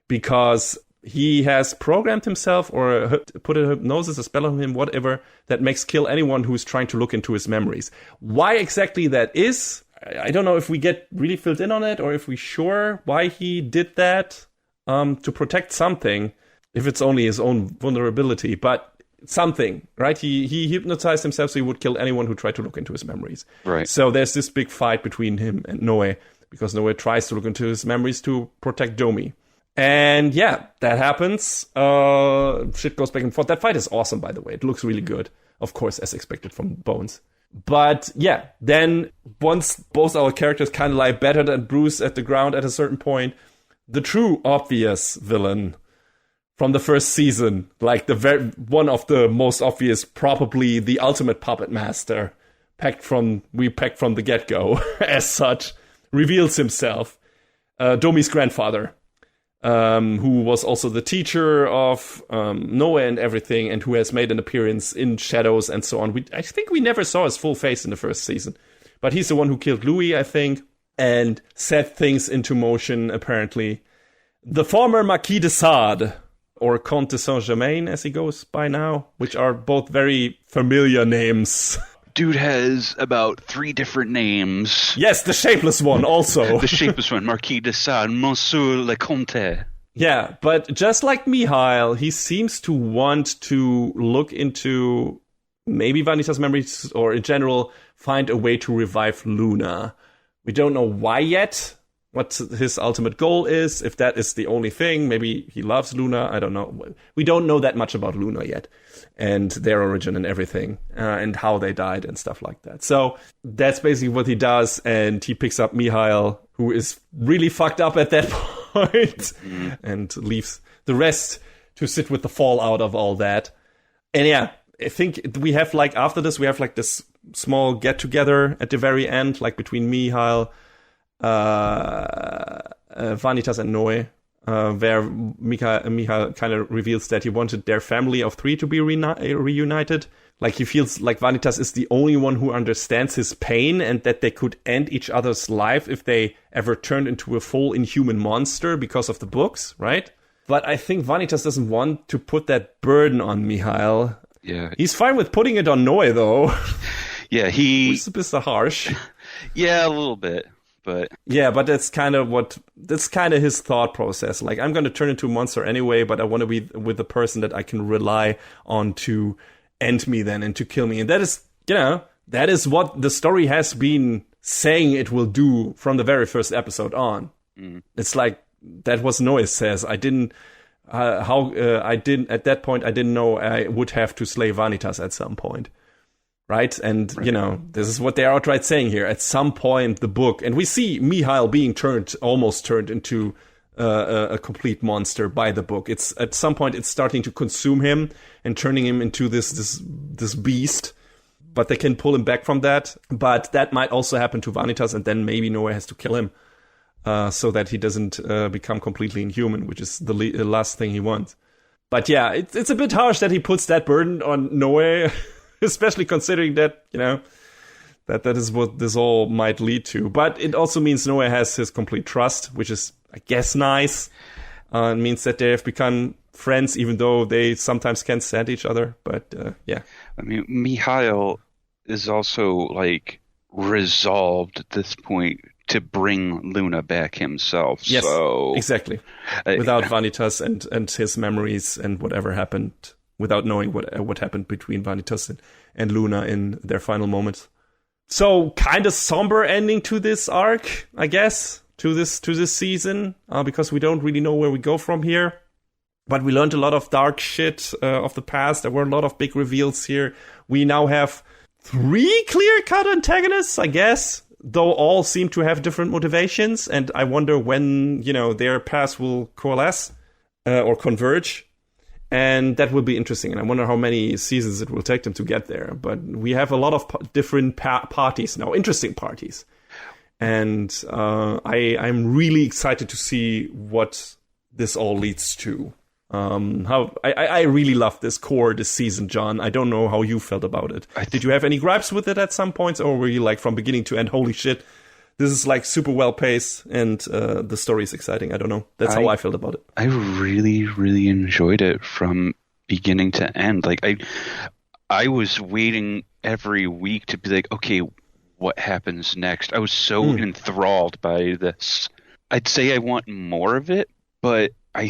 [SPEAKER 1] because he has programmed himself, or put a hypnosis, a spell on him, whatever, that makes kill anyone who's trying to look into his memories. Why exactly that is, I don't know if we get really filled in on it, or if we're sure why he did that, to protect something, if it's only his own vulnerability, but something, right? He hypnotized himself so he would kill anyone who tried to look into his memories. Right. So there's this big fight between him and Noe, because Noe tries to look into his memories to protect Domi. And that happens. Shit goes back and forth. That fight is awesome, by the way. It looks really good. Of course, as expected from Bones. But then once both our characters kind of lie battered and bruised at the ground at a certain point, the true obvious villain from the first season, like one of the most obvious, probably the ultimate puppet master, packed from the get-go, as such, reveals himself. Domi's grandfather, who was also the teacher of Noe and everything, and who has made an appearance in Shadows and so on. I think we never saw his full face in the first season. But he's the one who killed Louis, I think, and set things into motion, apparently. The former Marquis de Sade, or Comte de Saint-Germain, as he goes by now, which are both very familiar names.
[SPEAKER 2] Dude has about 3 different names.
[SPEAKER 1] Yes, the shapeless one also.
[SPEAKER 2] The shapeless one, Marquis de Sade, Monsieur le Comte.
[SPEAKER 1] Yeah, but just like Mihail, he seems to want to look into maybe Vanitas' memories, or in general, find a way to revive Luna. We don't know why yet, what his ultimate goal is, if that is the only thing. Maybe he loves Luna, I don't know. We don't know that much about Luna yet, and their origin and everything, and how they died and stuff like that. So that's basically what he does, and he picks up Mihail, who is really fucked up at that point, and leaves the rest to sit with the fallout of all that. And I think we have, like, after this, we have, like, this small get-together at the very end, like, between Mihail, Vanitas and Noe, where Mihail kind of reveals that he wanted their family of 3 to be reunited. Like, he feels like Vanitas is the only one who understands his pain, and that they could end each other's life if they ever turned into a full inhuman monster because of the books, right? But I think Vanitas doesn't want to put that burden on Mihail.
[SPEAKER 2] Yeah.
[SPEAKER 1] He's fine with putting it on Noe, though.
[SPEAKER 2] Yeah,
[SPEAKER 1] It's a bit harsh.
[SPEAKER 2] Yeah, a little bit. But
[SPEAKER 1] that's kind of his thought process. Like, I'm going to turn into a monster anyway, but I want to be with a person that I can rely on to end me then and to kill me. And that is what the story has been saying it will do from the very first episode on. It's like, that was Noe says. At that point, I didn't know I would have to slay Vanitas at some point. Right? And, this is what they're outright saying here. At some point, the book, and we see Mihail being almost turned into a complete monster by the book. It's at some point it's starting to consume him and turning him into this beast. But they can pull him back from that. But that might also happen to Vanitas, and then maybe Noe has to kill him so that he doesn't become completely inhuman, which is the last thing he wants. But yeah, it's a bit harsh that he puts that burden on Noe, especially considering that, that is what this all might lead to. But it also means Noe has his complete trust, which is, I guess, nice. It means that they have become friends, even though they sometimes can't stand each other. But yeah.
[SPEAKER 2] I mean, Mihail is also, resolved at this point to bring Luna back himself.
[SPEAKER 1] Yes,
[SPEAKER 2] so,
[SPEAKER 1] exactly. Without Vanitas and his memories and whatever happened, without knowing what happened between Vanitas and Luna in their final moments. So, kind of somber ending to this arc, I guess, to this season, because we don't really know where we go from here. But we learned a lot of dark shit of the past. There were a lot of big reveals here. We now have 3 clear-cut antagonists, I guess, though all seem to have different motivations. And I wonder when, their paths will coalesce or converge. And that will be interesting. And I wonder how many seasons it will take them to get there. But we have a lot of different parties now, interesting parties. And I'm really excited to see what this all leads to. I really love this season, John. I don't know how you felt about it. Did you have any gripes with it at some points, or were you from beginning to end, holy shit, this is super well paced and the story is exciting? I don't know. That's how I felt about it.
[SPEAKER 2] I really, really enjoyed it from beginning to end. I was waiting every week to be okay, what happens next? I was so enthralled by this. I'd say I want more of it, but I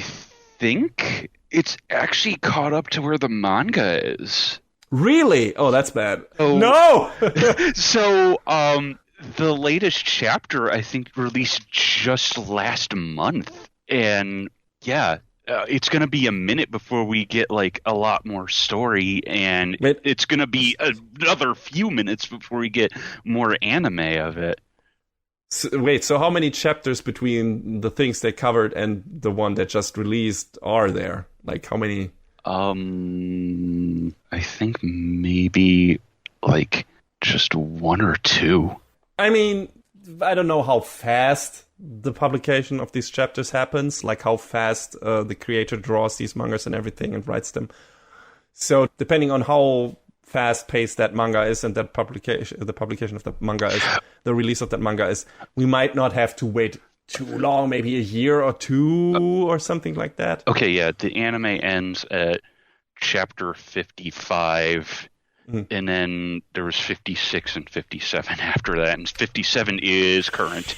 [SPEAKER 2] think it's actually caught up to where the manga is.
[SPEAKER 1] Really? Oh, that's bad. Oh. No!
[SPEAKER 2] So, the latest chapter, I think, released just last month. And, yeah, it's going to be a minute before we get, a lot more story. And it's going to be another few minutes before we get more anime of it.
[SPEAKER 1] So how many chapters between the things they covered and the one that just released are there? How many?
[SPEAKER 2] I think maybe just 1 or 2.
[SPEAKER 1] I mean, I don't know how fast the publication of these chapters happens, how fast the creator draws these mangas and everything and writes them. So depending on how fast-paced that manga is and that the publication of that manga is, the release of that manga is, we might not have to wait too long, maybe a year or 2 or something like that.
[SPEAKER 2] Okay, yeah, the anime ends at chapter 55, and then there was 56 and 57 after that, and 57 is current.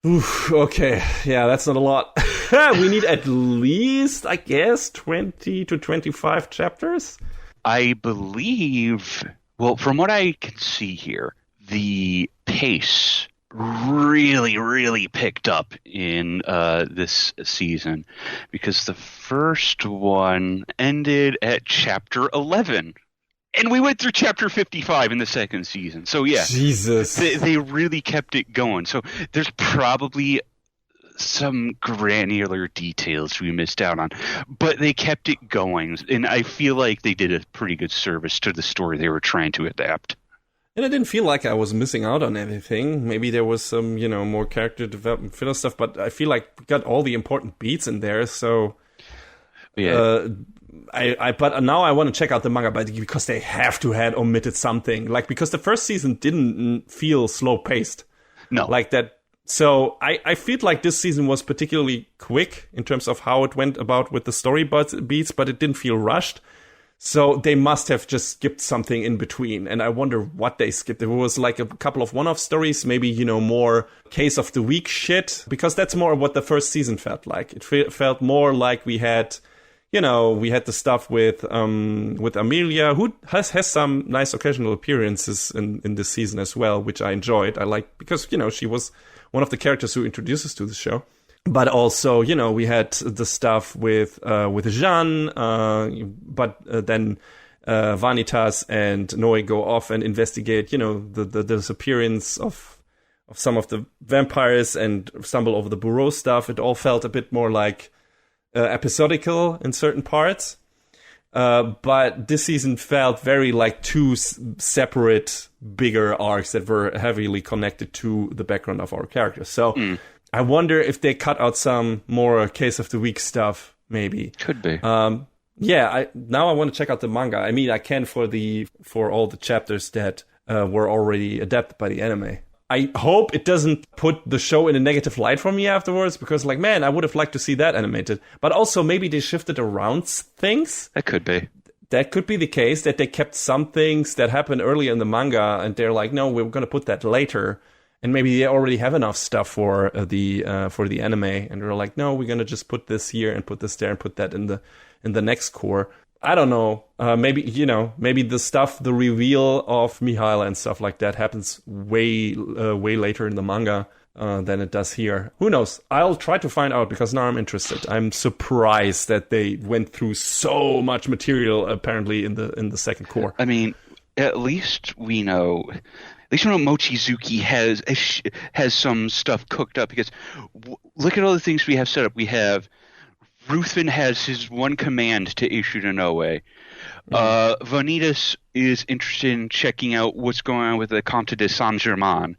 [SPEAKER 1] Oof, okay, yeah, that's not a lot. We need at least, I guess, 20 to 25 chapters.
[SPEAKER 2] I believe, well, from what I can see here, the pace really, really picked up in this season, because the first one ended at chapter 11. And we went through chapter 55 in the second season. So, yeah.
[SPEAKER 1] Jesus.
[SPEAKER 2] They really kept it going. So there's probably some granular details we missed out on, but they kept it going, and I feel like they did a pretty good service to the story they were trying to adapt.
[SPEAKER 1] And I didn't feel like I was missing out on anything. Maybe there was some, more character development, filler stuff, but I feel like we got all the important beats in there, so yeah. But now I want to check out the manga, because they have to had omitted something, because the first season didn't feel slow paced.
[SPEAKER 2] No.
[SPEAKER 1] That. So I feel like this season was particularly quick in terms of how it went about with the story beats, but it didn't feel rushed. So they must have just skipped something in between. And I wonder what they skipped. It was a couple of one-off stories, maybe, more case of the week shit, because that's more what the first season felt like. It felt more like we had, we had the stuff with Amelia, who has some nice occasional appearances in this season as well, which I enjoyed. I liked because, she was one of the characters who introduced us to the show. But also, we had the stuff with Jeanne, but then Vanitas and Noe go off and investigate, the disappearance of some of the vampires and stumble over the Bureau stuff. It all felt a bit more like episodical in certain parts. But this season felt very like two separate, bigger arcs that were heavily connected to the background of our characters. So I wonder if they cut out some more Case of the Week stuff, maybe.
[SPEAKER 2] Could be.
[SPEAKER 1] Now I want to check out the manga. I mean, I can for all the chapters that were already adapted by the anime. I hope it doesn't put the show in a negative light for me afterwards, because, like, man, I would have liked to see that animated. But also, maybe they shifted around things.
[SPEAKER 2] That could be.
[SPEAKER 1] That could be the case, that they kept some things that happened earlier in the manga, and they're like, no, we're going to put that later. And maybe they already have enough stuff for the anime, and they're like, no, we're going to just put this here and put this there and put that in the next core. I don't know. Maybe the stuff, the reveal of Mihail and stuff like that happens way later in the manga than it does here. Who knows? I'll try to find out, because now I'm interested. I'm surprised that they went through so much material apparently in the second core.
[SPEAKER 2] I mean, at least we know Mochizuki has some stuff cooked up, because look at all the things we have set up. We have Ruthven has his one command to issue to Noe. Vanitas is interested in checking out what's going on with the Comte de Saint-Germain.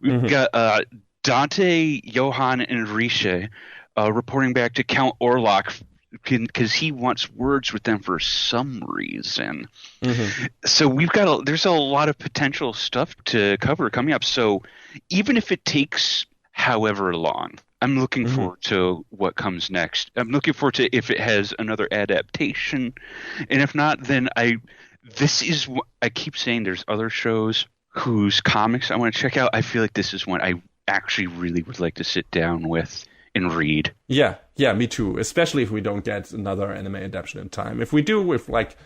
[SPEAKER 2] We've got Dante, Johann, and Riche reporting back to Count Orlok because he wants words with them for some reason. So there's a lot of potential stuff to cover coming up. So even if it takes however long, I'm looking forward to what comes next. I'm looking forward to if it has another adaptation, and if not, then I keep saying there's other shows whose comics I want to check out. I feel like this is one I actually really would like to sit down with and read. Yeah, me too. Especially if we don't get another anime adaptation in time. If we do, if like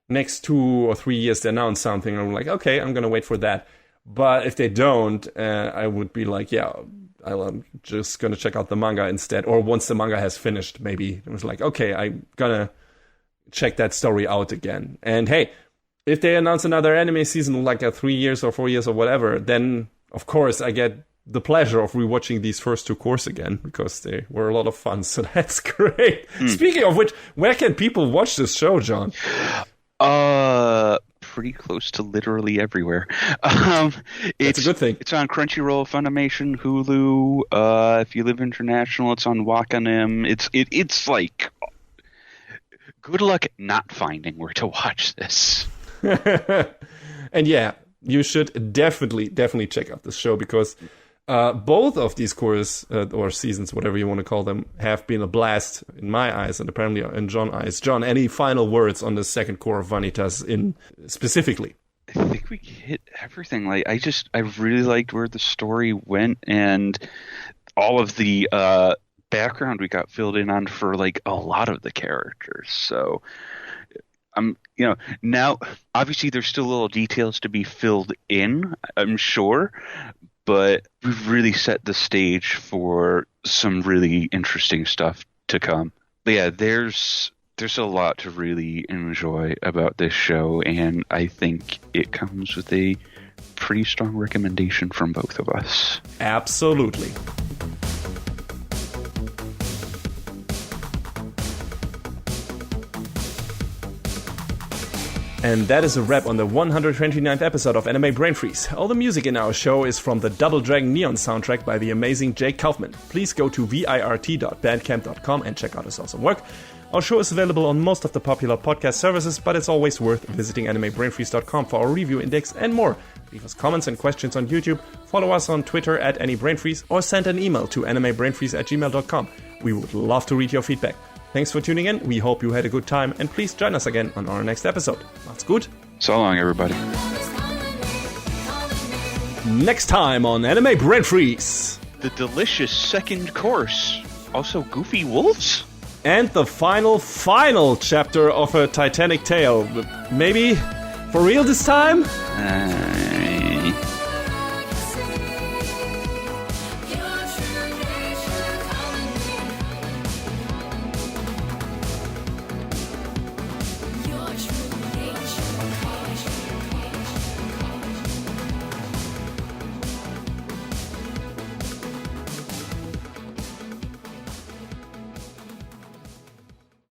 [SPEAKER 2] next 2 or 3 years they announce something, I'm like, okay, I'm gonna wait for that. But if they don't, I would be like, yeah, I'm just going to check out the manga instead. Or once the manga has finished, maybe it was like, okay, I'm going to check that story out again. And hey, if they announce another anime season like 3 years or 4 years or whatever, then of course I get the pleasure of rewatching these first 2 courses again, because they were a lot of fun. So that's great. Speaking of which, where can people watch this show, John? Pretty close to literally everywhere.
[SPEAKER 1] It's a good thing.
[SPEAKER 2] It's on Crunchyroll, Funimation, Hulu. If you live international, it's on Wakanim. It's like, good luck not finding where to watch this.
[SPEAKER 1] And yeah, you should definitely check out this show, because both of these cores or seasons, whatever you want to call them, have been a blast in my eyes, and apparently in John's eyes. John, any final words on the second core of Vanitas specifically?
[SPEAKER 2] I think we hit everything. Like, I really liked where the story went, and all of the background we got filled in on for like a lot of the characters. So now obviously there's still little details to be filled in, I'm sure, but we've really set the stage for some really interesting stuff to come. But yeah, there's a lot to really enjoy about this show, and I think it comes with a pretty strong recommendation from both of us.
[SPEAKER 1] Absolutely. And that is a wrap on the 129th episode of Anime Brain Freeze. All the music in our show is from the Double Dragon Neon soundtrack by the amazing Jake Kaufman. Please go to virt.bandcamp.com and check out his awesome work. Our show is available on most of the popular podcast services, but it's always worth visiting animebrainfreeze.com for our review index and more. Leave us comments and questions on YouTube, follow us on Twitter at AnyBrainFreeze, or send an email to animebrainfreeze@gmail.com. We would love to read your feedback. Thanks for tuning in. We hope you had a good time, and please join us again on our next episode. That's good.
[SPEAKER 2] So long, everybody.
[SPEAKER 1] Next time on Anime Brain Freeze.
[SPEAKER 2] The delicious second course. Also, goofy wolves?
[SPEAKER 1] And the final chapter of a Titanic tale. Maybe for real this time?